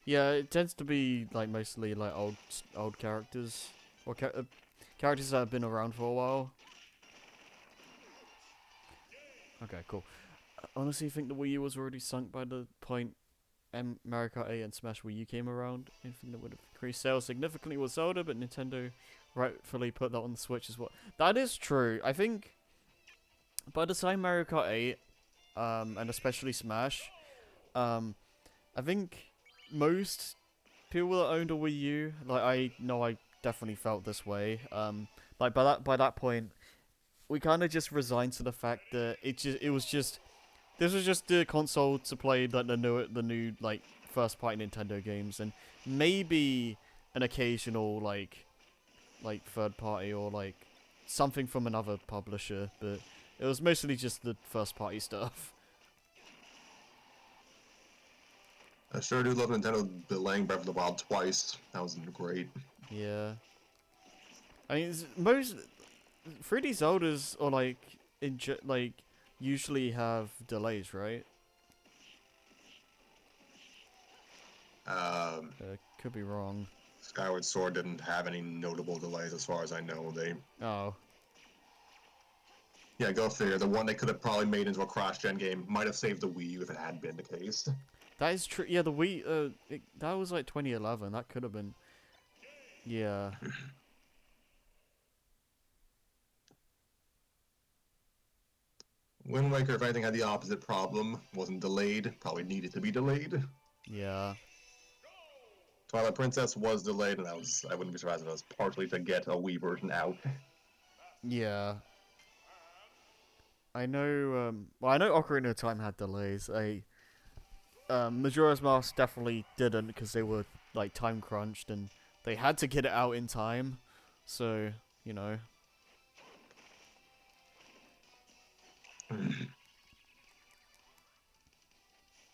Yeah, it tends to be like mostly like old characters or characters that have been around for a while. Okay, cool. I honestly think the Wii U was already sunk by the point Mario Kart 8 and Smash Wii U came around. Anything that would have increased sales significantly was Zelda, but Nintendo rightfully put that on the Switch as well. That is true. I think by the time Mario Kart 8, and especially Smash, I think most people that owned a Wii U, like I know I definitely felt this way. Like by that point, we kind of just resigned to the fact that this was just the console to play like the new like first party Nintendo games, and maybe an occasional like third party or like something from another publisher, but it was mostly just the first party stuff. I sure do love Nintendo delaying Breath of the Wild twice. That was great. Yeah. I mean, most 3D Zeldas are like usually have delays, right? Could be wrong. Skyward Sword didn't have any notable delays as far as I know. Oh. Yeah, go figure. The one they could have probably made into a cross-gen game might have saved the Wii U if it had been the case. That is true. Yeah, the Wii. That was like 2011. That could have been. Yeah. Wind Waker, if anything, had the opposite problem. Wasn't delayed. Probably needed to be delayed. Yeah. Twilight Princess was delayed, and I wouldn't be surprised if it was partially to get a Wii version out. Yeah. I know. Well, I know Ocarina of Time had delays. Majora's Mask definitely didn't because they were like time crunched and they had to get it out in time. So you know.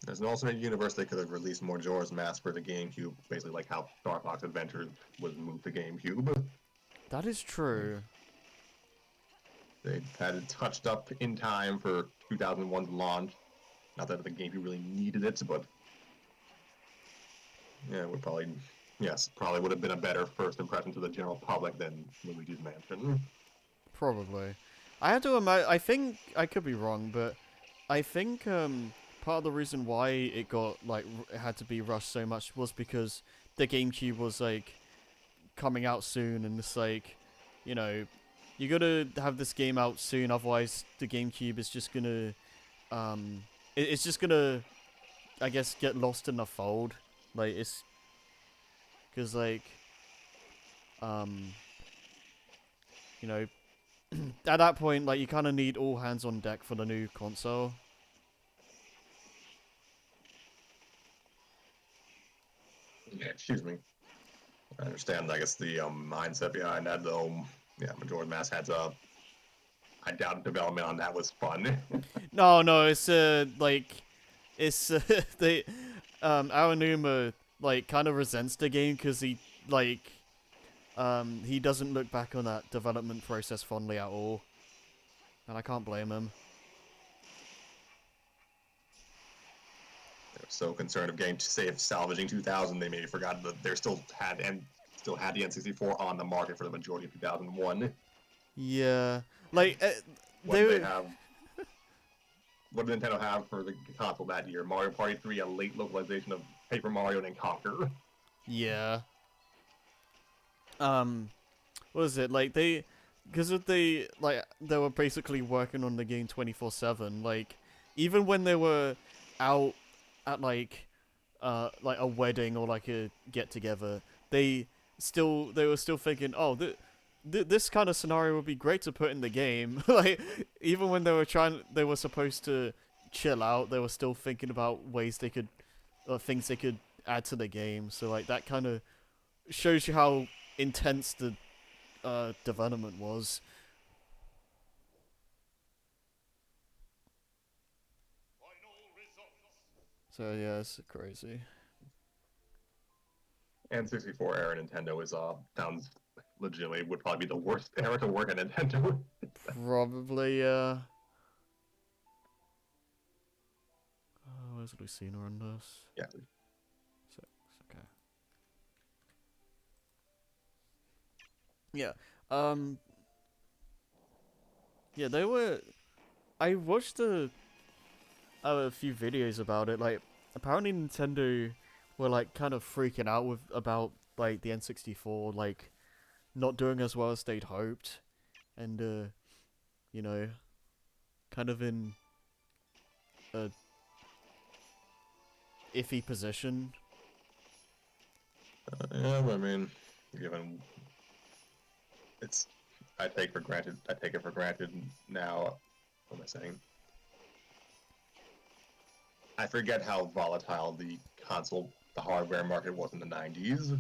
There's an alternate universe they could have released Majora's Mask for the GameCube, basically like how Star Fox Adventures was moved to GameCube. That is true. They had it touched up in time for 2001's launch. Not that the GameCube really needed it, but yeah, it would probably would have been a better first impression to the general public than Luigi's Mansion. Probably. I had to imagine. I think I could be wrong, but I think part of the reason why it got like it had to be rushed so much was because the GameCube was like coming out soon, and it's like, you know, you gotta have this game out soon, otherwise the GameCube is just gonna it's just gonna, I guess, get lost in the fold. Like it's because like you know, at that point, like, you kind of need all hands on deck for the new console. Yeah, excuse me. I understand, I guess, the mindset behind that, though. Yeah, Majora's Mask had I doubt development on that was fun. No, it's like, it's they Aonuma like kind of resents the game because he doesn't look back on that development process fondly at all, and I can't blame him. They were so concerned of getting safe salvaging 2000, they maybe forgot that they still had the N64 on the market for the majority of 2001. Yeah, like What did they have? What did Nintendo have for the console that year? Mario Party 3, a late localization of Paper Mario and Conquer. Yeah. What was it? Like, because they were basically working on the game 24/7. Like, even when they were out at like like a wedding or like a get together, they were still thinking, oh, this kind of scenario would be great to put in the game. Like even when they were supposed to chill out, they were still thinking about ways they could, or things they could add to the game. So like that kind of shows you how intense the development was. So yeah, it's crazy. N64 era Nintendo is sounds legitimately would probably be the worst era to work at Nintendo. Probably, where's Lucina on this? Yeah. 6, okay. Yeah, yeah, they were... I watched a few videos about it, like, apparently Nintendo were, like, kind of freaking out about, like, the N64, like, not doing as well as they'd hoped, and, you know, kind of in a iffy position. Yeah, I mean, given it's, I take it for granted now. What am I saying? I forget how volatile the hardware market was in the 90s.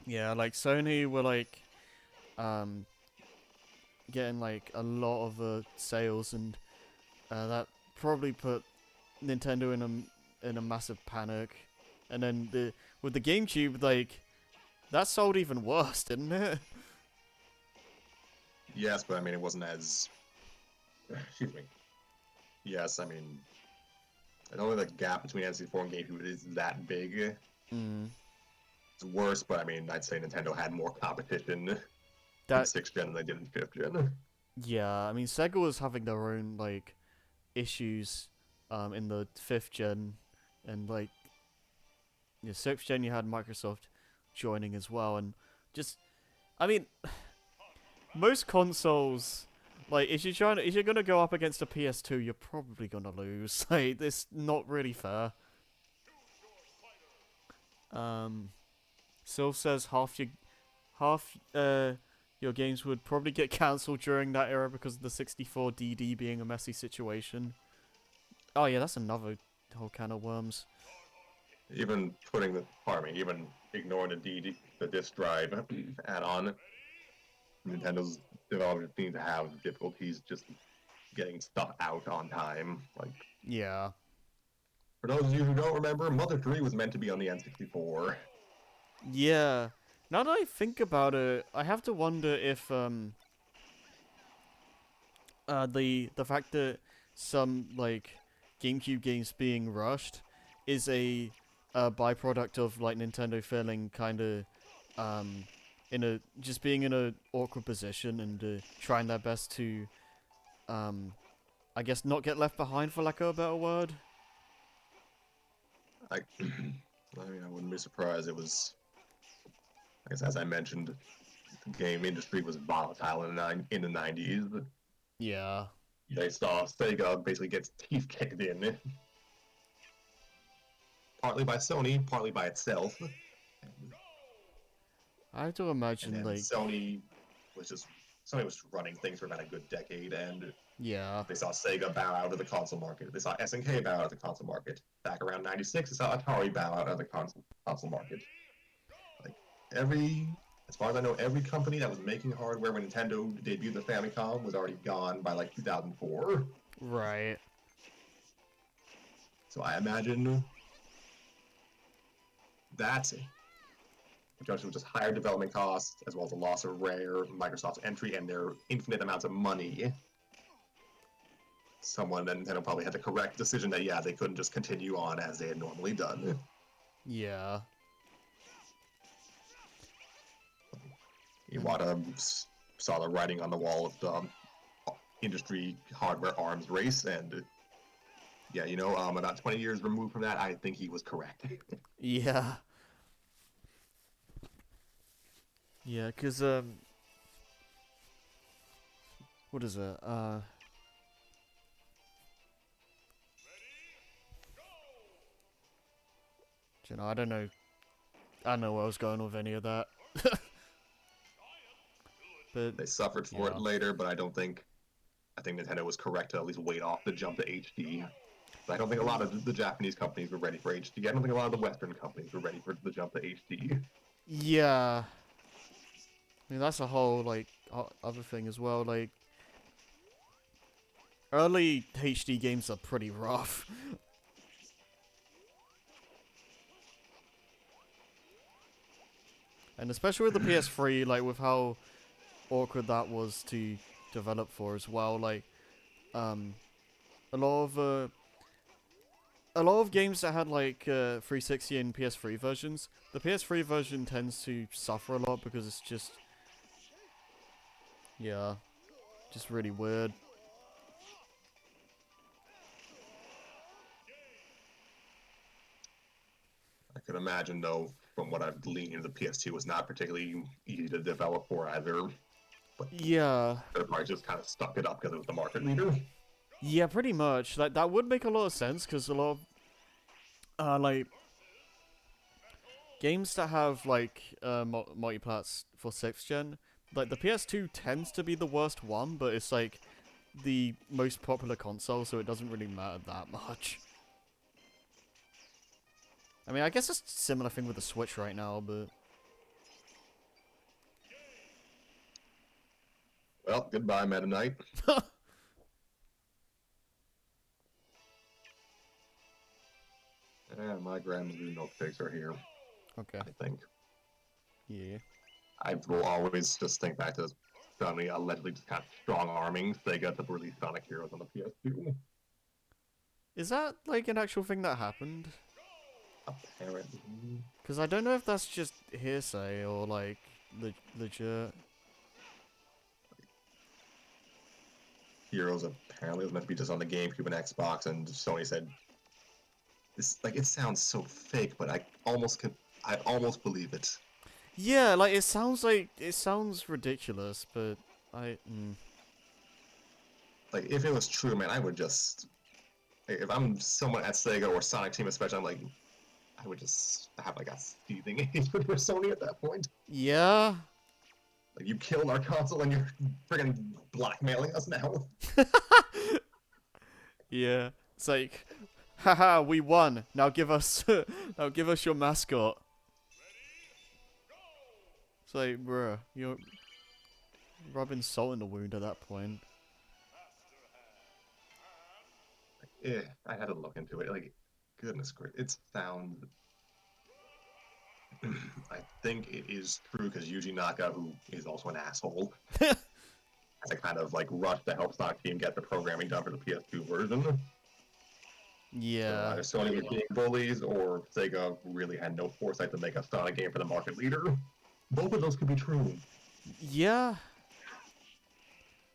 Yeah, like Sony were like getting like a lot of sales, and that probably put Nintendo in a massive panic. And then with the GameCube, like that sold even worse, didn't it? Yes, but I mean, it wasn't as... Excuse me. Yes, I mean, I don't think the gap between N64 and GameCube is that big. Mm. It's worse, but I mean, I'd say Nintendo had more competition in That 6th gen than they did in 5th gen. Yeah, I mean Sega was having their own like issues in the 5th gen, and like the 6th gen you had Microsoft joining as well, and just I mean most consoles, like if you're gonna go up against a PS2, you're probably gonna lose. Like it's not really fair. Sylph says half your games would probably get cancelled during that era because of the 64 DD being a messy situation. Oh yeah, that's another whole can of worms. Even even ignoring the disk drive add-on, Nintendo's developers seem to have difficulties just getting stuff out on time. Like, Yeah. for those of you who don't remember, Mother 3 was meant to be on the N64. Yeah. Now that I think about it, I have to wonder if the fact that some like GameCube games being rushed is a byproduct of like Nintendo feeling kind of just being in a awkward position, and trying their best to I guess not get left behind, for lack of a better word. I mean, I wouldn't be surprised. It was, I guess, as I mentioned, the game industry was volatile in the 90s. Yeah. They saw Sega basically gets teeth kicked in, partly by Sony, partly by itself. I have to And imagine then like Sony was running things for about a good decade, and yeah. they saw Sega bow out of the console market. They saw SNK bow out of the console market. Back around '96, they saw Atari bow out of the console market. Like as far as I know, every company that was making hardware when Nintendo debuted the Famicom was already gone by like 2004. Right. So I imagine that's it. In conjunction with just higher development costs, as well as the loss of Rare, Microsoft's entry, and their infinite amounts of money, someone at Nintendo probably had the correct decision that, yeah, they couldn't just continue on as they had normally done. Yeah. Iwata saw the writing on the wall of the industry hardware arms race, and yeah, about 20 years removed from that, I think he was correct. Yeah. Yeah, cause what is it? You know, I don't know where I was going with any of that. But They suffered for Yeah. it later, but I think Nintendo was correct to at least wait off the jump to HD. But I don't think a lot of the Japanese companies were ready for HD. I don't think a lot of the Western companies were ready for the jump to HD. yeah, I mean that's a whole like other thing as well. Like early HD games are pretty rough. And especially with the PS3, like with how awkward that was to develop for as well. Like, a lot of games that had like 360 and PS3 versions, the PS3 version tends to suffer a lot because it's just, yeah, just really weird. I can imagine, though, from what I've gleaned, the PS2 was not particularly easy to develop for either. Yeah, They probably just kind of stuck it up because it was the market leader. yeah, pretty much. That would make a lot of sense because a lot of like games that have like multiplats for 6th gen, like the PS2 tends to be the worst one, but it's like the most popular console, so it doesn't really matter that much. I mean, I guess it's a similar thing with the Switch right now, but Well, goodbye, Meta Knight. And my grandmother's milkshakes are here, okay, I think. yeah. I will always just think back to Sony allegedly just kind of strong-arming Sega to release Sonic Heroes on the PS2. Is that like an actual thing that happened? Apparently. Because I don't know if that's just hearsay or like legit. Heroes apparently was meant to be just on the GameCube and Xbox, and Sony said, "This like it sounds so fake, but I almost believe it." Yeah, like it sounds ridiculous, but Like if it was true, man, I would just if I'm someone at Sega or Sonic Team especially, I'm like, I would just have like a seething hatred for Sony at that point. yeah. Like you killed our console and you're friggin' blackmailing us now. Yeah. It's like, haha, we won. Now give us your mascot. It's like, bruh, you're rubbing salt in the wound at that point. Yeah, I had to look into it. Like, goodness gracious, it sounds. I think it is true because Yuji Naka, who is also an asshole, has a kind of like rush to help Sonic Team get the programming done for the PS2 version. So Yeah. either Sony was being bullies or Sega really had no foresight to make a Sonic game for the market leader. Both of those could be true. Yeah.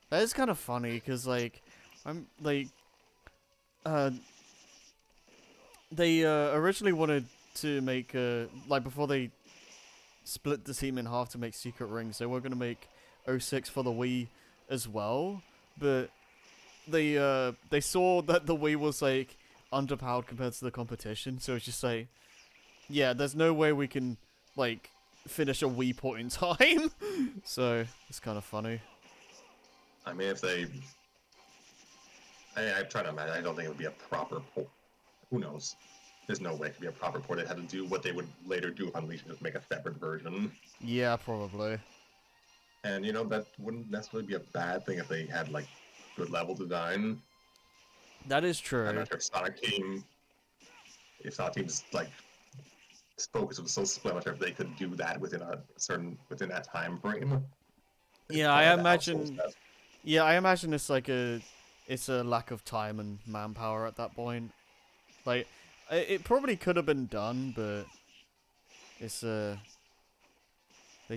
That is kind of funny because like I'm like they originally wanted to make like before they split the team in half to make Secret Rings, they were going to make 06 for the Wii as well, but they saw that the Wii was like underpowered compared to the competition, so it's just like, yeah, there's no way we can like finish a Wii port in time. So it's kind of funny. I mean, if they, I try to imagine. I don't think it would be a proper port. Who knows? There's no way it could be a proper port. They had to do what they would later do with Unleashed, just make a separate version. Yeah, probably. And you know that wouldn't necessarily be a bad thing if they had like good level design. That is true. I'm not sure if Sonic Team's like focus was so split, I'm not sure if they could do that within that time frame. Yeah, I imagine. Yeah, I imagine it's like it's a lack of time and manpower at that point. Like, it probably could have been done, but it's they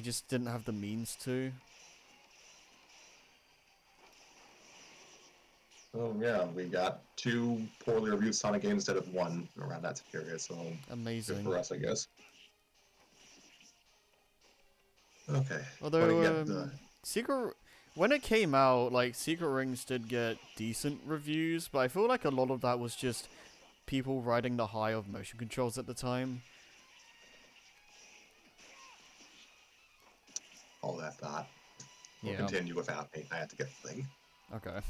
just didn't have the means to. Oh yeah, we got 2 poorly reviewed Sonic games instead of 1 around that period, so good Amazing. for us, I guess. Okay. Although, when it came out, like, Secret Rings did get decent reviews, but I feel like a lot of that was just people riding the high of motion controls at the time. all that thought. We'll Yeah. continue without me. I had to get the thing. Okay.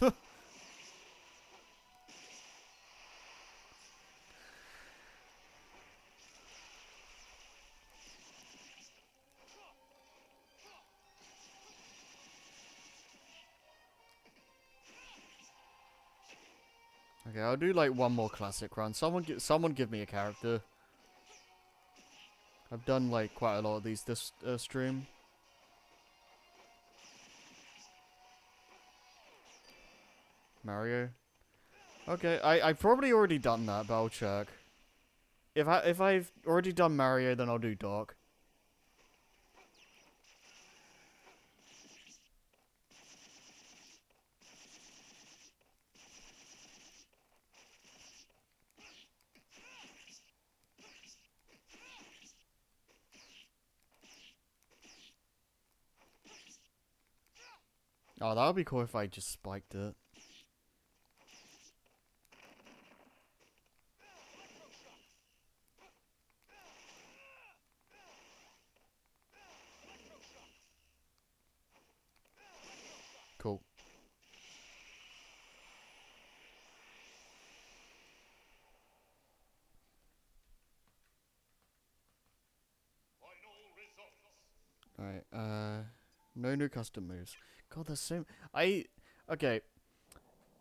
Okay, I'll do like one more classic run. Someone give me a character. I've done like quite a lot of these this stream. Mario. Okay, I've probably already done that, but I'll check. If I've already done Mario, then I'll do Doc. Oh, that would be cool if I just spiked it. Cool. Alright, no new custom moves. God, there's so... Okay.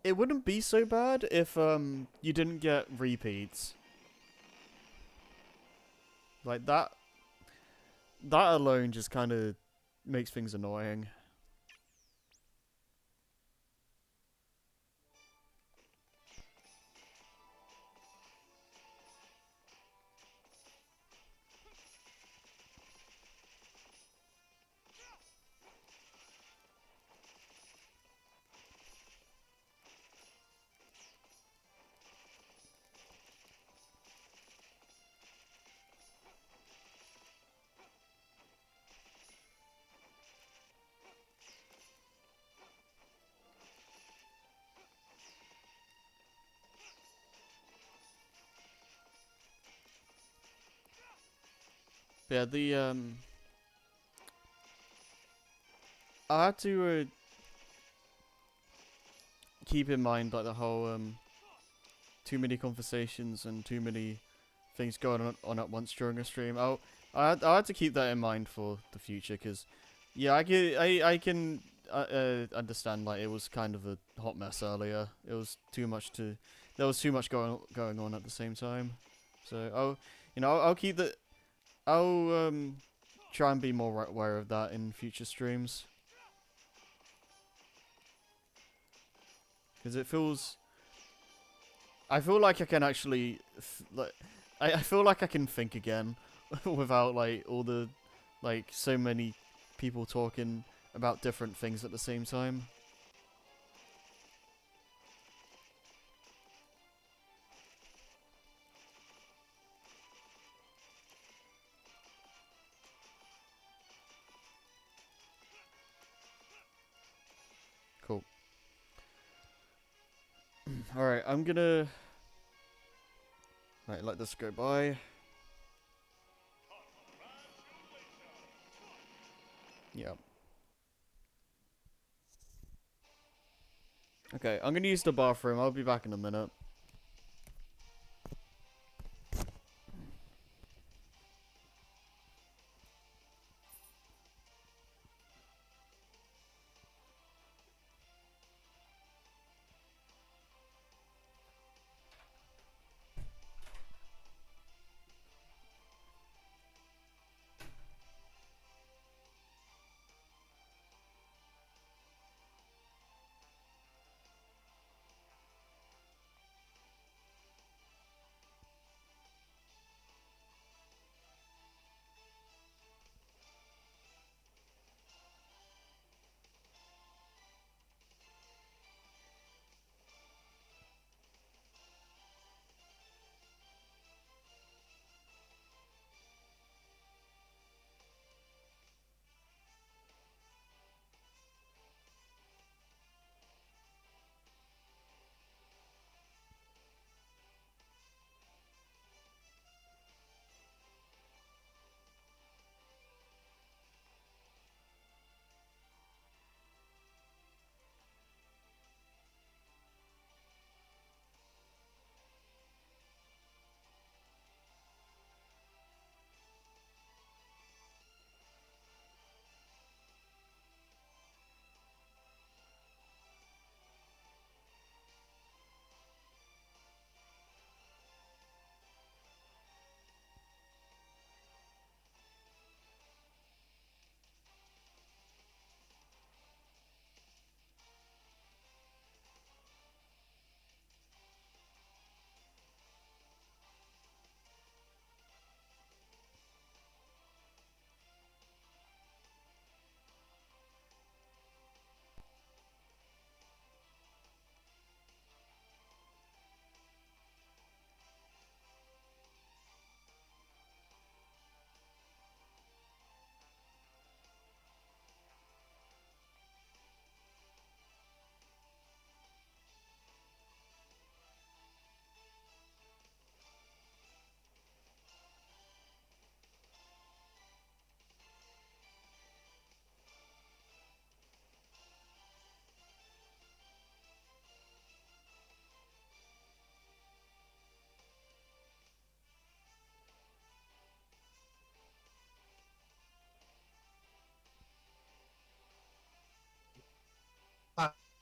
It wouldn't be so bad if, you didn't get repeats. Like, that alone just kind of makes things annoying. Yeah, I had to, keep in mind, like, the whole, too many conversations and too many things going on at once during a stream. I had to keep that in mind for the future, because, yeah, I can understand, like, it was kind of a hot mess earlier. It was too much there was too much going on at the same time. So, I'll keep the, I'll, try and be more aware of that in future streams. Because I feel like I can actually, I feel like I can think again without, like, all the, like, so many people talking about different things at the same time. Cool. Alright, I'm gonna... Right, let this go by. Yep. Okay, I'm gonna use the bathroom. I'll be back in a minute.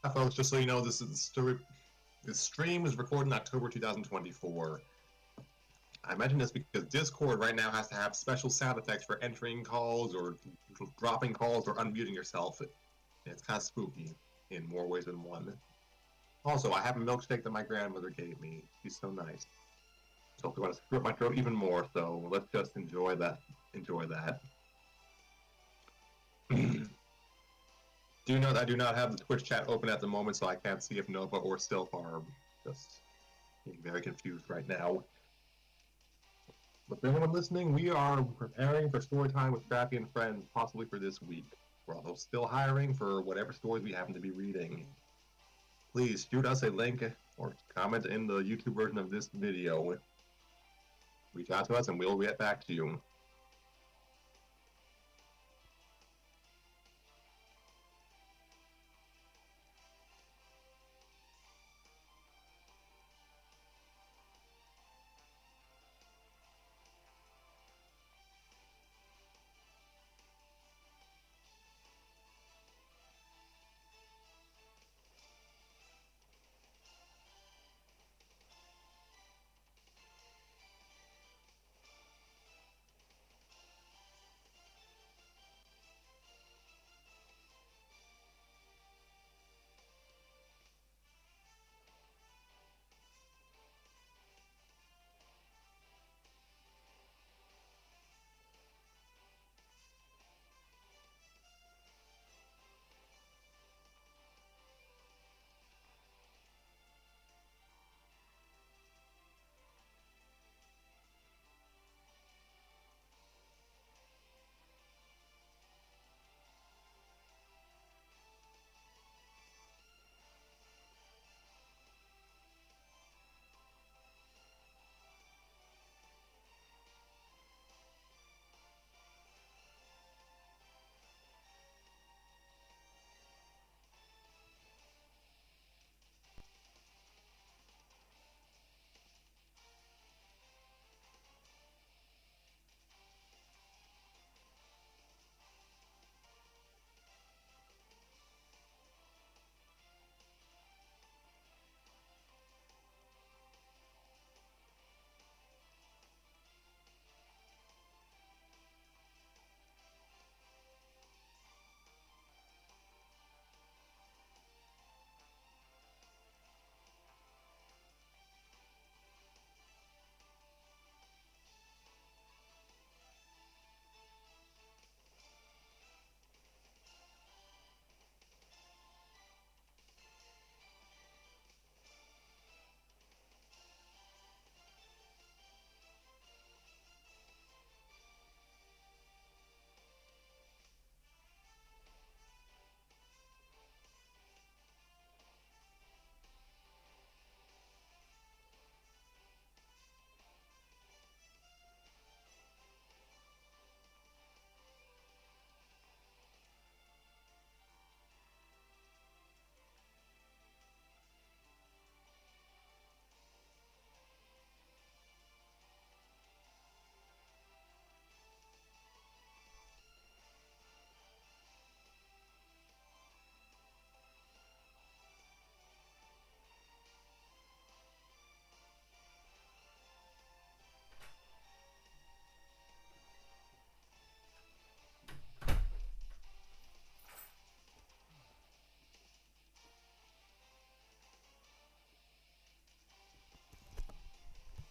folks, just so you know, this stream was recorded in October 2024. I mention this because Discord right now has to have special sound effects for entering calls or dropping calls or unmuting yourself. It's kind of spooky in more ways than one. Also, I have a milkshake that my grandmother gave me. She's so nice. So I want to screw up my throat even more, so let's just enjoy that. Enjoy that. Do note I do not have the Twitch chat open at the moment, so I can't see if Nova or Sylph are just being very confused right now. But for anyone listening, we are preparing for story time with Scrappy and Friends, possibly for this week. We're also still hiring for whatever stories we happen to be reading. Please shoot us a link or comment in the YouTube version of this video. Reach out to us and we'll get back to you.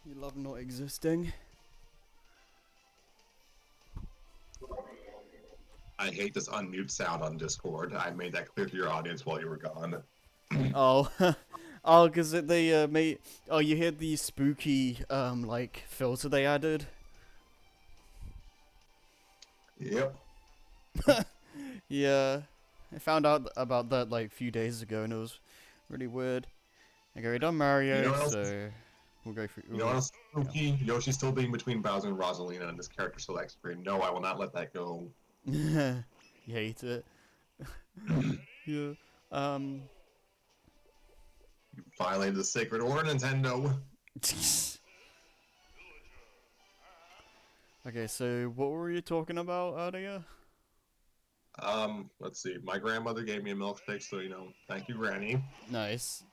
You love not existing. I hate this unmute sound on Discord. I made that clear to your audience while you were gone. Oh, oh, cause they made. Oh, you hear the spooky like filter they added? Yep. Yeah, I found out about that like a few days ago, and it was really weird. Okay, we done Mario, You know what else- so we'll go through. You know what else? Spooky? Yoshi's still being between Bowser and Rosalina on this character select screen. No, I will not let that go. You hate it. Yeah. You violated the sacred order, Nintendo. Okay, so what were you talking about earlier? Let's see. My grandmother gave me a milkshake, so thank you, Granny. Nice.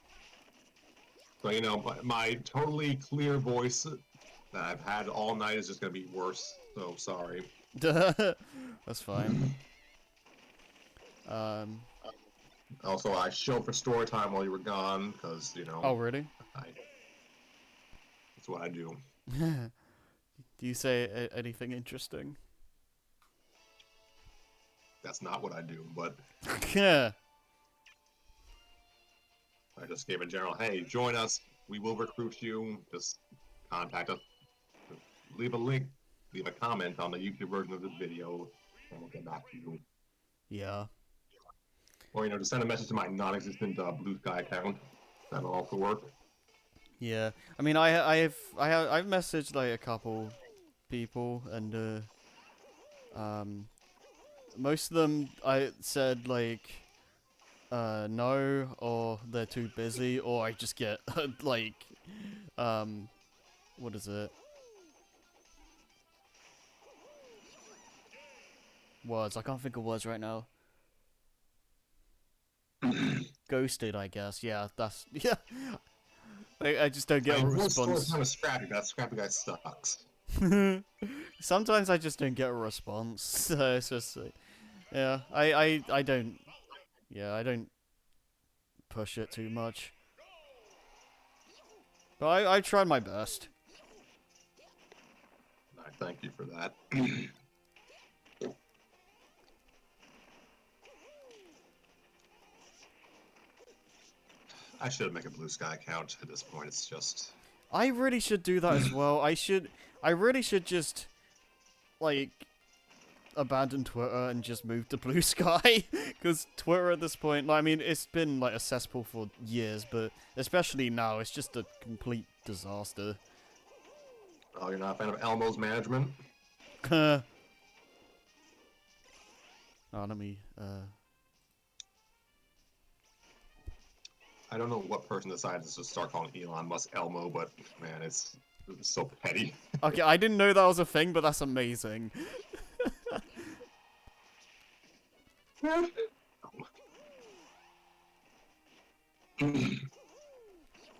So my totally clear voice that I've had all night is just gonna be worse. So sorry. That's fine. Also, I showed for story time while you were gone, because Oh, really? that's what I do. Do you say anything interesting? That's not what I do, but Yeah. I just gave a general, hey, join us. We will recruit you. Just contact us. Leave a link. Leave a comment on the YouTube version of this video, and we'll get back to you. Yeah. Or just send a message to my non-existent Blue Sky account. That'll also work. Yeah. I mean, I've messaged like a couple people, and most of them I said like no, or they're too busy, or I just get like what is it? Words. I can't think of words right now. Ghosted, I guess. Yeah, that's yeah. I just don't get a response. Kind of Scrappy. That Scrappy guy sucks. Sometimes I just don't get a response. So it's just like, yeah, I don't, yeah, I don't push it too much. But I tried my best. I thank you for that. I should make a Blue Sky account at this point. It's just... I really should do that as well. I really should just, like, abandon Twitter and just move to Blue Sky. Because Twitter at this point, I mean, it's been, like, a cesspool for years, but especially now, it's just a complete disaster. Oh, you're not a fan of Elmo's management? Oh, let me, I don't know what person decided to start calling Elon Musk Elmo, but man, it's so petty. Okay, I didn't know that was a thing, but that's amazing.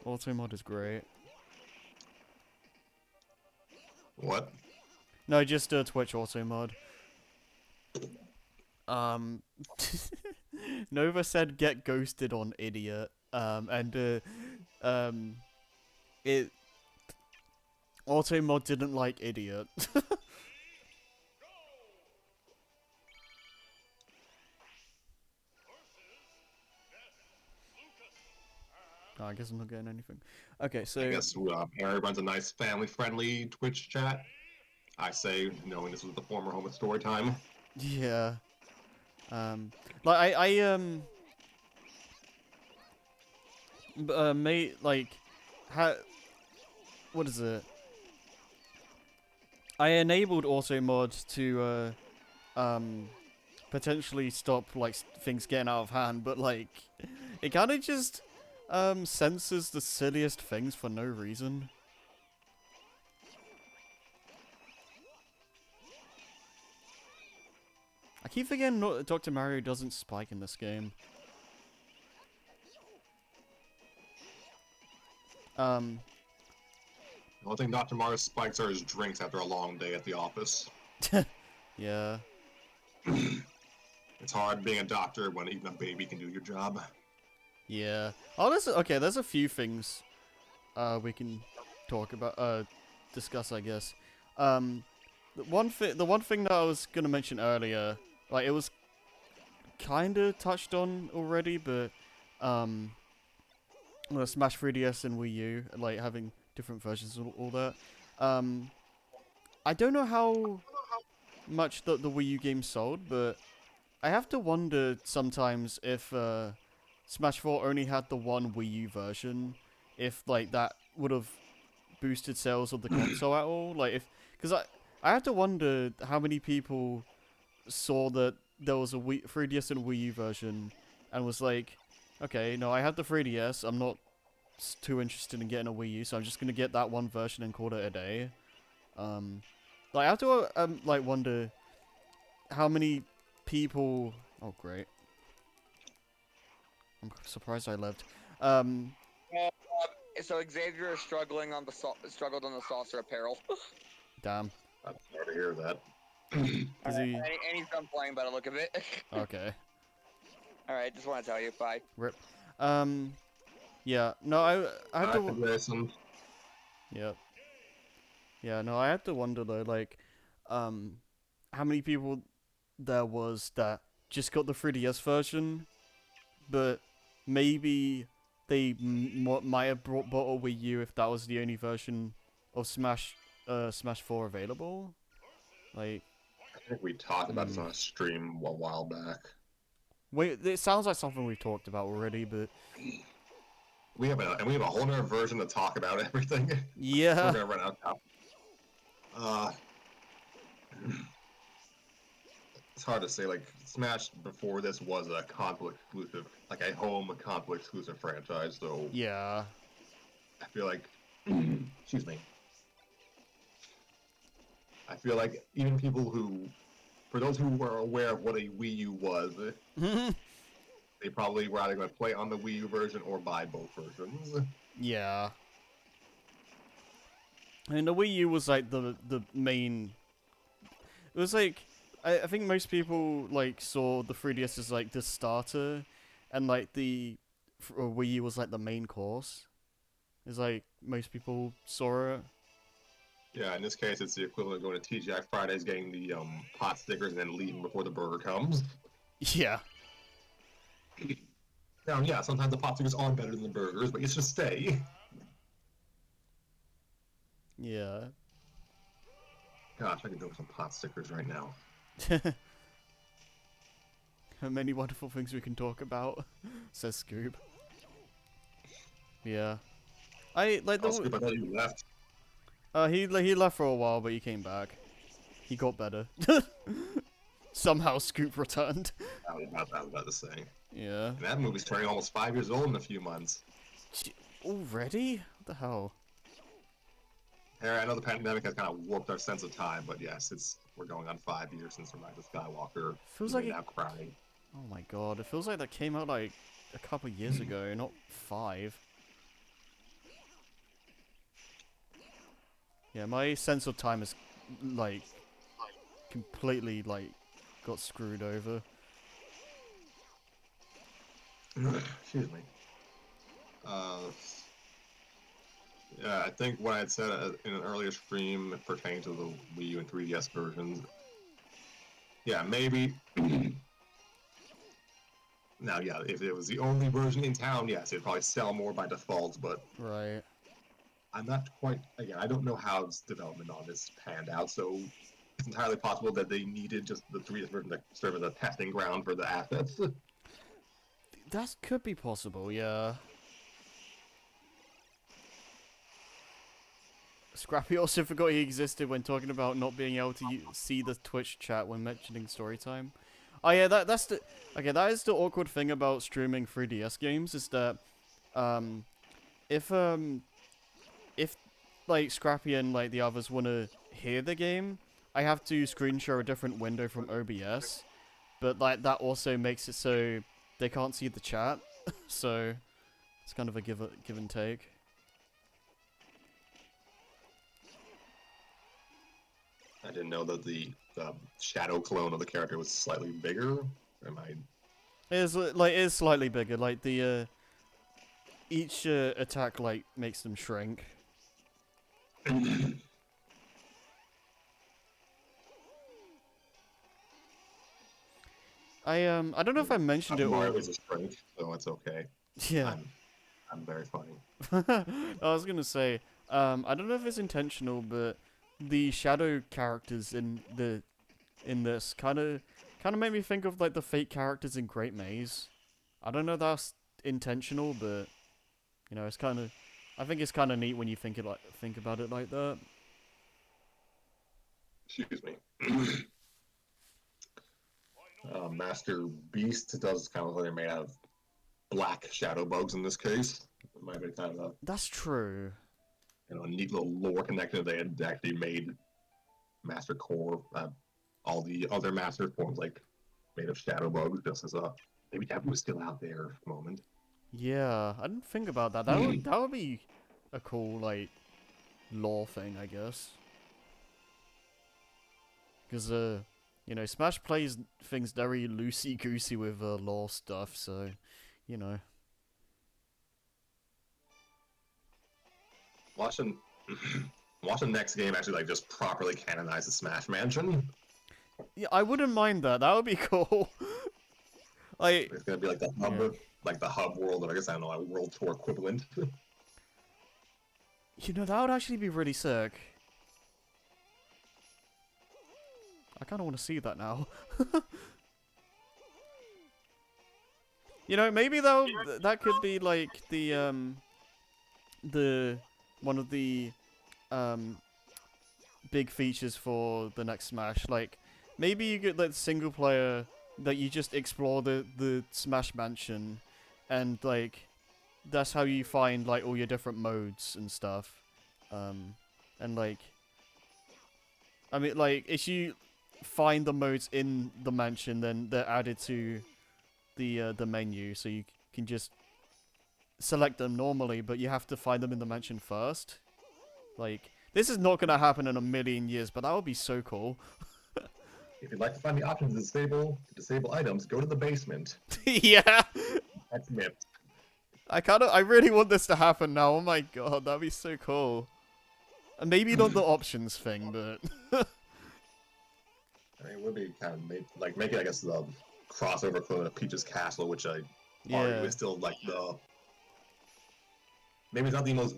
Automod is great. What? No, just Twitch Automod. Nova said get ghosted on idiot. It Automod didn't like idiot. Oh, I guess I'm not getting anything. Okay, so I guess Harry runs a nice family-friendly Twitch chat. I say, knowing this was the former home of Storytime. yeah, like mate, like, what is it? I enabled Automod to potentially stop like things getting out of hand, but like it kind of just censors the silliest things for no reason. I keep forgetting Dr. Mario doesn't spike in this game. The only thing Dr. Mario spikes are his drinks after a long day at the office. Yeah. It's hard being a doctor when even a baby can do your job. Yeah. Oh, there's a few things we can talk about, discuss, I guess. The one thing that I was gonna mention earlier, like, it was kind of touched on already, but well, Smash 3DS and Wii U, like, having different versions of all that. I don't know how much the Wii U game sold, but I have to wonder sometimes if Smash 4 only had the one Wii U version, if like that would have boosted sales of the console at all. Like, because I have to wonder how many people saw that there was a 3DS and Wii U version and was like, okay, no, I had the 3DS, I'm not too interested in getting a Wii U, so I'm just gonna get that one version and call it a day. Like, I have to like wonder how many people. Oh great. I'm surprised I lived. Um. So Xavier is struggled on the saucer apparel. Damn. I'm sorry to hear that. Is he? And he's done playing by the look of it. Okay. All right, just want to tell you. Bye. Rip. Yeah. No, I had to. Listen. Yep. Yeah. No, I had to wonder though, like, how many people there was that just got the 3DS version, but maybe they might have bought a Wii U if that was the only version of Smash 4 available. Like, I think we talked about this on a stream a while back. wait, it sounds like something we've talked about already, but We have a whole other version to talk about everything. yeah. We're gonna run out of time. It's hard to say. Like Smash before this was a console exclusive, like a home console exclusive franchise. So Yeah. I feel like, excuse me. I feel like even people who, for those who were aware of what a Wii U was, they probably were either going to play on the Wii U version or buy both versions. Yeah. I mean, the Wii U was like the main. It was like I think most people like saw the 3DS as like the starter, and like the Wii U was like the main course. It's like most people saw it. Yeah, in this case, it's the equivalent of going to TGI Fridays, getting the pot stickers, and then leaving before the burger comes. Yeah. Now, yeah, sometimes the pot stickers are better than the burgers, but you should stay. Yeah. Gosh, I could go with some pot stickers right now. Many wonderful things we can talk about, says Scoop. Yeah. I like the. Oh, Scoop, I thought you left. He left for a while, but he came back. He got better. Somehow Scoop returned. I was about to say. Yeah. And that movie's turning almost 5 years old in a few months. Already? What the hell? Harry, I know the pandemic has kind of warped our sense of time, but yes, we're going on 5 years since Rise of Skywalker. Feels like now crying. Oh my god, it feels like that came out like a couple years ago, not 5. Yeah, my sense of time is like completely like got screwed over. Excuse me. Yeah, I think what I had said in an earlier stream pertaining to the Wii U and 3DS versions. Yeah, maybe. Now, yeah, if it was the only version in town, yes, it'd probably sell more by default, but Right. I'm not quite, again, I don't know how development on this panned out, so it's entirely possible that they needed just the 3DS version to serve as a testing ground for the assets. That could be possible, yeah. Scrappy also forgot he existed when talking about not being able to see the Twitch chat when mentioning story time. Oh yeah, that's the that is the awkward thing about streaming 3DS games is that if like Scrappy and like the others want to hear the game, I have to screen share a different window from OBS, but like that also makes it so they can't see the chat, so it's kind of a give and take. I didn't know that the shadow clone of the character was slightly bigger. Am I? It is slightly bigger. Like the each attack like makes them shrink. I don't know if I mentioned it Mario or is a shrink, so it's okay. yeah. I'm very funny. I was gonna say I don't know if it's intentional, but the shadow characters in this kind of made me think of like the fake characters in Great Maze. I don't know if that's intentional, but you know, it's kind of I think it's kind of neat when you think about it like that. Excuse me. Master Beast does kind of look like they're made out of black shadow bugs in this case. It might be kind of That's true. a neat little lore connection. They had actually made Master Core, all the other Master forms like made of shadow bugs, just as a maybe Taboo is still out there for a moment. Yeah, I didn't think about that. That would be a cool like lore thing, I guess. Because you know, Smash plays things very loosey goosey with lore stuff, so you know. Watching watch the next game actually like just properly canonize the Smash Mansion. Yeah, I wouldn't mind that. That would be cool. Like, It's gonna be like the hub, Yeah. like the hub world, or I guess I don't know, a world tour equivalent. you know, that would actually be really sick. I kind of want to see that now. You know, maybe that could be like the one of the big features for the next Smash. Like, maybe you get that single player that you just explore the Smash Mansion, and like that's how you find like all your different modes and stuff. And like, I mean, like if you find the modes in the mansion, then they're added to the menu, so you can just select them normally, but you have to find them in the mansion first. Like, this is not gonna happen in a million years, but that would be so cool. If you'd like to find the options to disable items, go to the basement. Yeah, That's it. I really want this to happen now. Oh my god, that'd be so cool. And maybe not the options thing, but I mean, it would be kind of make it, I guess, the crossover equivalent of Peach's Castle, which I argue yeah, is still like the maybe it's not the most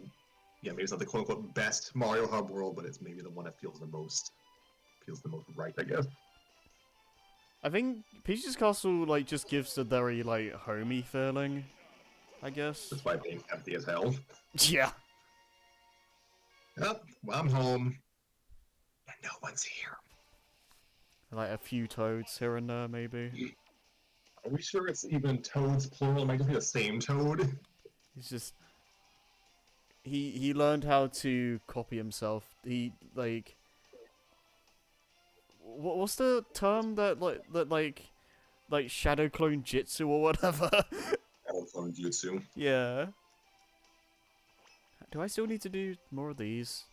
maybe it's not the quote unquote best Mario Hub world, but it's maybe the one that feels the most right, I guess. I think Peach's Castle like just gives a very like homey feeling, I guess. Despite being empty as hell. Yeah. Yep, well, I'm home. And no one's here. Like a few toads here and there, maybe. Are we sure it's even toads plural? It might just be the same toad. He's just he learned how to copy himself. He like what's the term that like shadow clone jitsu or whatever? From Jutsu. Yeah. Do I still need to do more of these?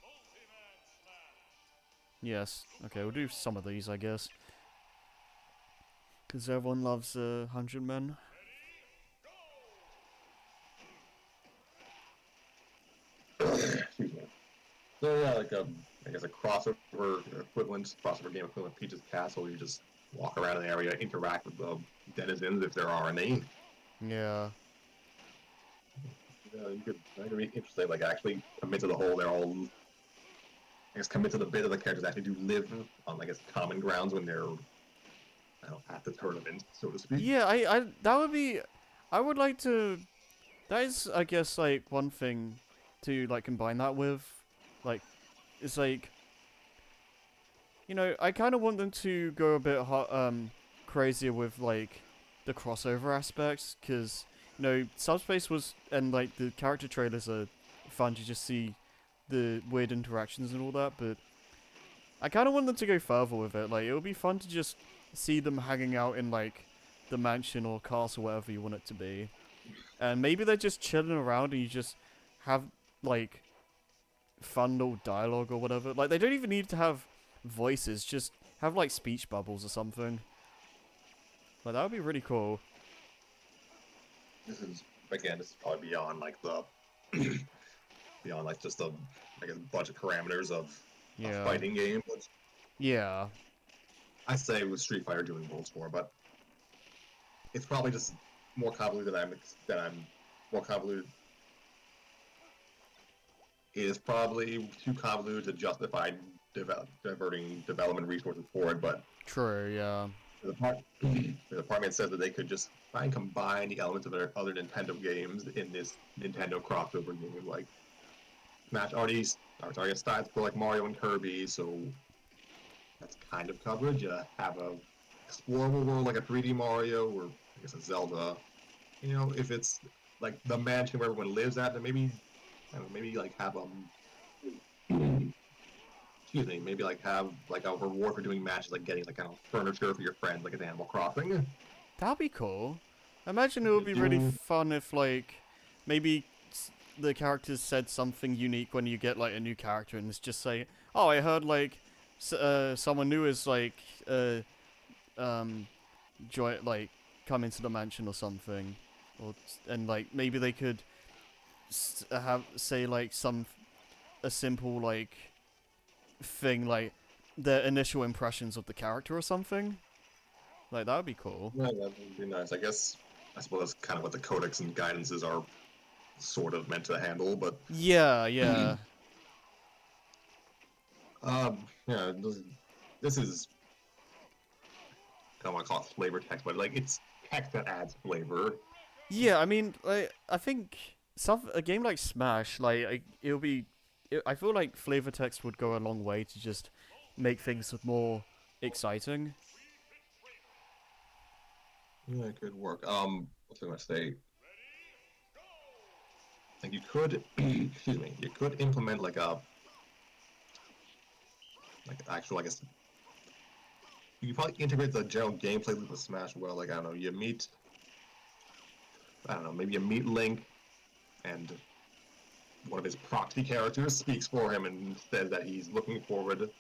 Yes. Okay, we'll do some of these, I guess. Because everyone loves 100 Men. Excuse me. So yeah, like I guess a crossover game equivalent of Peach's Castle. You just walk around an area, interact with the denizens if there are any. Yeah. That could be interesting. Like actually commit to the whole. They're all, I guess, commit to the bit of the characters that actually do live on, I guess, common grounds when they're, I don't know, at the tournament, so to speak. Yeah, I that would be I would like to that is I guess like one thing to like combine that with, like it's like, you know, I kind of want them to go a bit crazier with like the crossover aspects, because you know Subspace was, and like the character trailers are fun to just see the weird interactions and all that, but I kind of want them to go further with it. Like, it would be fun to just see them hanging out in like the mansion or castle, whatever you want it to be, and maybe they're just chilling around and you just have like fun little dialogue or whatever. Like, they don't even need to have voices, just have like speech bubbles or something. Like, that would be really cool. This is probably beyond like the beyond like just the, I guess, budget parameters of a Yeah. fighting game. But Yeah. I say with Street Fighter doing World Tour, but it's probably just more convoluted than I'm more convoluted. It is probably too convoluted to justify diverting development resources for it, but True, yeah. the department says that they could just try and combine the elements of their other Nintendo games in this Nintendo crossover game. Like, Smash already starts for like Mario and Kirby, so that's kind of coverage. Have a explorable world like a 3D Mario or I guess a Zelda. You know, if it's like the mansion where everyone lives at, then maybe, I don't know, maybe like have excuse me, maybe like have like a reward for doing matches, like getting like kind of furniture for your friends, like in Animal Crossing. That'd be cool. I imagine it would be really fun if, like, maybe the characters said something unique when you get, like, a new character, and it's just say, oh, I heard, like, someone new is, like, like, come into the mansion or something. And, like, maybe they could say, like, a simple, like, thing, like, their initial impressions of the character or something. Like, that would be cool. Yeah, that would be nice. I suppose that's kind of what the codex and guidances are sort of meant to handle, but Yeah, yeah. yeah, this is, I don't want to call it flavor text, but like it's text that adds flavor. Yeah, I mean, like, I think a game like Smash, like, I feel like flavor text would go a long way to just make things more exciting. Yeah, it could work. What was I gonna say? Like you could, excuse me, you could implement like actual, I guess, you could probably integrate the general gameplay loop of Smash well. Like I don't know, maybe you meet Link, and one of his proxy characters speaks for him and says that he's looking forward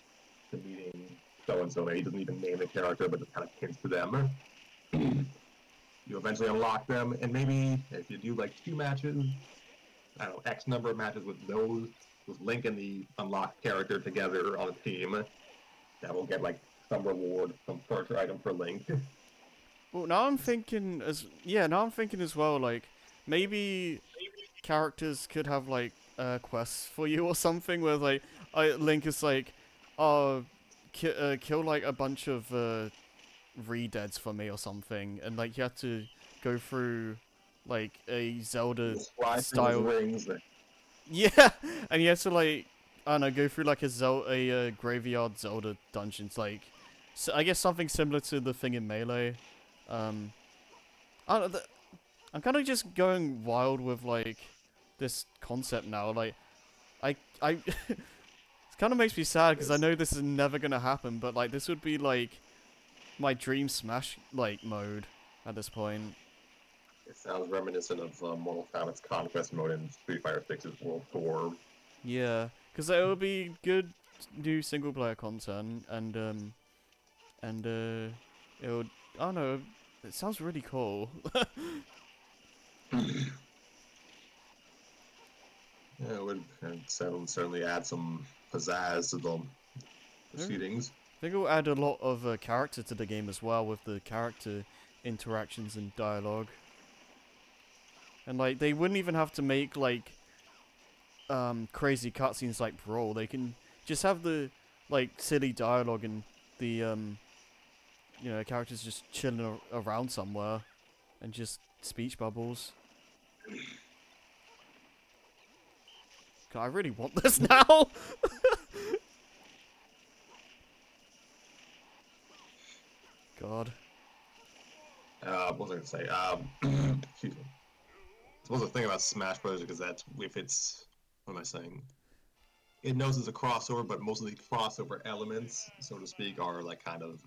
to meeting so and so. He doesn't even name the character, but just kind of hints to them. You eventually unlock them, and maybe if you do like 2 matches, I don't know, X number of matches with Link and the unlocked character together on a team, that will get like some reward, some furniture item for Link. Well, now I'm thinking as well, like, maybe characters could have, like, quests for you or something, where, like, Link is like, oh, kill, like, a bunch of, re-deads for me or something, and, like, you have to go through, like, a Zelda style... Rings. Yeah, and you have to, like, I don't know, go through, like, a graveyard Zelda dungeons, like, so I guess something similar to the thing in Melee. I don't know, I'm kind of just going wild with, like, this concept now. Like, it kind of makes me sad because I know this is never gonna happen, but, like, this would be, like, my dream Smash, like, mode at this point. It sounds reminiscent of Mortal Kombat's Conquest mode in Street Fighter 6's World Tour. Yeah, because it would be good new single player content, and it would, I don't know, it sounds really cool. Yeah, it would, and certainly add some pizzazz to the proceedings. I think it will add a lot of character to the game as well, with the character interactions and dialogue. And, like, they wouldn't even have to make, like, crazy cutscenes like Brawl. They can just have the, like, silly dialogue and the, characters just chilling around somewhere and just speech bubbles. God, I really want this now! God. What was I gonna say? Excuse me. I suppose the thing about Smash Bros. Is that if it's, what am I saying? It knows it's a crossover, but most of the crossover elements, so to speak, are like kind of.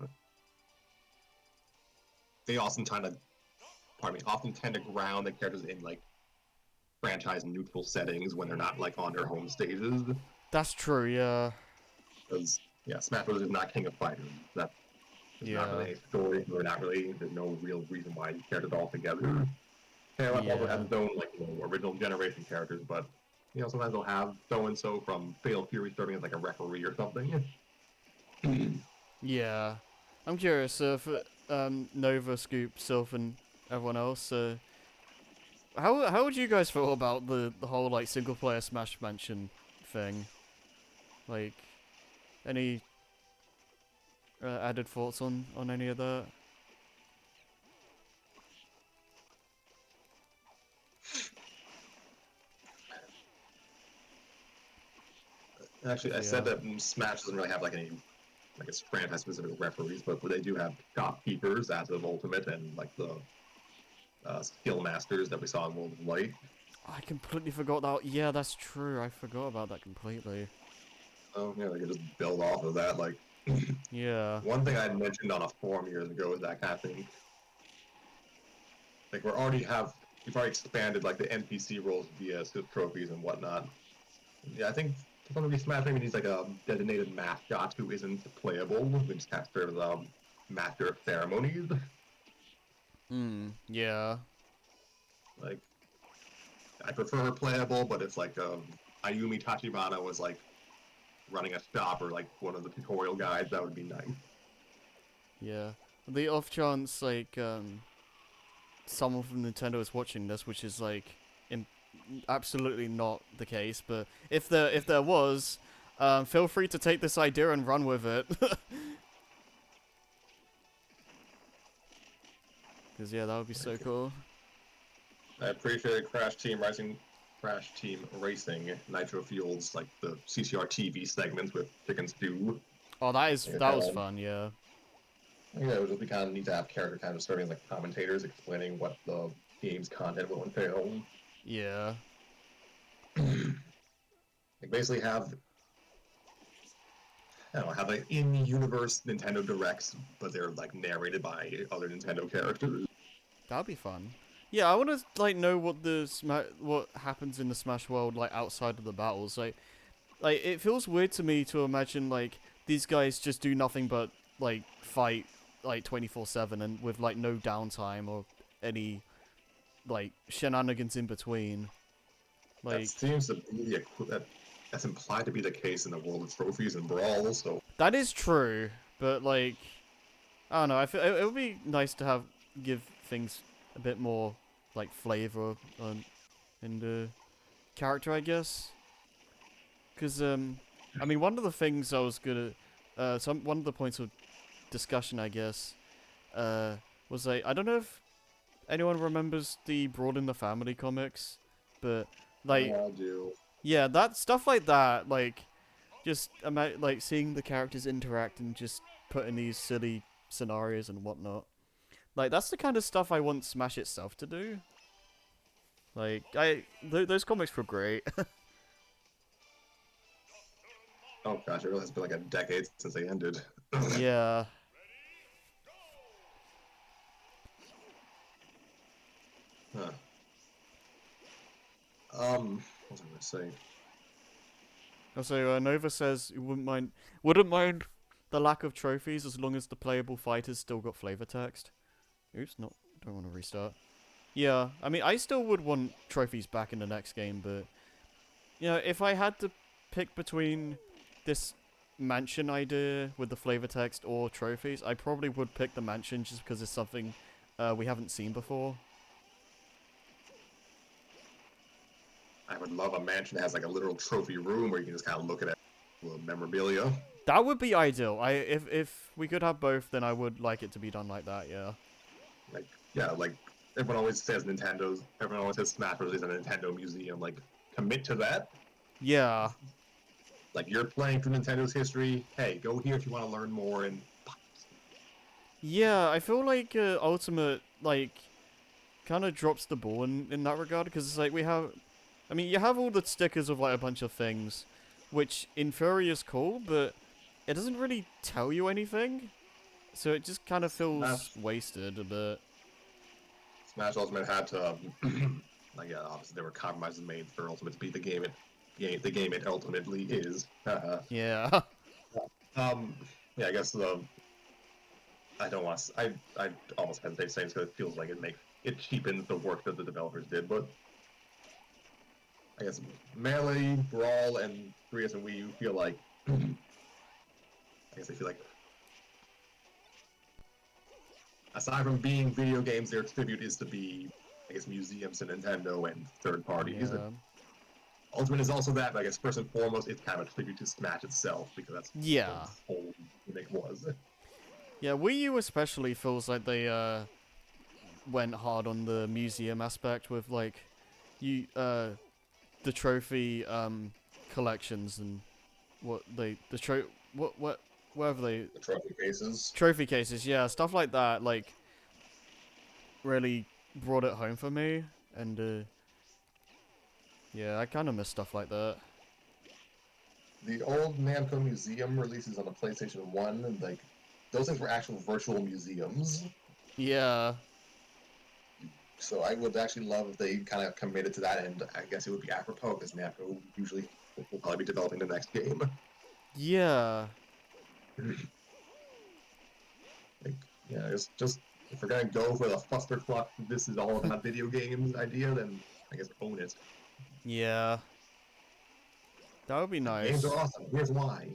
They often tend to ground the characters in like franchise neutral settings when they're not like on their home stages. That's true, yeah. Because Smash Bros. Is not King of Fighters. That's not really a story. There's no real reason why these characters are all together. KOF also has its own original generation characters, but sometimes they'll have so and so from Fatal Fury serving as like a referee or something. Yeah. I'm curious for Nova, Scoop, Sylph, and everyone else. How would you guys feel about the whole like single player Smash Mansion thing? Like, any added thoughts on any of that? Actually, I said that Smash doesn't really have like any, like it's franchise specific referees, but they do have shopkeepers as of Ultimate and like the skill masters that we saw in World of Light. I completely forgot that. Yeah, that's true. I forgot about that completely. So yeah, they could just build off of that. Like Yeah. one thing I had mentioned on a forum years ago is that kind of thing. Like we've already expanded like the NPC roles via trophies and whatnot. Yeah, I think somebody Smash maybe needs like a designated mascot who isn't playable, who just kind of serves as a master of ceremonies. Yeah. Like I prefer her playable, but if like Ayumi Tachibana was like running a shop or like one of the tutorial guides, that would be nice. Yeah. The off chance, like, someone from Nintendo is watching this, which is like, absolutely not the case. But if there was, feel free to take this idea and run with it. Because yeah, that would be so cool. I appreciate Crash Team Racing, Nitro Fuels, like the CCR TV segments with Chicken Stew. Oh, that was fun. Yeah. Yeah, it would just be kind of neat to have character kind of serving as like commentators explaining what the game's content will entail. Yeah. Like basically have I don't know, have like in-universe Nintendo Directs, but they're like narrated by other Nintendo characters. That'd be fun. Yeah, I want to like know what what happens in the Smash world like outside of the battles. Like it feels weird to me to imagine like these guys just do nothing but like fight like 24/7 and with like no downtime or any like shenanigans in between. That Like seems to be that's implied to be the case in the world of trophies and brawls. So that is true, but like I don't know. I feel it would be nice to give things a bit more like flavor and character, I guess. Because I mean, one of the things I was gonna one of the points of discussion, I guess, was like I don't know if anyone remembers the Brawl in the Family comics, but like I do. yeah, that stuff like that, like just like seeing the characters interact and just put in these silly scenarios and whatnot. Like that's the kind of stuff I want Smash itself to do. Like those comics were great. Oh gosh, it really has been like a decade since they ended. Yeah. Huh. What was I gonna say? Also, Nova says you wouldn't mind the lack of trophies as long as the playable fighters still got flavor text. Oops, don't want to restart. Yeah, I mean, I still would want trophies back in the next game, but you know, if I had to pick between this mansion idea with the flavor text or trophies, I probably would pick the mansion just because it's something we haven't seen before. I would love a mansion that has like a literal trophy room where you can just kind of look at it, little memorabilia. That would be ideal. If we could have both, then I would like it to be done like that. Yeah. Like yeah, like everyone always says everyone always says Smash Bros is a Nintendo museum. Like commit to that. Yeah. Like you're playing through Nintendo's history. Hey, go here if you want to learn more. And Yeah, I feel like Ultimate like kind of drops the ball in that regard because it's like I mean, you have all the stickers of like a bunch of things, which in theory is cool, but it doesn't really tell you anything, so it just kind of feels wasted a bit. Smash Ultimate had to, like yeah, obviously there were compromises made for Ultimate to be the game it ultimately is. Yeah. Yeah, I guess I don't want to. I almost hesitate saying this because it feels like it cheapens the work that the developers did, but I guess Melee, Brawl, and 3DS and Wii U feel like. I guess they feel like. Aside from being video games, their tribute is to be, I guess, museums to Nintendo and third parties. Yeah. Ultimate is also that, but I guess first and foremost, it's kind of a tribute to Smash itself because that's Yeah. what its whole gimmick was. Yeah, Wii U especially feels like they went hard on the museum aspect with like the trophy collections and whatever they The trophy cases. trophy cases, yeah, stuff like that like really brought it home for me, and yeah, I kind of miss stuff like that. the old Namco Museum releases on the PlayStation 1, and like those things were actual virtual museums. Yeah. So I would actually love if they kind of committed to that, and I guess it would be apropos because Namco usually will probably be developing the next game. Yeah. Like, yeah, just if we're gonna go for the fustercluck, this is all about video games idea, then I guess own it. Yeah. That would be nice. Games are awesome. Here's why.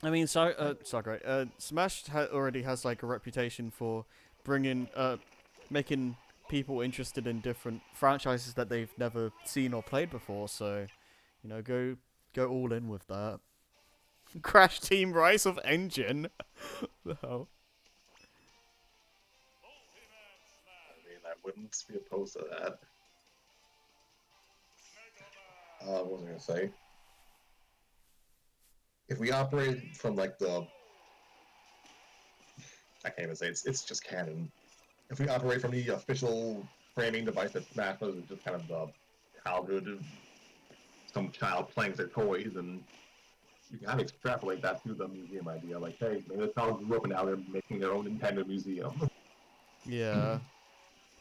I mean, Sakurai, Smash already has like a reputation for bringing, making people interested in different franchises that they've never seen or played before. So, you know, go all in with that. Crash Team Rise of Engine. The hell? I mean, I wouldn't be opposed to that. What was I gonna say? If we operate from like I can't even say it's just canon. If we operate from the official framing device that Smash Bros. Is just kind of the childhood of some child playing with their toys, and you can kind of extrapolate that to the museum idea. Like, hey, maybe the child grew up and now they're making their own Nintendo museum. Yeah.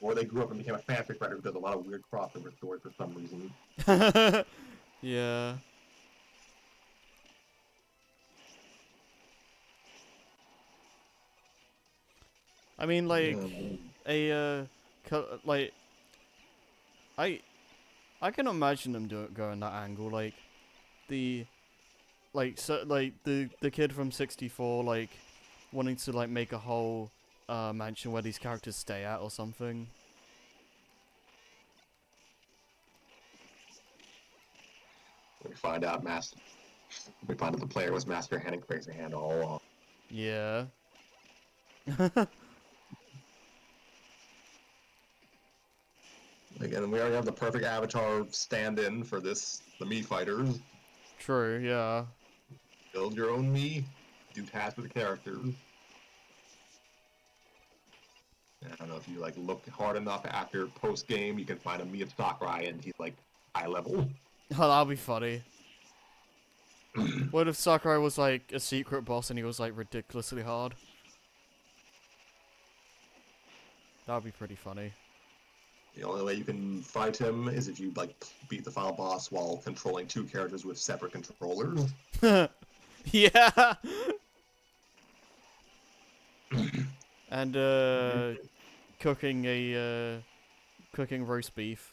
Or they grew up and became a fanfic writer who does a lot of weird crossover stories for some reason. Yeah. I mean, like, like, I can imagine them going that angle, like, the kid from 64, like, wanting to, like, make a whole, mansion where these characters stay at or something. We find out the player was Master Hand and Crazy Hand all along. Yeah. Again, we already have the perfect avatar stand-in for this, the Mii fighters. True, yeah. Build your own Mii, do tasks with the characters. I don't know if you like look hard enough after post-game, you can find a Mii of Sakurai and he's like high level. Oh, that'll be funny. What if Sakurai was like a secret boss and he was like ridiculously hard? That would be pretty funny. The only way you can fight him is if you like beat the final boss while controlling two characters with separate controllers. Yeah. And cooking roast beef.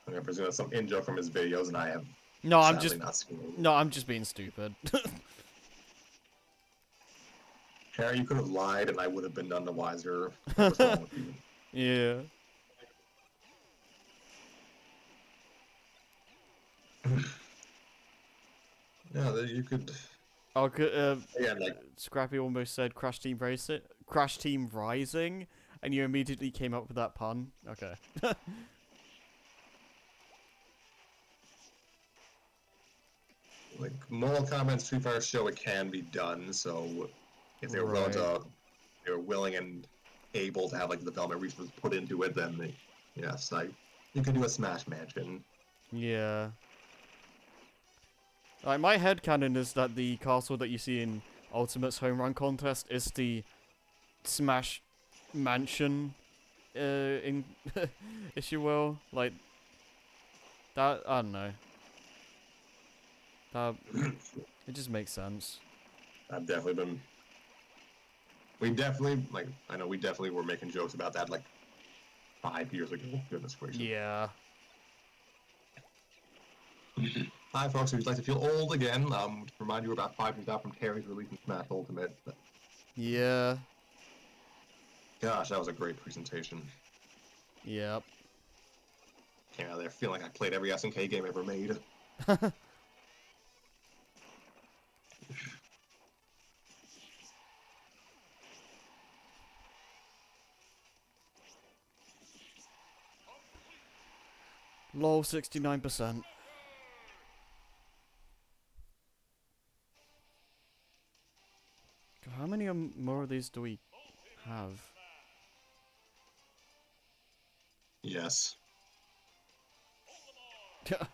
I'm presuming that's some in-joke from his videos, and I have No, sadly not seen it. no, I'm just being stupid. Harry, you could have lied, and I would have been none the wiser. What's wrong with you? Yeah. Yeah, you could. Oh, Yeah, like Scrappy almost said Crash Team Rising, and you immediately came up with that pun. Okay. Mortal Kombat Street Fighter show, it can be done. So if they were they were willing and able to have like the development resources put into it, then yes, like you could do a Smash Mansion. Yeah. Like, my headcanon is that the castle that you see in Ultimate's Home Run Contest is the Smash Mansion, in, if you will. Like, that, I don't know. That, it just makes sense. I've definitely been. We definitely I know we definitely were making jokes about that like 5 years ago. Goodness gracious. Yeah. Hi folks, if you'd like to feel old again, to remind you we're about 5 years out from Terry's release in Smash Ultimate. But Yeah. gosh, that was a great presentation. Yep. Came out of there feeling like I played every SNK game ever made. Lol, 69%. How many more of these do we have? Yes. Yeah,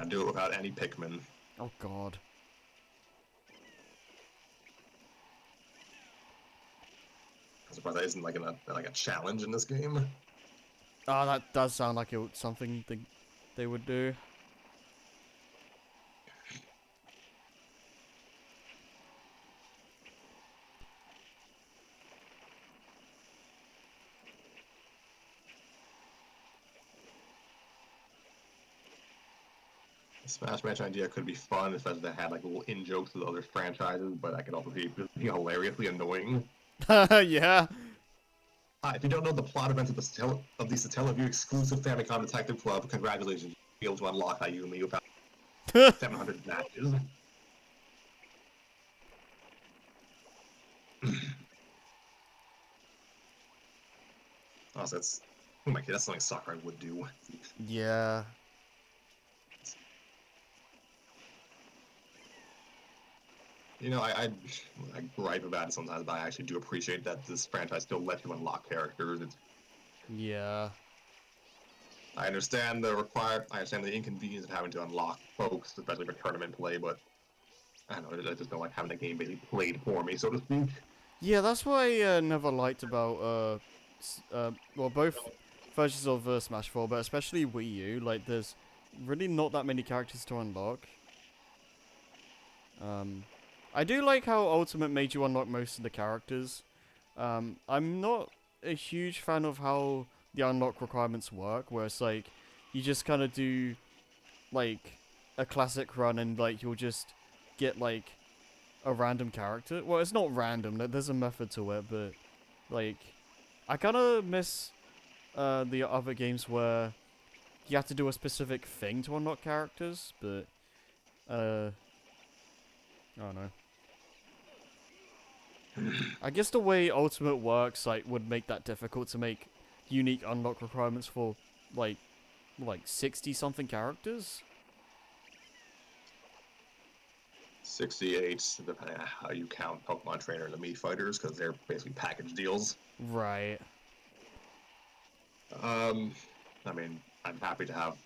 do it without any Pikmin. Oh god. I'm surprised that isn't like a challenge in this game. Ah, that does sound like something they would do. The Smash Match idea could be fun, especially if they had like little in jokes with other franchises, but that could also be hilariously annoying. Yeah. If you don't know the plot events of the Satellaview exclusive Famicom Detective Club, congratulations, you'll be able to unlock Ayumi without 700 matches. Also, oh my god, that's something Sakurai would do. Yeah. You know, I gripe about it sometimes, but I actually do appreciate that this franchise still lets you unlock characters. Yeah. I understand the inconvenience of having to unlock folks, especially for tournament play, but I don't know, I just don't like having the game basically played for me, so to speak. Yeah, that's what I never liked about well, both versions of Smash 4, but especially Wii U. Like, there's really not that many characters to unlock. I do like how Ultimate made you unlock most of the characters. I'm not a huge fan of how the unlock requirements work, where it's like you just kind of do like a classic run and like you'll just get like a random character. Well, it's not random. There's a method to it, but like I kind of miss the other games where you have to do a specific thing to unlock characters, but I don't know. I guess the way Ultimate works like would make that difficult to make unique unlock requirements for like 60 something characters. 68, depending on how you count Pokemon Trainer and the Mii Fighters, because they're basically package deals. Right. I mean, I'm happy to have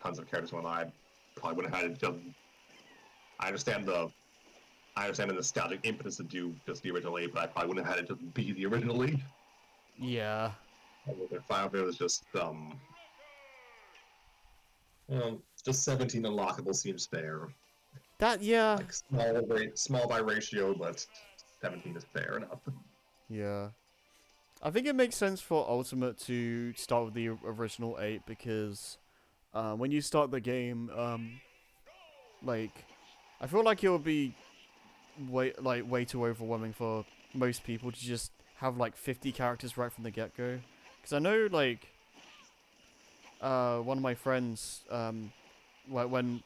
tons of characters when I probably would have had it just. I understand the nostalgic impetus to do just the original 8, but I probably wouldn't have had it just be the original 8. Yeah. With Final Fantasy was just just 17 unlockable seems fair. That yeah. Like small by ratio, but 17 is fair enough. Yeah. I think it makes sense for Ultimate to start with the original 8 because when you start the game, like I feel like it would be way too overwhelming for most people to just have like 50 characters right from the get-go. Because I know like one of my friends when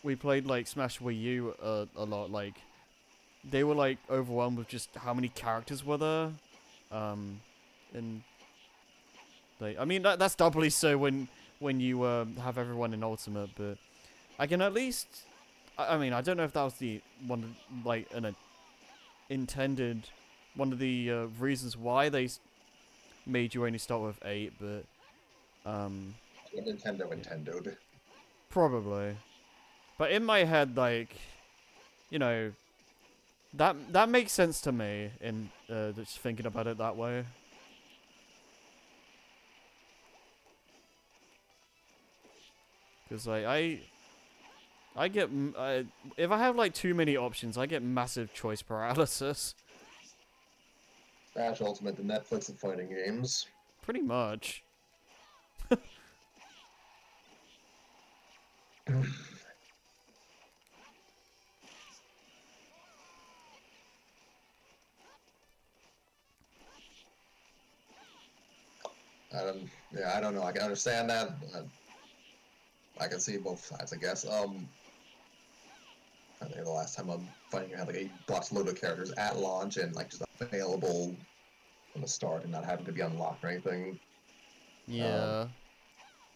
we played like Smash Wii U a lot, like they were like overwhelmed with just how many characters were there. And like I mean that's doubly so when you have everyone in Ultimate, but I can at least I mean I don't know if that was the one like an intended one of the reasons why they made you only start with 8, but Nintendo'd. probably. But in my head, like, you know, that makes sense to me in just thinking about it that way. Because like I get if I have like too many options, I get massive choice paralysis. Smash Ultimate, the Netflix of fighting games. Pretty much. I don't know. I can understand that. I can see both sides, I guess. I think the last time I'm fighting had like a buttload of characters at launch and like just available from the start and not having to be unlocked or anything. Yeah.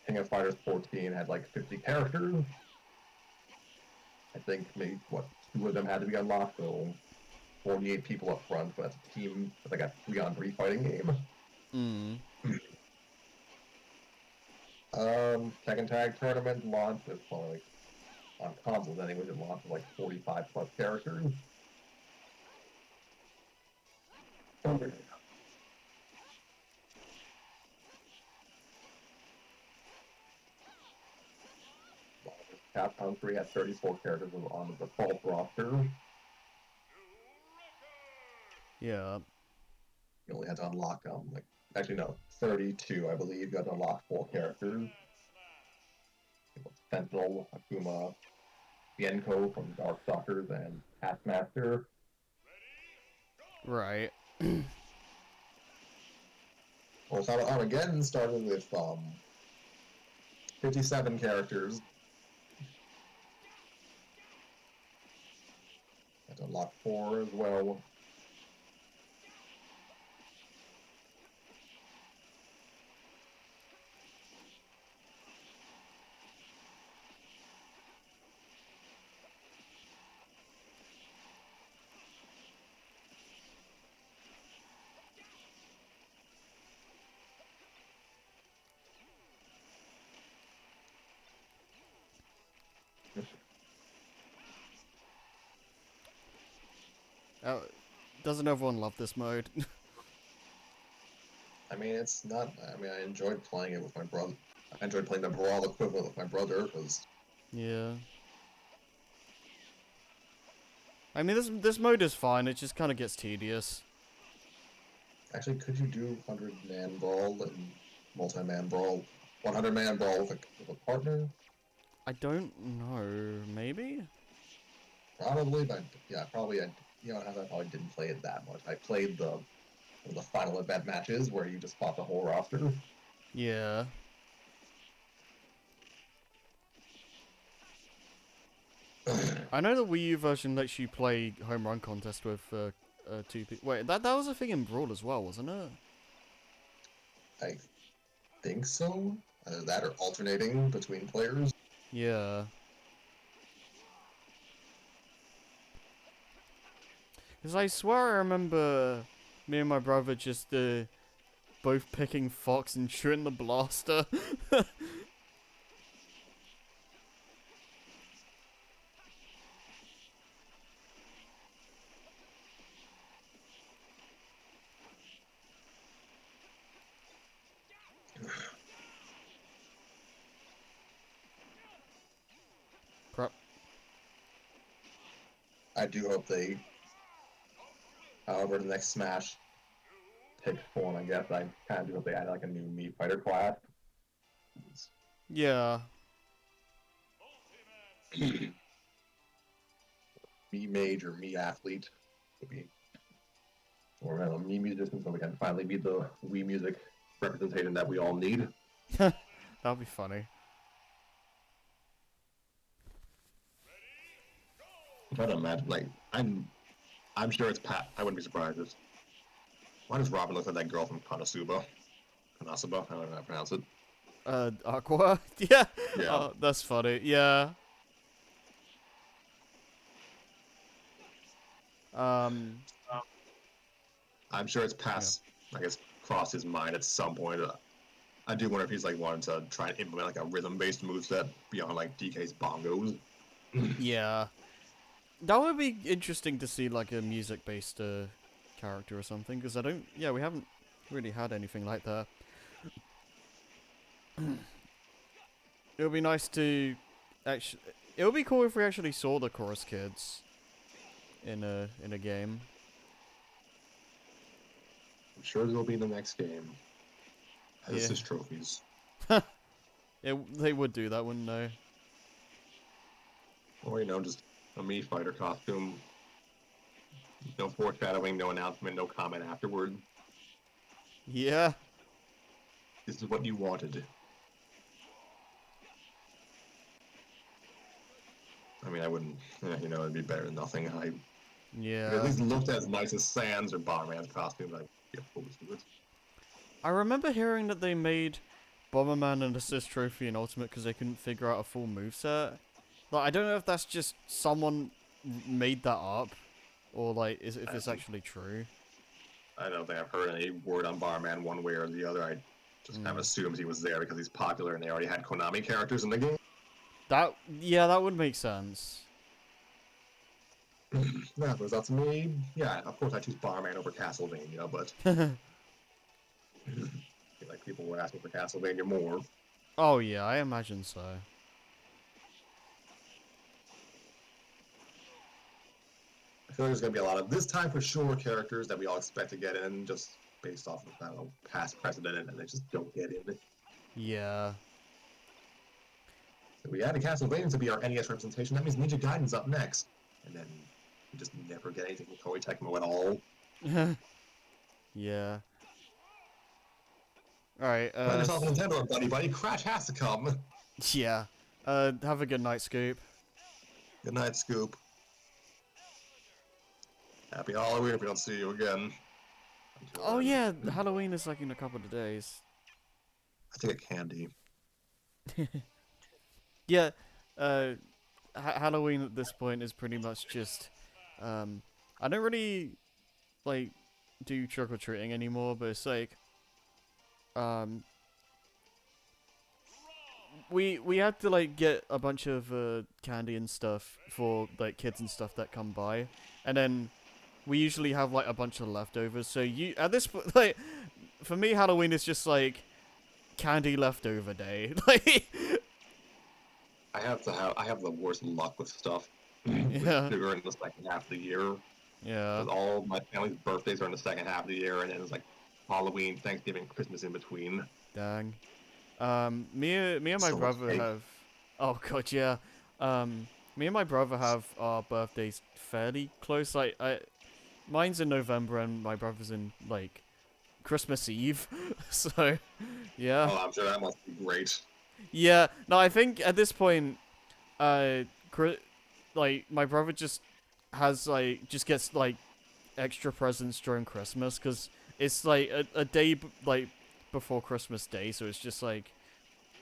King of Fighters 14 had like 50 characters. I think maybe two of them had to be unlocked, so 48 people up front, but it's a team, it's like a 3-on-3 fighting game. Tekken Tag Tournament launched with like on consoles anyway, it launched with like 45 plus characters. Capcom 3 had 34 characters on the default roster. Yeah. You only had to unlock like actually no, 32 I believe. You had to unlock 4 characters. Sentinel, Akuma, Bienko from Darkstalkers, and Taskmaster. Right. Well, Armageddon started with 57 characters. Had to unlock 4 as well. Doesn't everyone love this mode? I mean, it's not. I mean, I enjoyed playing it with my brother. I enjoyed playing the Brawl equivalent with my brother because Yeah. I mean, this mode is fine. It just kind of gets tedious. actually, could you do 100-man Brawl and multi-man Brawl, 100-man Brawl with a partner? I don't know. Maybe? Probably, but yeah, probably. I probably didn't play it that much. I played the final event matches where you just fought the whole roster. Yeah. I know the Wii U version lets you play home run contest with 2 people. Wait, that was a thing in Brawl as well, wasn't it? I think so. Either that or alternating between players. Yeah. Because I swear I remember me and my brother just both picking Fox and shooting the blaster. Crap. I do hope they, however, the next Smash takes form, I guess. I kind of do hope they add like a new Mii Fighter class. Yeah. Mii Mage or Mii Athlete would be, or a Mii Musician, so we can finally be the Wii Music representation that we all need. That'd be funny. I'm trying to imagine, like, I'm sure it's Pat. I wouldn't be surprised if. Why does Robin look like that girl from Konosuba? Konosuba? I don't know how to pronounce it. Aqua? Yeah. Yeah. Oh, that's funny. Yeah. I'm sure it's past, I guess, crossed his mind at some point. I do wonder if he's like wanting to try and implement like a rhythm-based moveset beyond like DK's bongos. Yeah. That would be interesting to see, like, a music-based character or something, because we haven't really had anything like that. It would be nice to actually. It would be cool if we actually saw the Chorus Kids in a game. I'm sure they'll be in the next game. As Yeah. his trophies. They would do that, wouldn't they? Or just a Mii Fighter costume. No foreshadowing, no announcement, no comment afterward. Yeah. This is what you wanted. I mean, I wouldn't, it'd be better than nothing. If it Yeah. at least looked as nice as Sans or Bomberman's costume, I'd be opposed to it. I remember hearing that they made Bomberman an assist trophy in Ultimate because they couldn't figure out a full moveset. Like, I don't know if that's just someone made that up, or like if I it's see. actually true. I don't think I've heard any word on Barman one way or the other. I just kind of assumed he was there because he's popular and they already had Konami characters in the game. That would make sense. Yeah, if it was up to me, yeah, of course I choose Barman over Castlevania, but I feel like people were asking for Castlevania more. Oh yeah, I imagine so. I feel like there's gonna be a lot of this time for sure characters that we all expect to get in just based off of, I don't know, past precedent, and they just don't get in. Yeah. If we added Castlevania to be our NES representation, that means Ninja Gaiden's up next. And then we just never get anything from Koei Tecmo at all. Yeah. Alright, Find yourself a Nintendo, buddy. Crash has to come. yeah. Have a good night, Scoop. Good night, Scoop. Happy Halloween if we don't see you again. Until Oh then, yeah, Halloween is like in a couple of days. I take a candy. Yeah, Halloween at this point is pretty much just, I don't really, like, do trick-or-treating anymore, but it's like, we had to, like, get a bunch of, candy and stuff for, like, kids and stuff that come by, and then we usually have, like, a bunch of leftovers, so at this point, like, for me, Halloween is just, like, candy leftover day, like, I have the worst luck with stuff. With yeah, sugar in the second half of the year. yeah. Because all my family's birthdays are in the second half of the year, and then it's like Halloween, Thanksgiving, Christmas in between. Dang. Me and my So much brother cake. have. Oh god, yeah. Me and my brother have our birthdays fairly close. Like, mine's in November and my brother's in like Christmas Eve. So, yeah, Oh, I'm sure that must be great. yeah. No, I think at this point, like my brother just just gets like extra presents during Christmas because it's like a day like before Christmas Day, so it's just like,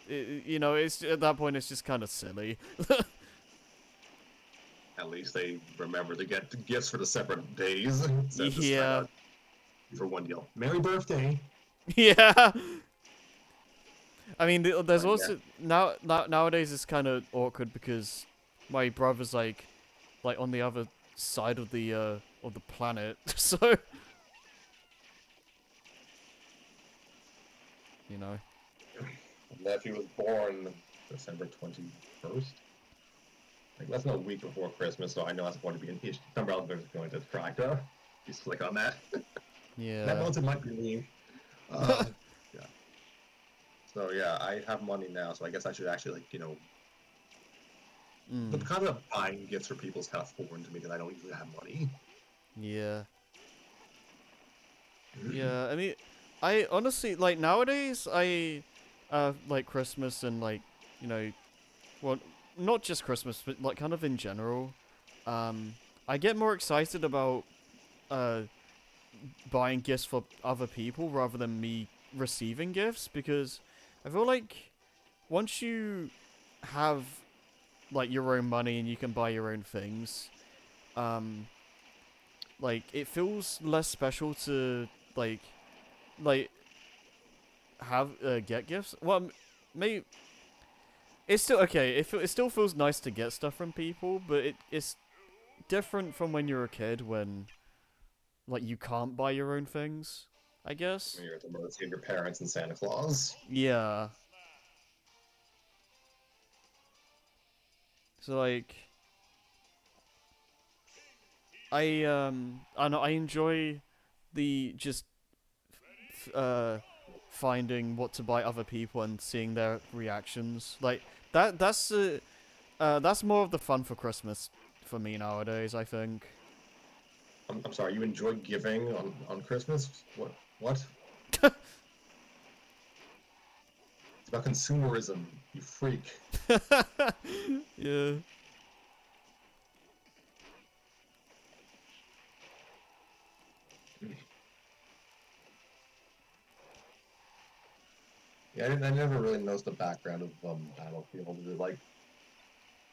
you know, it's at that point it's just kind of silly. At least they remember to get the gifts for the separate days. Instead of just trying Yeah, to, for one deal. Merry birthday! yeah. I mean, there's But yeah. also nowadays it's kind of awkward because my brother's like on the other side of the planet, so you know. My nephew was born December 21st. Like, less than a week before Christmas, so I know that's going to be an issue. Some relatives are going to try to just click on that. That Yeah. relative might be me. Yeah. So yeah, I have money now, so I guess I should actually, like, you know, the Mm, concept of buying gifts for people is kind of foreign to me because I don't usually have money. yeah. Yeah, I mean, I honestly like nowadays I like Christmas and like, you know, well, not just Christmas, but like kind of in general. I get more excited about uh buying gifts for other people rather than me receiving gifts because I feel like once you have like your own money and you can buy your own things, um like it feels less special to like like have get gifts. Well, maybe it's still okay. It still feels nice to get stuff from people, but it's different from when you're a kid when like you can't buy your own things, I guess. You're at the mercy of your parents and Santa Claus. Yeah. So like I know I enjoy the just finding what to buy other people and seeing their reactions. Like that's more of the fun for Christmas for me nowadays, I think. I'm sorry, you enjoy giving on Christmas? What? What? It's about consumerism, you freak. Yeah. Yeah, I never really noticed the background of Battlefield. Is it like,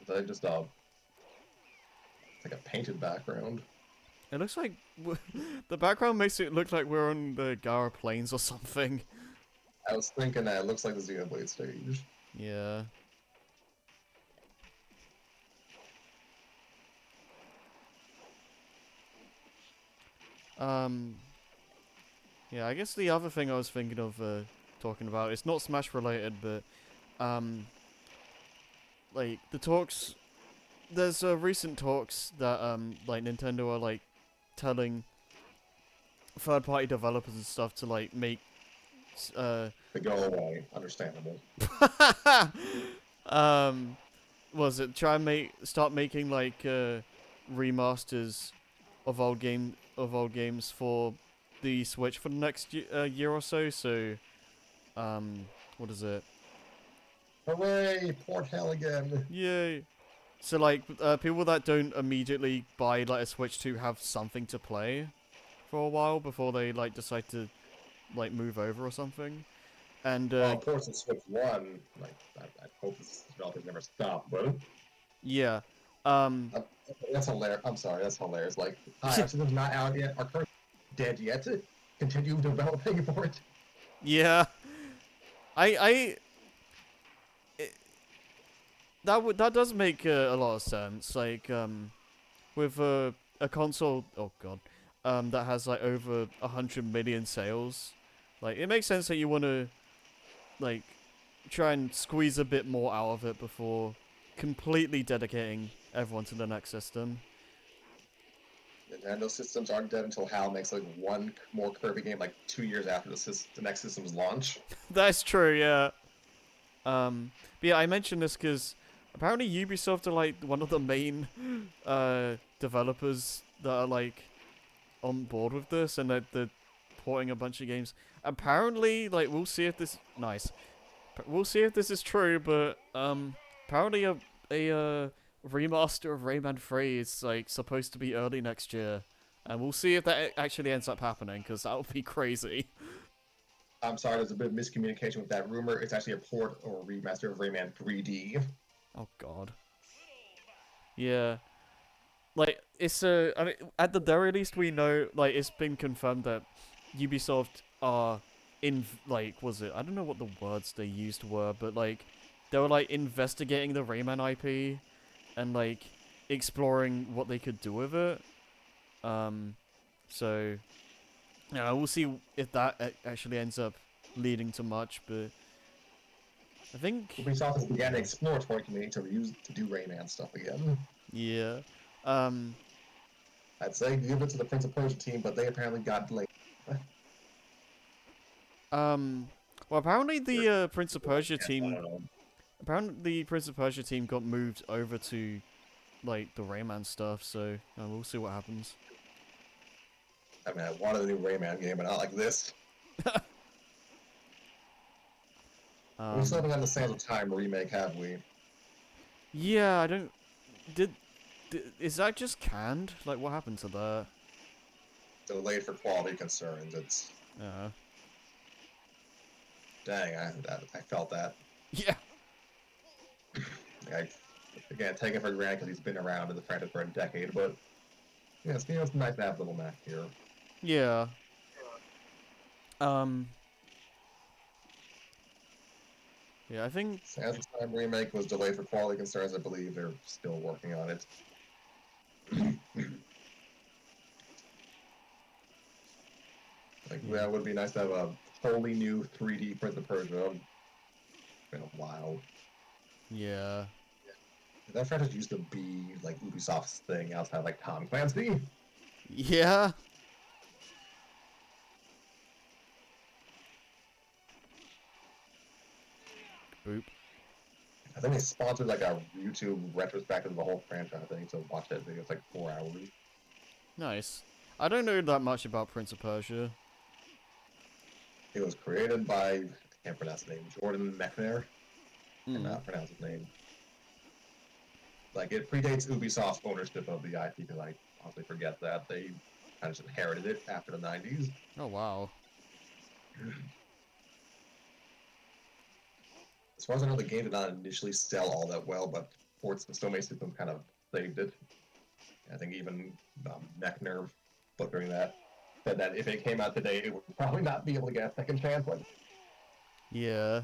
is that just it's like a painted background? It looks like the background makes it look like we're on the Gara Plains or something. I was thinking that it looks like the Xenoblade stage. Yeah. Um. Yeah, I guess the other thing I was thinking of talking about, it's not Smash related, but like the talks. There's recent talks that like Nintendo are like telling third-party developers and stuff to like make To go away, understandable. um was it try and start making like remasters of old games for the Switch for the next year or so. So what is it? Hooray! Port hell again. Yay! So like people that don't immediately buy like a Switch 2 have something to play for a while before they like decide to like move over or something. And Ports of Switch 1, like, I hope this developers never stop, but yeah. that's hilarious. I'm sorry, that's hilarious. Like, hi, our system's not out yet. Our current dead yet. Continue developing for it. Yeah. That does make a lot of sense. Like with a console, oh god, that has like over 100 million sales, like it makes sense that you want to like try and squeeze a bit more out of it before completely dedicating everyone to the next system. Nintendo systems aren't dead until HAL makes like one more Kirby game like 2 years after the next system's launch. That's true, yeah. But yeah, I mentioned this because apparently Ubisoft are like one of the main developers that are like on board with this, and that they're porting a bunch of games. Apparently, like we'll see if this we'll see if this is true, but apparently a remaster of Rayman 3 is like supposed to be early next year, and we'll see if that actually ends up happening, because that would be crazy. I'm sorry, there's a bit of miscommunication with that rumor. It's actually a port or a remaster of Rayman 3D. Oh god. Yeah. Like it's I mean, at the very least we know like it's been confirmed that Ubisoft are in like was it I don't know what the words they used were, but like they were like investigating the Rayman IP and like exploring what they could do with it. So yeah, we'll see if that actually ends up leading to much, but I think Ubisoft has began an exploratory committee to do Rayman stuff again. yeah. I'd say give it to the Prince of Persia team, but they apparently got delayed. Well, apparently the Prince of Persia Yes, I team, don't know. apparently the Prince of Persia team got moved over to like the Rayman stuff. So we'll see what happens. I mean, I wanted a new Rayman game, but not like this. We still haven't had the Sands of Time remake, have we? Yeah, I don't. Did is that just canned? Like, what happened to that? Delayed for quality concerns. It's Yeah. dang. I felt that. Yeah. I again take it for granted because he's been around in the franchise for a decade, but yeah, it's nice to have Little Mac here. Yeah. Yeah, I think. Sands of Time remake was delayed for quality concerns. I believe they're still working on it. Like that would be nice to have a wholly new 3D Prince of Persia. It's been a while. Yeah. That franchise used to be like Ubisoft's thing outside of, like Tom Clancy. Yeah. Boop. I think they sponsored like a YouTube retrospective of the whole franchise. I think to watch that video. It's like 4 hours. Nice. I don't know that much about Prince of Persia. It was created by I can't pronounce his name. Jordan Mechner. Mm. Cannot pronounce his name. Like it predates Ubisoft's ownership of the IP because I honestly forget that they kind of just inherited it after the 90s. Oh wow. As far as I know, the game did not initially sell all that well, but ports and Stone System kind of saved it. I think even Mechner, butchering that, said that if it came out today, it would probably not be able to get a second chance. Like, Yeah.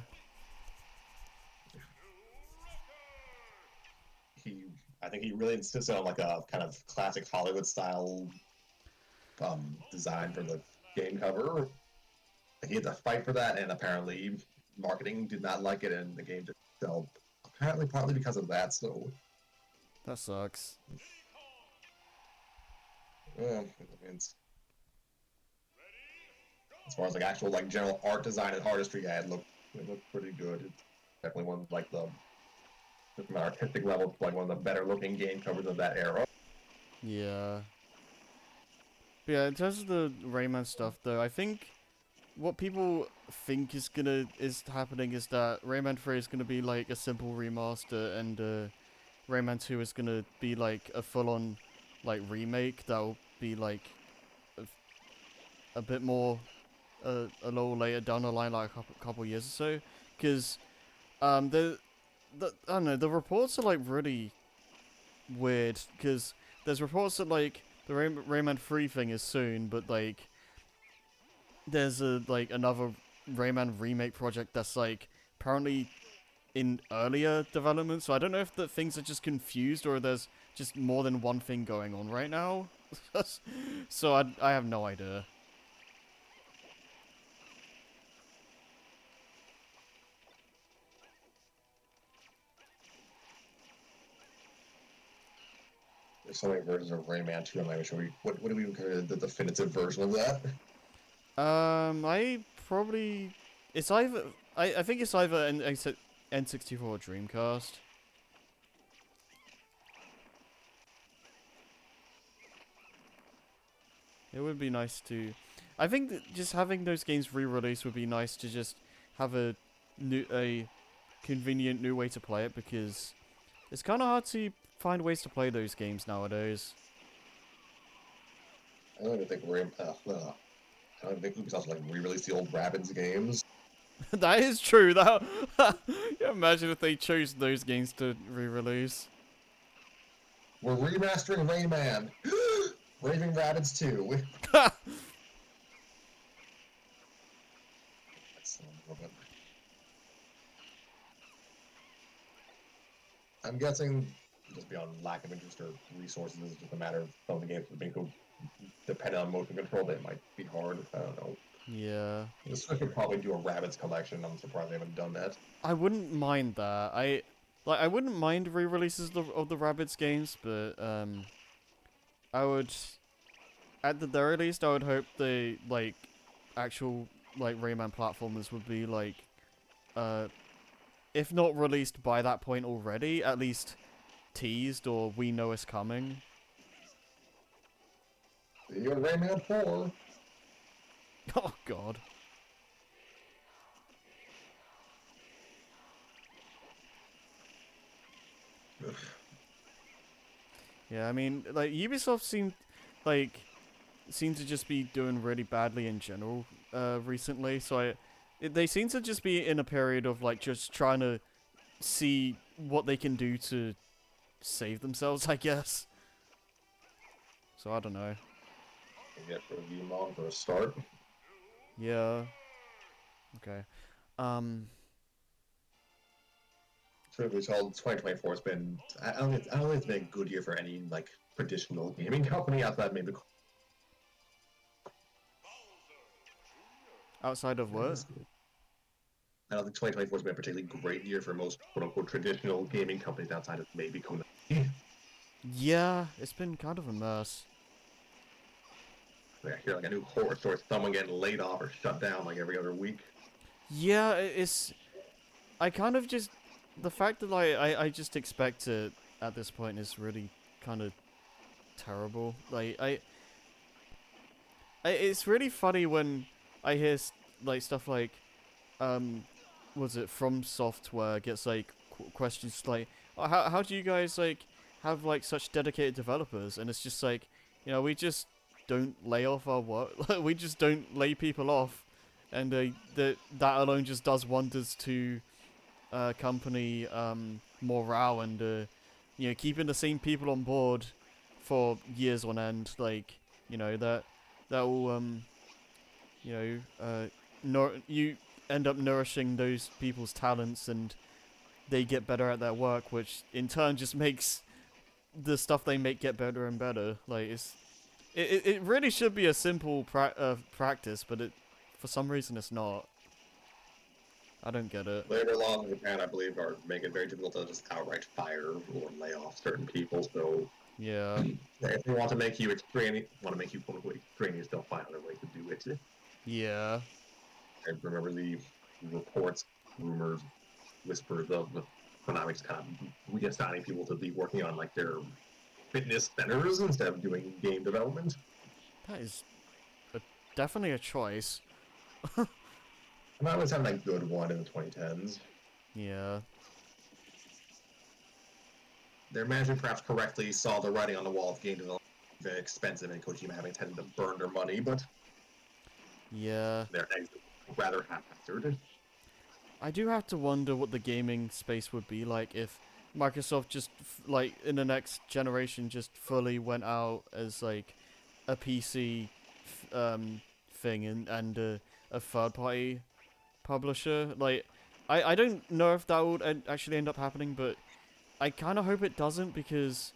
I think he really insisted on like a kind of classic Hollywood style design for the game cover. Like, he had to fight for that, and apparently marketing did not like it, and the game didn't sell. Apparently, partly because of that. So, That sucks. it's, as far as like actual like general art design and artistry, yeah, it looked pretty good. It's definitely one of like the from an artistic level, it's like one of the better looking game covers of that era. Yeah. But yeah, in terms of the Rayman stuff, though, I think what people think is happening is that Rayman 3 is gonna be like a simple remaster, and Rayman 2 is gonna be like a full-on like remake that'll be like a bit more a little later down the line, like a couple years or so, because I don't know, the reports are like really weird, because there's reports that like the Rayman 3 thing is soon, but like there's another Rayman remake project that's like apparently in earlier development, so I don't know if the things are just confused or there's just more than one thing going on right now. So I have no idea. There's so many versions of Rayman 2. I'm not even sure what do we consider the definitive version of that? I probably it's either I think it's either N64 or Dreamcast. It would be nice to. I think that just having those games re-released would be nice to just have a convenient new way to play it, because it's kind of hard to find ways to play those games nowadays. I don't even think I don't think Ubisoft like re-released the old Rabbids games. That is true. That yeah, imagine if they chose those games to re-release. We're remastering Rayman. Raving Rabbids 2. I'm guessing just beyond lack of interest or resources, it's just a matter of some of the games being so dependent on motion control that it might be hard. I don't know. Yeah. The Switch could probably do a Rabbids collection. I'm surprised they haven't done that. I wouldn't mind that. I wouldn't mind re-releases of the Rabbids games, but I would, at the very least, I would hope the like actual like Rayman platformers would be like, if not released by that point already, at least teased or we know it's coming. You're Rayman 4. Oh god. Yeah, I mean, like Ubisoft seem to just be doing really badly in general recently. So they seem to just be in a period of like just trying to see what they can do to save themselves, I guess. So I don't know. Get review mod for a start. Yeah. Okay. Truth be told, 2024 has been. I don't think it's been a good year for any like traditional gaming company outside maybe. Outside of what? I don't think 2024 has been a particularly great year for most quote-unquote traditional gaming companies outside of maybe Konami. Yeah, it's been kind of a mess. I hear like a new horror story, someone getting laid off or shut down like every other week. Yeah, it's. I kind of just. The fact that I just expect it at this point is really kind of terrible. Like, it's really funny when I hear like stuff like, was it From Software gets like questions like, oh, how do you guys like have like such dedicated developers? And it's just like, you know, we just don't lay off our work. We just don't lay people off, and that alone just does wonders to company morale and you know, keeping the same people on board for years on end. Like, you know, that will you know, you end up nourishing those people's talents, and they get better at their work, which in turn just makes the stuff they make get better and better. Like, it really should be a simple practice, but for some reason it's not. I don't get it. Labor laws in Japan, I believe, are make it very difficult to just outright fire or lay off certain people. So Yeah. if they want to make you extraneous, quote unquote extraneous, they'll find other way to do it. Yeah. I remember the reports, rumors, whispers of Konami just kind of reassigning people to be working on like their fitness centers instead of doing game development. That is definitely a choice. And I was having a good one in the 2010s. Yeah. Their management perhaps correctly saw the writing on the wall of game development very expensive and Kojima having tended to burn their money, but Yeah. their exit was rather haphazard. I do have to wonder what the gaming space would be like if Microsoft just like in the next generation just fully went out as like a PC thing and a third party publisher. Like, I don't know if that would actually end up happening, but I kind of hope it doesn't, because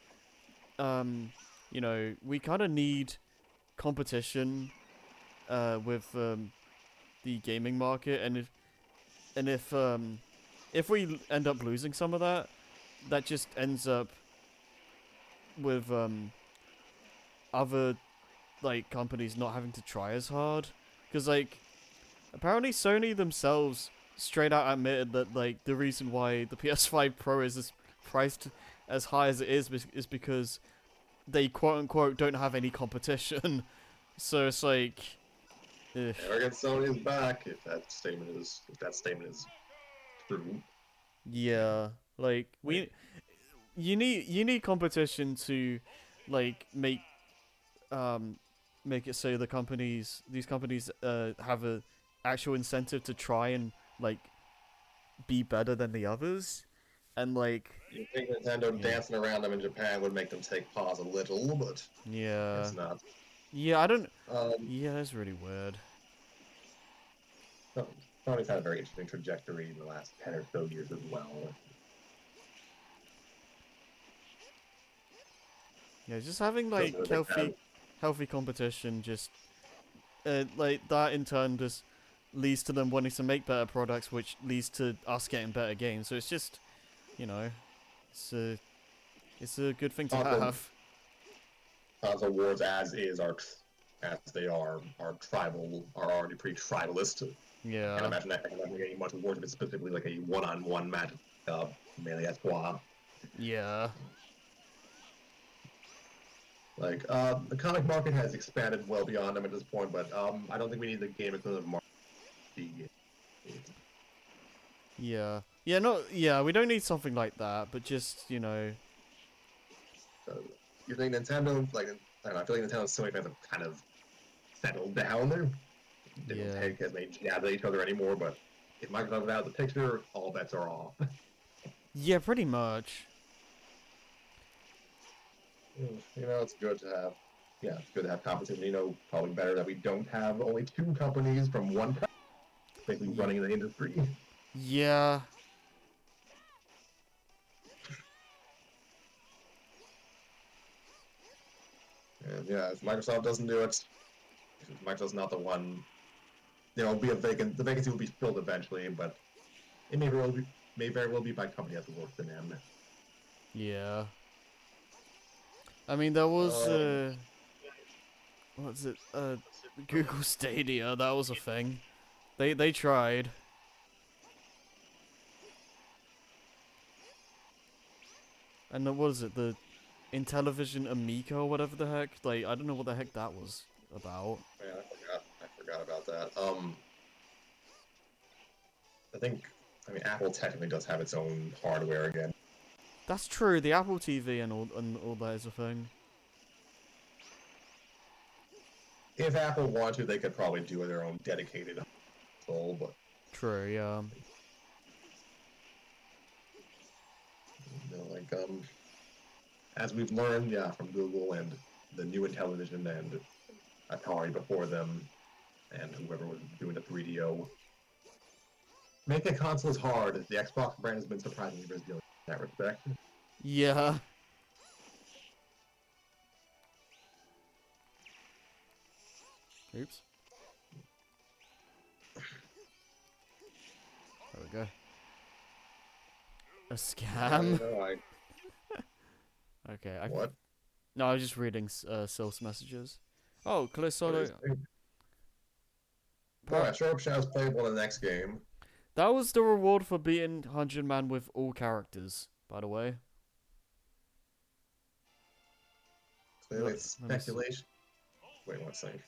you know, we kind of need competition with the gaming market, and if we end up losing some of that, that just ends up with other like companies not having to try as hard, because like apparently Sony themselves straight out admitted that like the reason why the PS5 Pro is priced as high as it is because they quote unquote don't have any competition. So it's like, ugh. Never get Sony's back if that statement is true. Yeah, like you need competition to like make it so these companies have a actual incentive to try and like be better than the others, and like You think Nintendo Yeah. dancing around them in Japan would make them take pause a little, but yeah, it's not. yeah, I don't, Um, yeah, that's really weird. Sony's had a very interesting trajectory in the last 10 or so years as well. Yeah, just having Those like are the big healthy competition, just like that in turn just leads to them wanting to make better products, which leads to us getting better games. So it's just, you know, it's a good thing to Awesome. have. console wars as they are already pretty tribalist. Can't Yeah, imagine getting much worse if it's specifically like a one-on-one match, melee espoir. yeah, Like the comic market has expanded well beyond them at this point, but I don't think we need the game equivalent of Marvel. yeah, yeah. No, yeah, we don't need something like that, but just, you know, You think Nintendo, like, I don't know, I feel like Nintendo and Sony fans have kind of settled down there. They don't Yeah. take as many jabs at each other anymore, but if Microsoft is out of the picture, all bets are off. yeah, pretty much. You know, it's good to have, it's good to have competition. You know, probably better that we don't have only two companies from one company basically running the industry. Yeah, And yeah, if Microsoft doesn't do it, if Microsoft's not the one, there will be the vacancy will be filled eventually, but it may very well be by a company that's worse than them. yeah. I mean, there was what's it? Google Stadia. That was a thing. They tried. And then what is it? The Intellivision Amico or whatever the heck. Like, I don't know what the heck that was about. Yeah, I forgot about that. I mean, Apple technically does have its own hardware again. That's true. The Apple TV and all that is a thing. If Apple wanted to, they could probably do their own dedicated console, but True. Yeah. you know, like as we've learned, yeah, from Google and the new Intellivision and Atari before them, and whoever was doing the 3DO, making a console is hard. The Xbox brand has been surprisingly resilient in that respect. Yeah. Oops. There we go. A scam? Okay, What? No, I was just reading Sylph's messages. Oh, Clear What Solo. is it? Alright, Sharp Shadow's playable in the next game. That was the reward for beating 100 Man with all characters, by the way. Clearly, Look, it's let me see. speculation. Wait one second.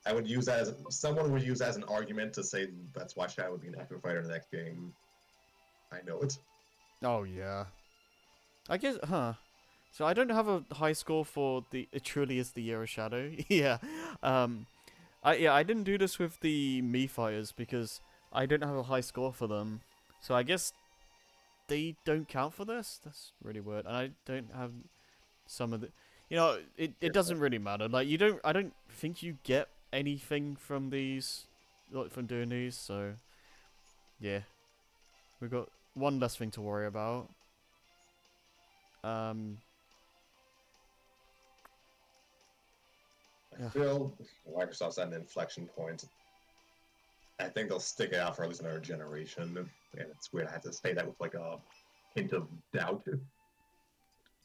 I would use that as someone would use that as an argument to say that's why Shadow would be an active fighter in the next game. I know it. Oh, yeah. I guess, huh. So I don't have a high score for the It Truly Is the Year of Shadow. Yeah. I didn't do this with the Mii fighters because I didn't have a high score for them. So I guess they don't count for this? That's really weird. And I don't have some of the... You know, it doesn't really matter. Like, I don't think you get anything from these, like, from doing these, so... Yeah. We've got one less thing to worry about. I Yeah. feel Microsoft's at an inflection point. I think they'll stick it out for at least another generation. And it's weird I have to say that with like a hint of doubt.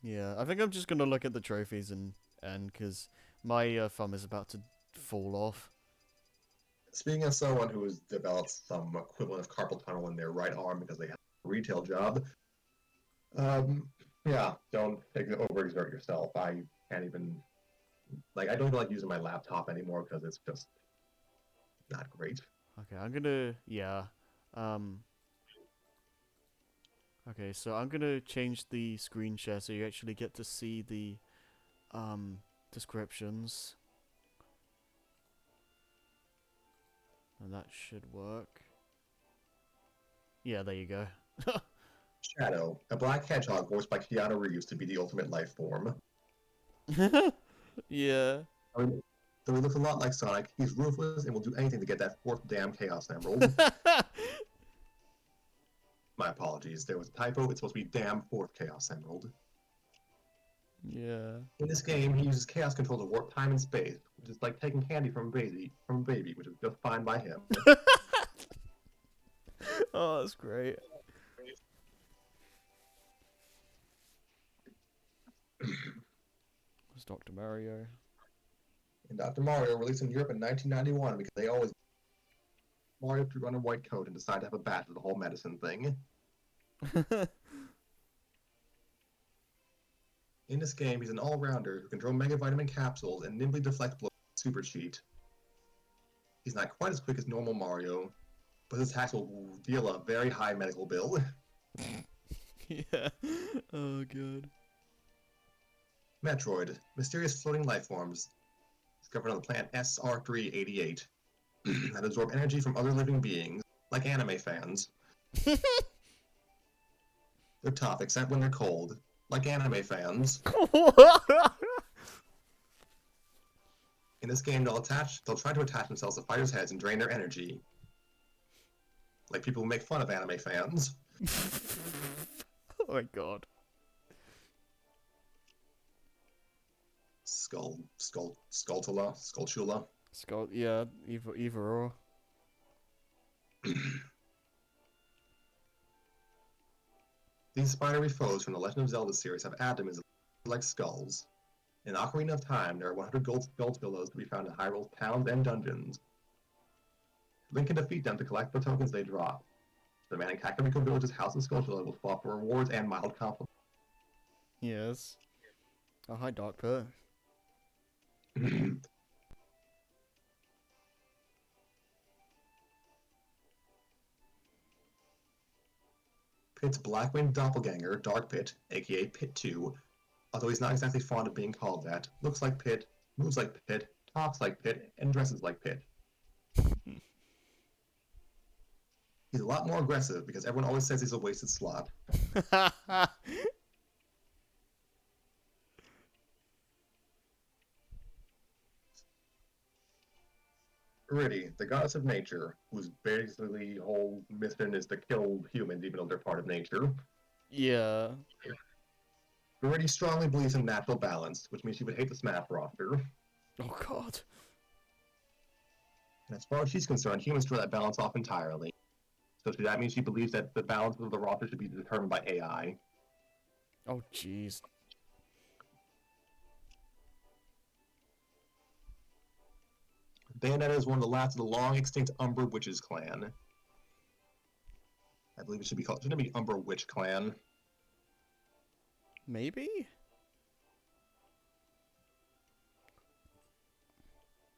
Yeah, I think I'm just gonna look at the trophies and because my thumb is about to fall off. Speaking of someone who has developed some equivalent of carpal tunnel in their right arm because they have a retail job, yeah, don't overexert yourself. I can't even, like, I don't even like using my laptop anymore because it's just not great. Okay, I'm gonna yeah. Okay, so I'm gonna change the screen share so you actually get to see the descriptions. And that should work. Yeah, there you go. Shadow, a black hedgehog voiced by Keanu Reeves to be the ultimate life form. Yeah. Though he looks a lot like Sonic, he's ruthless and will do anything to get that fourth damn Chaos Emerald. My apologies, there was a typo. It's supposed to be damn fourth Chaos Emerald. Yeah. In this game, he uses Chaos Control to warp time and space, which is like taking candy from a baby, which is just fine by him. Oh, that's great. It's Dr. Mario. And Dr. Mario released in Europe in 1991 because they always Mario to run a white coat and decide to have a bat for the whole medicine thing. In this game, he's an all-rounder who can throw Mega Vitamin capsules and nimbly deflect blows with Super Cheat. He's not quite as quick as normal Mario, but his attacks will deal a very high medical bill. Yeah. Oh, God. Metroid, mysterious floating life forms discovered on the planet SR388 that absorb energy from other living beings, like anime fans. They're tough, except when they're cold, like anime fans. In this game, they'll try to attach themselves to fighters' heads and drain their energy. Like people who make fun of anime fans. Oh my God. Skulltula? Skull, yeah, either or. These spidery foes from the Legend of Zelda series have abdomens like skulls. In Ocarina of Time, there are 100 gold pillows to be found in Hyrule's towns and dungeons. Link can defeat them to collect the tokens they drop. The man in Kakariko Village's House of Skulltula will swap for rewards and mild compliments. Yes. Oh, hi, Dark Pit. Pit's Blackwing doppelganger, Dark Pit, aka Pit 2, although he's not exactly fond of being called that, looks like Pit, moves like Pit, talks like Pit, and dresses like Pit. He's a lot more aggressive because everyone always says he's a wasted slot. Gritty, the goddess of nature, whose basically whole mission is to kill humans even though they're part of nature. Yeah. Gritty strongly believes in natural balance, which means she would hate the Smash roster. Oh god. And as far as she's concerned, humans throw that balance off entirely. So that means she believes that the balance of the roster should be determined by AI. Oh jeez. Bayonetta is one of the last of the long extinct Umber Witches clan. I believe it should be called, shouldn't it be Umber Witch clan? Maybe?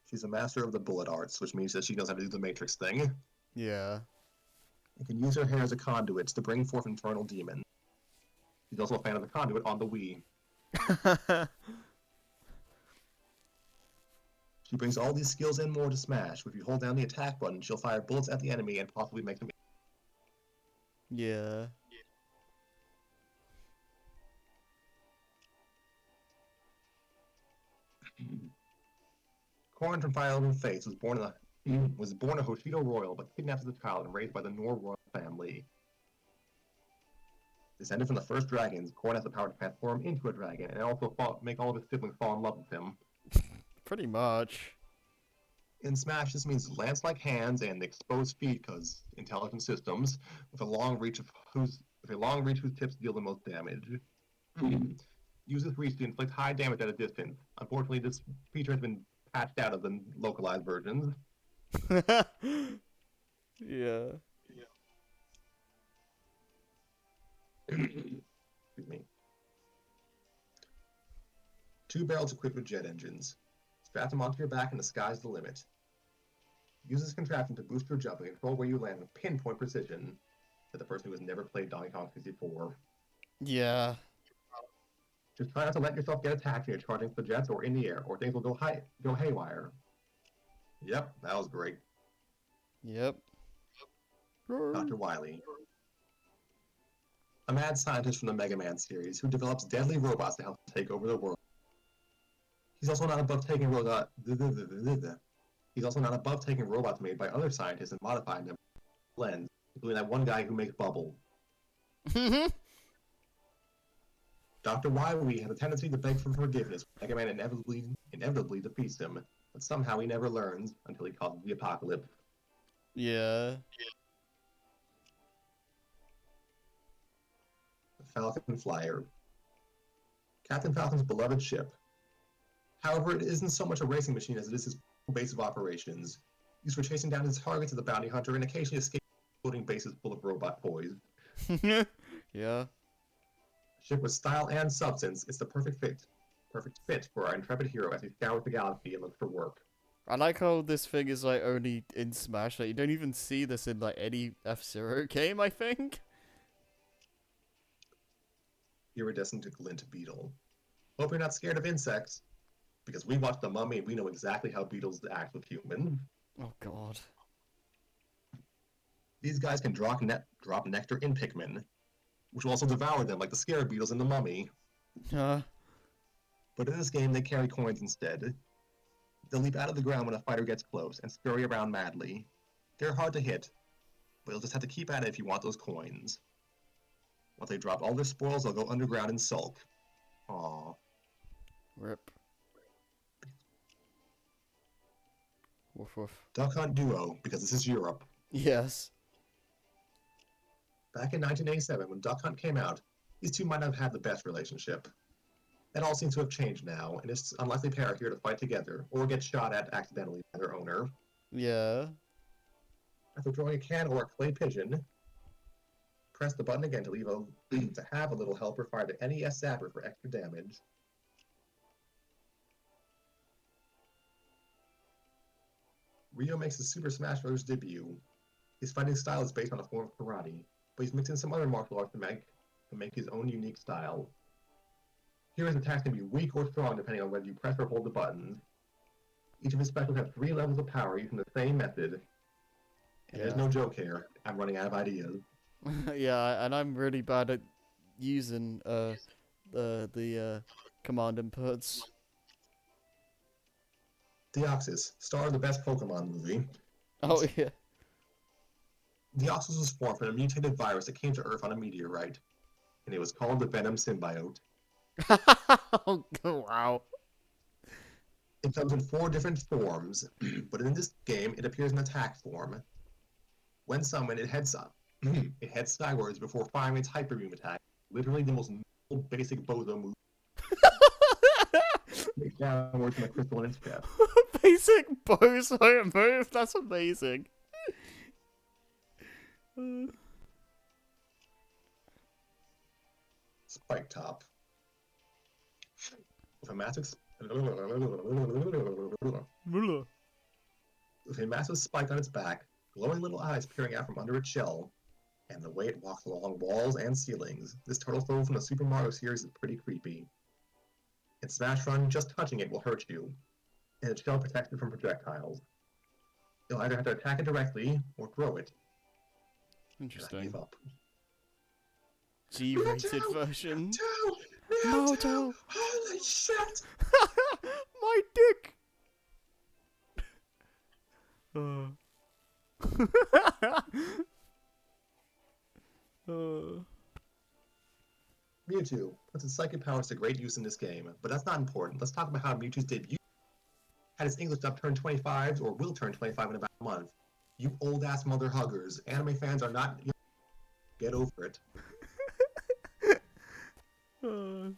She's a master of the bullet arts, which means that she knows how to do the Matrix thing. Yeah. And can use her hair as a conduit to bring forth infernal demons. She's also a fan of the conduit on the Wii. She brings all these skills and more to Smash. If you hold down the attack button, she'll fire bullets at the enemy and possibly make them. Yeah. Corrin from Fire Emblem Fates was born a Hoshido royal, but kidnapped as a child and raised by the Nor royal family. Descended from the first dragons, Corrin has the power to transform into a dragon and also make all of his siblings fall in love with him. Pretty much. In Smash, this means lance-like hands and exposed feet, because intelligent systems with a long reach whose tips deal the most damage. Uses reach to inflict high damage at a distance. Unfortunately, this feature has been patched out of the localized versions. Yeah. Excuse me. Two barrels equipped with jet engines. Strap them onto your back and the sky's the limit. Use this contraption to boost your jump and control where you land with pinpoint precision. To the person who has never played Donkey Kong 64. Yeah. Just try not to let yourself get attacked when you're charging for jets or in the air, or things will go haywire. Yep, that was great. Yep. Dr. Wily. A mad scientist from the Mega Man series who develops deadly robots to help take over the world. He's also not above taking robots made by other scientists and modifying them lens, including that one guy who makes bubble. Dr. Wily has a tendency to beg for forgiveness when Mega Man inevitably defeats him, but somehow he never learns until he causes the apocalypse. Yeah. Falcon Flyer. Captain Falcon's beloved ship. However, it isn't so much a racing machine as it is his base of operations, used for chasing down his targets as a bounty hunter and occasionally escaping floating bases full of robot toys. Yeah. Ship with style and substance, it's the perfect fit for our intrepid hero as he scours the galaxy and looks for work. I like how this thing is like only in Smash. Like you don't even see this in like any F-Zero game, I think. Iridescent glint beetle. Hope you're not scared of insects, because we watched The Mummy and we know exactly how beetles act with humans. Oh god. These guys can drop nectar in Pikmin, which will also devour them like the scarab beetles in The Mummy. But in this game, they carry coins instead. They'll leap out of the ground when a fighter gets close and scurry around madly. They're hard to hit, but you'll just have to keep at it if you want those coins. Once they drop all their spoils, they'll go underground and sulk. Aww. Rip. Woof woof. Duck Hunt Duo, because this is Europe. Yes. Back in 1987, when Duck Hunt came out, these two might not have had the best relationship. That all seems to have changed now, and it's unlikely pair are here to fight together, or get shot at accidentally by their owner. Yeah. After throwing a can or a clay pigeon, press the button again to have a little helper fire the NES Zapper for extra damage. Ryo makes his Super Smash Bros. Debut. His fighting style is based on a form of karate, but he's mixed in some other martial arts to make his own unique style. Here his attacks can be weak or strong depending on whether you press or hold the buttons. Each of his specials have 3 levels of power using the same method. And there's no joke here, I'm running out of ideas. Yeah, and I'm really bad at using the command inputs. Deoxys, star of the best Pokemon movie. Oh yeah. Deoxys was formed from a mutated virus that came to Earth on a meteorite, and it was called the Venom Symbiote. Oh, wow. It comes in 4 different forms, but in this game, it appears in attack form. When summoned, it heads up. It heads skywards before firing its Hyper Beam attack. Literally the most basic Bozo move. Downwards from a crystal in its chest. Basic bozo move. That's amazing. Spike Top. With a massive with a massive spike on its back, glowing little eyes peering out from under its shell, and the way it walks along walls and ceilings, this turtle foe from the Super Mario series is pretty creepy. In Smash Run, just touching it will hurt you, and its shell protects it from projectiles. You'll either have to attack it directly or throw it. And I Interesting. give up. G-rated version. Mewtwo! Mewtwo! Holy shit! My dick! Mewtwo puts its psychic powers to great use in this game, but that's not important. Let's talk about how Mewtwo's debut had its English dub turn 25 or will turn 25 in about a month. You old ass mother huggers. Anime fans are not. Get over it. Am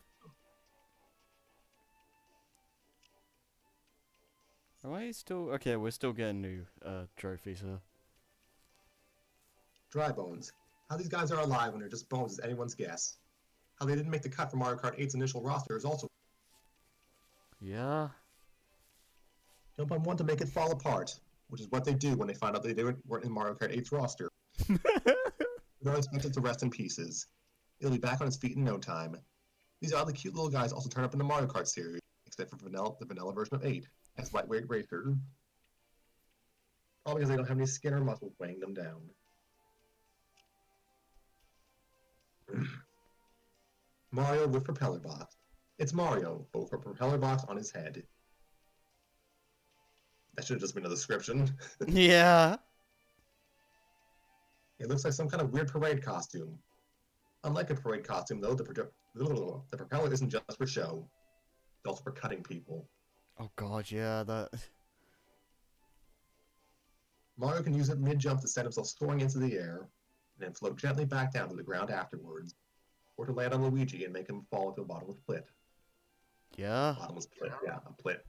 I still okay? We're still getting new trophies here. Dry Bones. How these guys are alive when they're just bones is anyone's guess. How they didn't make the cut for Mario Kart 8's initial roster is also. Yeah. Jump on one to make it fall apart, which is what they do when they find out they weren't in Mario Kart 8's roster. They're expected to rest in pieces. It'll be back on its feet in no time. These oddly cute little guys also turn up in the Mario Kart series, except for the vanilla version of 8, as lightweight racers. All because they don't have any skin or muscles weighing them down. Mario with propeller box. It's Mario, but with a propeller box on his head. That should have just been a description. Yeah. It looks like some kind of weird parade costume. Unlike a parade costume, though, the propeller isn't just for show. It's also for cutting people. Oh god, yeah, that. Mario can use it mid-jump to send himself soaring into the air, and then float gently back down to the ground afterwards, or to land on Luigi and make him fall into a bottomless pit. Yeah. Bottomless pit, yeah, a pit.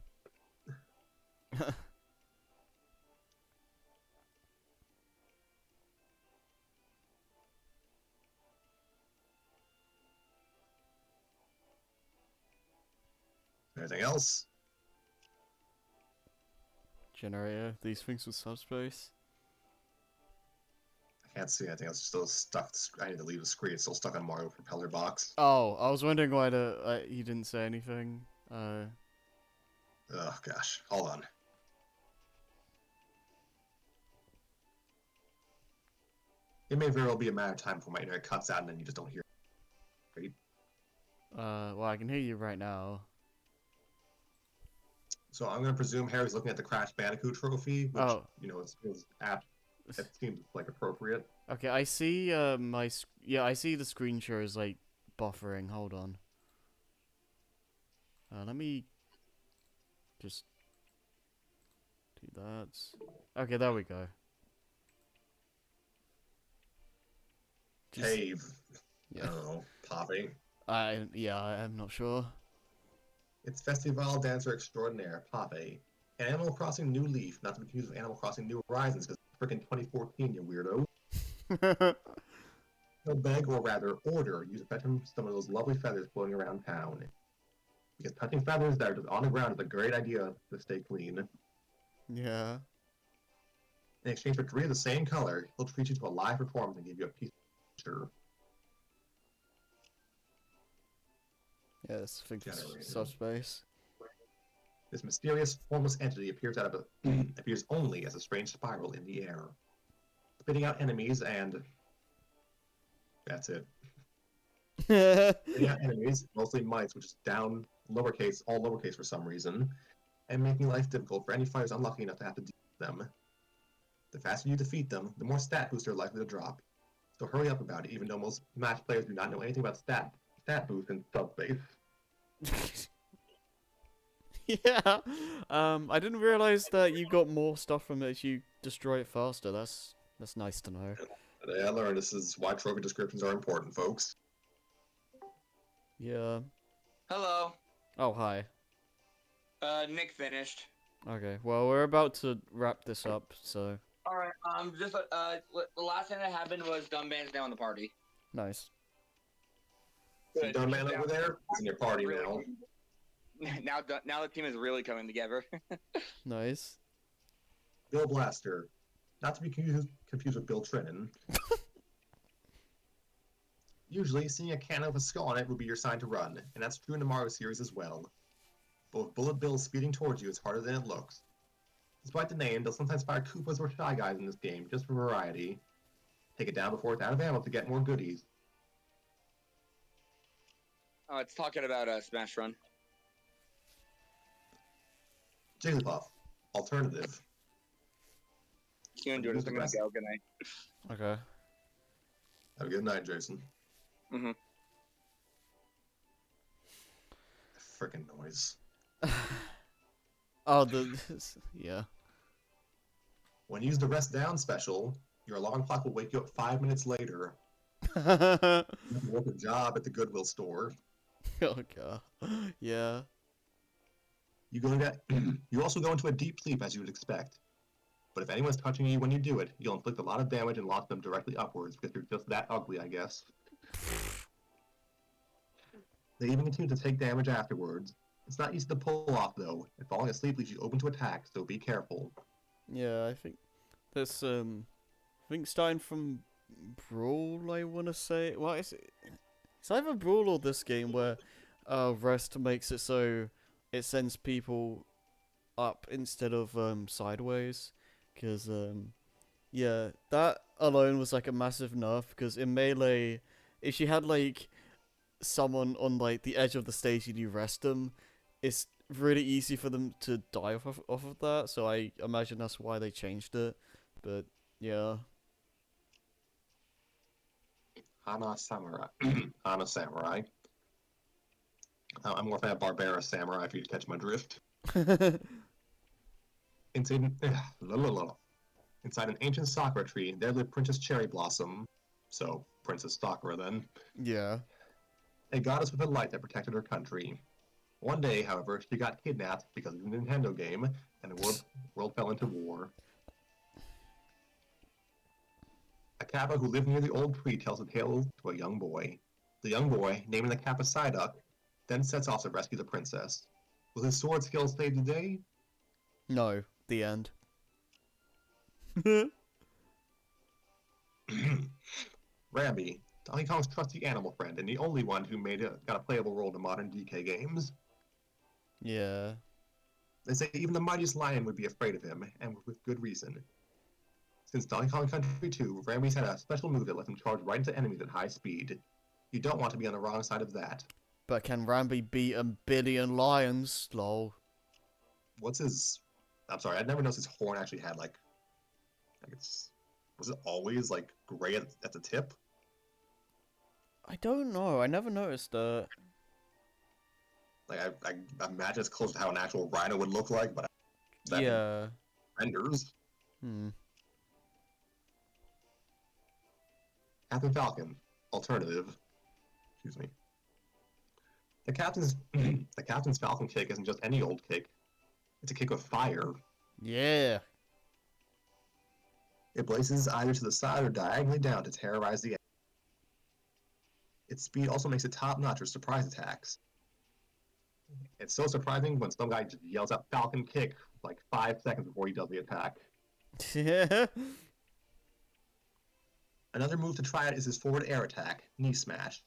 Anything else? Generator. These things with subspace. I can't see anything else. It's still stuck. I need to leave the screen. It's still stuck on Mario propeller box. Oh, I was wondering why he didn't say anything. Oh gosh, hold on. It may very well be a matter of time before my internet cuts out and then you just don't hear. Great. Well, I can hear you right now. So I'm going to presume Harry's looking at the Crash Bandicoot trophy, which, you know, is apt. That seems like appropriate. Okay, I see I see the screen share is like buffering. Hold on. Let me just do that. Okay, there we go. Cave. Yeah. I don't know. Poppy. I'm not sure. It's Festival Dancer Extraordinaire, Poppy. And Animal Crossing New Leaf, not to be confused with Animal Crossing New Horizons, because it's freaking 2014, you weirdo. He'll beg, or rather order, you to fetch him some of those lovely feathers floating around town. Because touching feathers that are just on the ground is a great idea to stay clean. Yeah. In exchange for 3 of the same color, he'll treat you to a live performance and give you a piece of picture. Yes, I think it's Generator. subspace. This mysterious, formless entity appears appears only as a strange spiral in the air, spitting out enemies and that's it. Spitting out enemies, mostly mites, which is down lowercase, all lowercase for some reason, and making life difficult for any fighters unlucky enough to have to deal with them. The faster you defeat them, the more stat boosts are likely to drop. So hurry up about it, even though most Smash players do not know anything about stat boosts in subspace. Yeah. I didn't realize that you got more stuff from it as you destroy it faster. That's nice to know. Today I learned this is why trophy descriptions are important, folks. Yeah. Hello. Oh, hi. Nick finished. Okay. Well, we're about to wrap this up, so All right. Just the last thing that happened was Dumb Band's now in the party. nice. See Dumb Man over there? He's in your party now. Now the team is really coming together. Nice. Bill Blaster. Not to be confused with Bill Trinan. Usually, seeing a cannon with a skull on it would be your sign to run, and that's true in the Mario series as well. But with Bullet Bill speeding towards you, it's harder than it looks. Despite the name, they'll sometimes fire Koopas or Shy Guys in this game, just for variety. Take it down before it's out of ammo to get more goodies. Oh, it's talking about Smash Run. Jigglypuff. Alternative. You and Jordan, I'm gonna go. Good night. Okay. Have a good night, Jason. Mm-hmm. Frickin' noise. Oh, yeah. When you use the rest down special, your alarm clock will wake you up 5 minutes later. Oh You work a job at the Goodwill store. god. Yeah. You also go into a deep sleep as you would expect. But if anyone's touching you when you do it, you'll inflict a lot of damage and launch them directly upwards because you're just that ugly, I guess. They even continue to take damage afterwards. It's not easy to pull off though, and falling asleep leaves you open to attack, so be careful. Yeah, I think that's I think starting from Brawl, I wanna say. Well, it's either Brawl or this game where rest makes it so it sends people up instead of sideways. Cause yeah, that alone was like a massive nerf. Because in Melee, if you had like someone on like the edge of the stage and you rest them, it's really easy for them to die off of that. So I imagine that's why they changed it. But yeah. Hana Samurai. Hana Samurai. I'm more of a Barbara Samurai if you catch my drift. Inside an ancient sakura tree, there lived Princess Cherry Blossom. So, Princess Sakura then. Yeah. A goddess with a light that protected her country. One day, however, she got kidnapped because of a Nintendo game, and the world fell into war. A Kappa who lived near the old tree tells a tale to a young boy. The young boy, naming the Kappa Psyduck, then sets off to rescue the princess. Will his sword skills save the day? No. The end. Rambi, Donkey Kong's trusty animal friend, and the only one who got a playable role in modern DK games. Yeah. They say even the mightiest lion would be afraid of him, and with good reason. Since Donkey Kong Country 2, Rambi's had a special move that lets him charge right into enemies at high speed. You don't want to be on the wrong side of that. But can Rambi beat a billion lions? Lol. What's his... I'm sorry, I never noticed his horn actually had, like it's... Was it always, like, gray at the tip? I don't know. I never noticed that. Like, I imagine it's close to how an actual rhino would look like, but... Yeah. Renders. Hmm. Captain Falcon. Alternative. Excuse me. The captain's Falcon kick isn't just any old kick. It's a kick with fire. Yeah. It blazes either to the side or diagonally down to terrorize the enemy. Its speed also makes it top-notch for surprise attacks. It's so surprising when some guy just yells out Falcon kick like 5 seconds before he does the attack. Yeah. Another move to try it is his forward air attack, Knee Smash.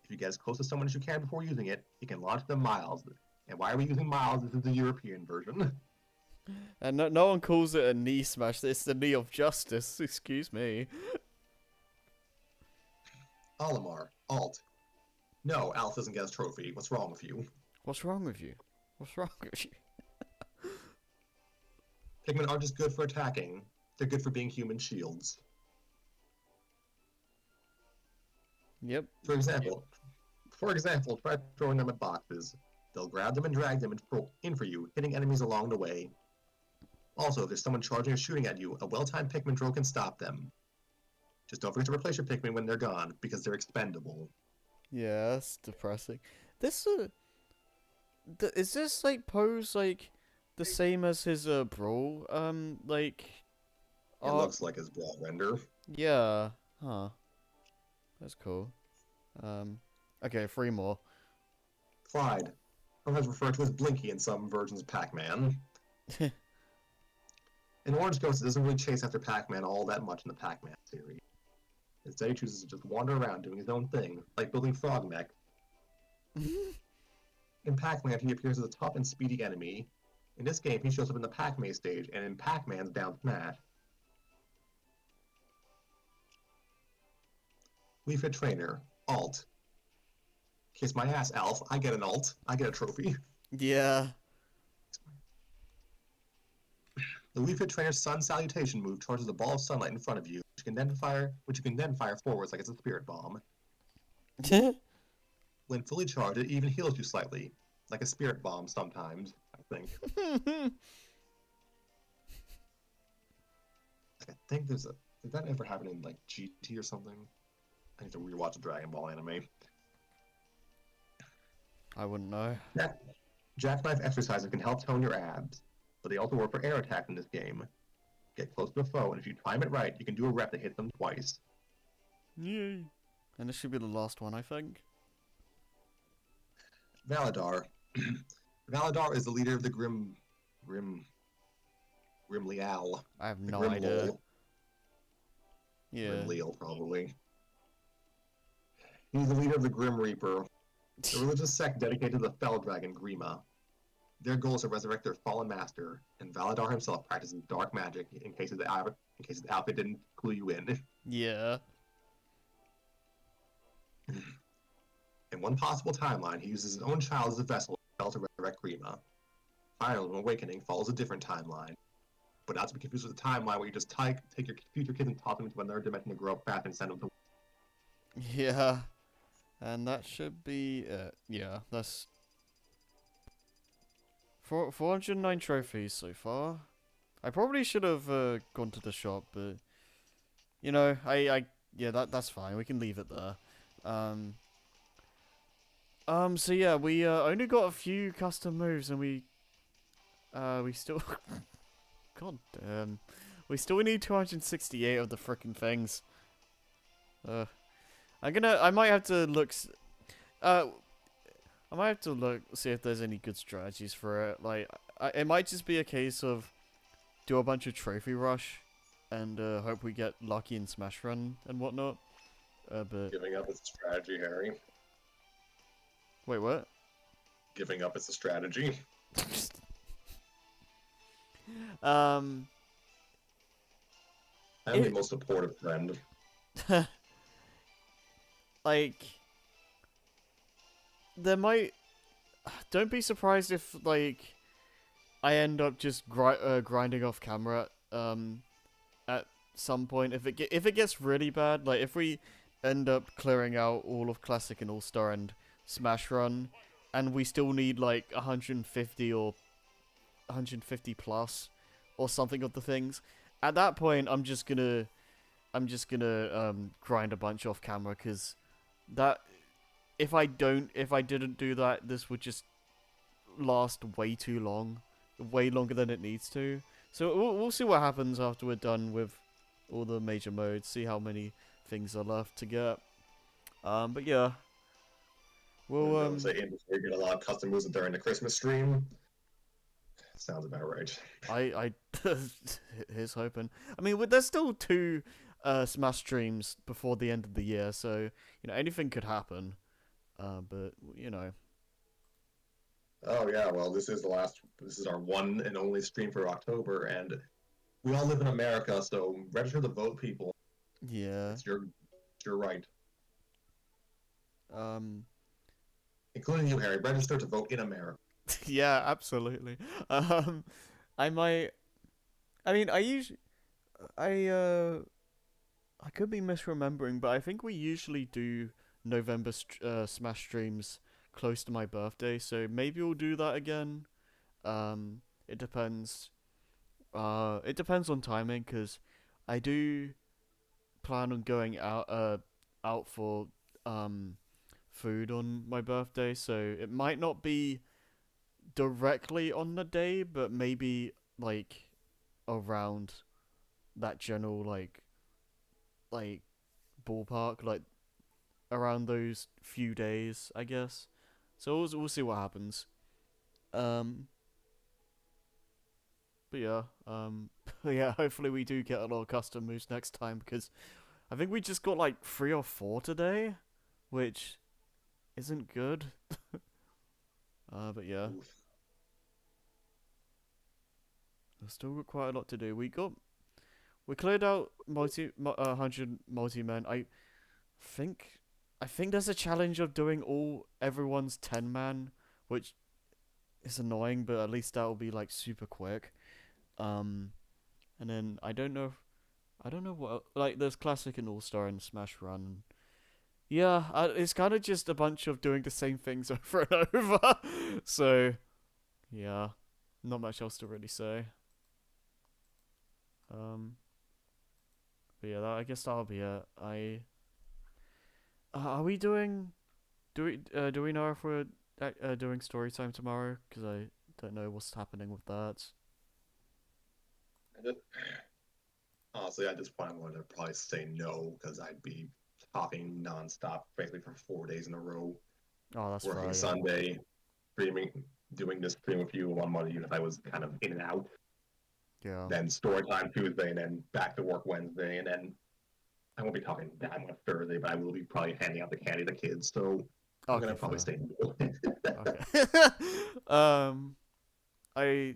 If you get as close to someone as you can before using it, you can launch them miles. And why are we using miles? This is the European version. And no one calls it a knee smash. It's the knee of justice. Excuse me. Olimar. Alt. No, Alf doesn't get his trophy. What's wrong with you? What's wrong with you? What's wrong with you? Pikmin aren't just good for attacking, they're good for being human shields. Yep. For example, try throwing them at boxes. They'll grab them and drag them in for you, hitting enemies along the way. Also, if there's someone charging or shooting at you, a well-timed Pikmin throw can stop them. Just don't forget to replace your Pikmin when they're gone, because they're expendable. Yeah, that's depressing. This is this like pose like the same as his brawl? Like, It looks like his brawl render. yeah, huh? That's cool. Okay, 3 more. Clyde, sometimes referred to as Blinky in some versions of Pac-Man. And Orange Ghost doesn't really chase after Pac-Man all that much in the Pac-Man series. Instead, he chooses to just wander around doing his own thing, like building Frog Mech. In Pac-Man, he appears as a tough and speedy enemy. In this game, he shows up in the Pac-Man stage and in Pac-Man's Down Smash. Wii Fit Trainer, Alt. Kiss my ass, Alf. I get an alt. I get a trophy. Yeah. The Wii Fit Trainer's Sun Salutation move charges a ball of sunlight in front of you, which you can then fire forwards like it's a spirit bomb. When fully charged, it even heals you slightly, like a spirit bomb sometimes, I think. I think there's a... Did that ever happen in, like, GT or something? I need to rewatch the Dragon Ball anime. I wouldn't know. Jackknife exercises can help tone your abs, but they also work for air attack in this game. Get close to a foe, and if you time it right, you can do a rep that hits them twice. Yay. And this should be the last one, I think. Valadar. Valadar is the leader of the Grimleal. I have The no idea. Grimleal. Yeah. Grimleal, probably. He's the leader of the Grim Reaper, a religious sect dedicated to the fell dragon Grima. Their goal is to resurrect their fallen master, and Valadar himself practices dark magic in case his outfit didn't clue you in. Yeah. In one possible timeline, he uses his own child as a vessel to resurrect Grima. Final Awakening follows a different timeline, but not to be confused with the timeline where you just take your future kids and toss them into another dimension to grow up fast and send them to... Yeah. And that should be it. Yeah, that's... 409 trophies so far. I probably should have gone to the shop, but... You know, yeah, that's fine. We can leave it there. So yeah, we only got a few custom moves, and we still... God damn. We still need 268 of the frickin' things. I might have to look... I might have to look, see if there's any good strategies for it. Like, it might just be a case of do a bunch of trophy rush and hope we get lucky in Smash Run and whatnot. But Giving up is a strategy, Harry. wait, what? Giving up is a strategy. Um, I'm the most supportive friend. like, there might... Don't be surprised if, like, I end up just grinding off camera at some point. If it gets really bad, like, if we end up clearing out all of Classic and All-Star and Smash Run, and we still need, like, 150 or 150 plus or something of the things, at that point, I'm just gonna grind a bunch off camera, because that... If I didn't do that, this would just last way too long. Way longer than it needs to. So we'll see what happens after we're done with all the major modes. See how many things are left to get. But yeah. We'll, Say in before you get a lot of custom moves during the Christmas stream. Sounds about right. here's hoping. I mean, there's still 2 Smash streams before the end of the year, so, you know, anything could happen. But, you know. Oh yeah, well this is our one and only stream for October, and we all live in America, so register to vote, people. Yeah. It's your right. Including you, Harry. Register to vote in America. Yeah, absolutely. I might I mean, I I could be misremembering, but I think we usually do November Smash streams close to my birthday, so maybe we'll do that again. It depends. It depends on timing, cause I do plan on going out for food on my birthday, so it might not be directly on the day, but maybe like around that general like ballpark, like around those few days, I guess. So we'll see what happens. Um, but yeah, yeah. Hopefully we do get a lot of custom moves next time because I think we just got like 3 or 4 today, which isn't good. But yeah, Oof. we've still got quite a lot to do. We cleared out 100 multi men. Think I think there's a challenge of doing everyone's 10 man, which is annoying, but at least that'll be like super quick. And then I don't know what like there's classic and all star and Smash Run. Yeah, it's kind of just a bunch of doing the same things over and over. So yeah, not much else to really say. But yeah, I guess that'll be it. Are we doing? Do we know if we're doing story time tomorrow? Because I don't know what's happening with that. I just- Honestly, at this point, I'm going to probably say no because I'd be talking nonstop, basically for 4 days in a row, Oh, that's working right. Sunday, streaming, doing this stream with you on Monday, even if I was kind of in and out. Yeah. Then story time Tuesday, and then back to work Wednesday, and then I won't be talking that much Thursday, but I will be probably handing out the candy to the kids. So I'm Okay, gonna probably fair. stay no. Okay. I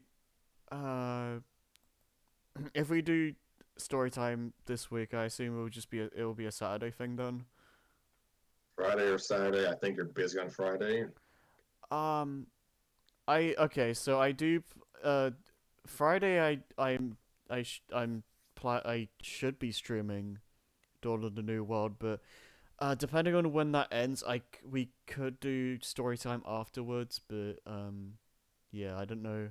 if we do story time this week, I assume it'll be a Saturday thing then. Friday or Saturday, I think you're busy on Friday. Um, okay, so I do Friday I should be streaming Dawn of the New World, but depending on when that ends, we could do story time afterwards, but yeah, I don't know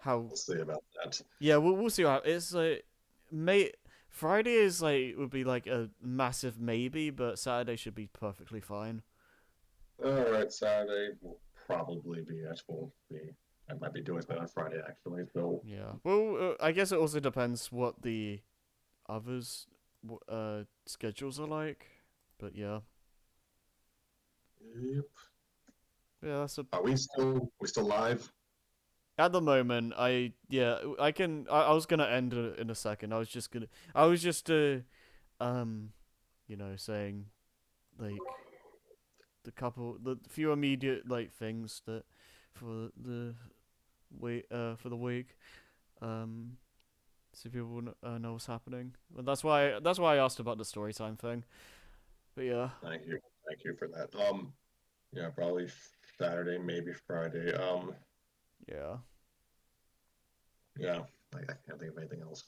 how. We'll see about that. Yeah, we'll see how it's like. May Friday is like would be like a massive maybe, but Saturday should be perfectly fine. All right, Saturday will probably be. We'll see. I might be doing something on Friday actually. So Yeah. Well, I guess it also depends what the others schedules are like, but yeah. yep. Yeah, that's a Are we still live? at the moment. I can. I was gonna end it in a second. I was just saying like the few immediate like things that for the for the week. Um, so people know what's happening. Well, that's why I asked about the story time thing. But yeah, Thank you for that. Yeah, probably Saturday, maybe Friday. yeah, Yeah, I can't think of anything else.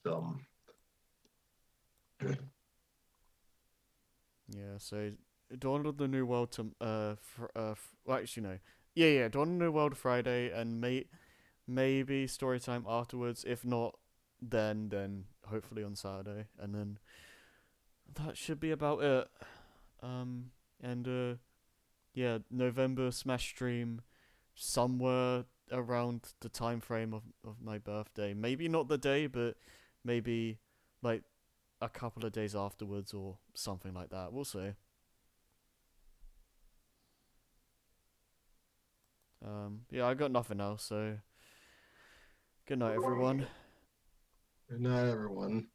yeah. So Dawn of the New World to well, actually no, yeah, Dawn of the New World Friday and maybe story time afterwards. If not, then hopefully on Saturday, and then that should be about it. And yeah, November Smash stream somewhere around the time frame of my birthday. Maybe not the day, but maybe like a couple of days afterwards or something like that. We'll see. Yeah, I got nothing else, so good night, everyone. Good night, everyone.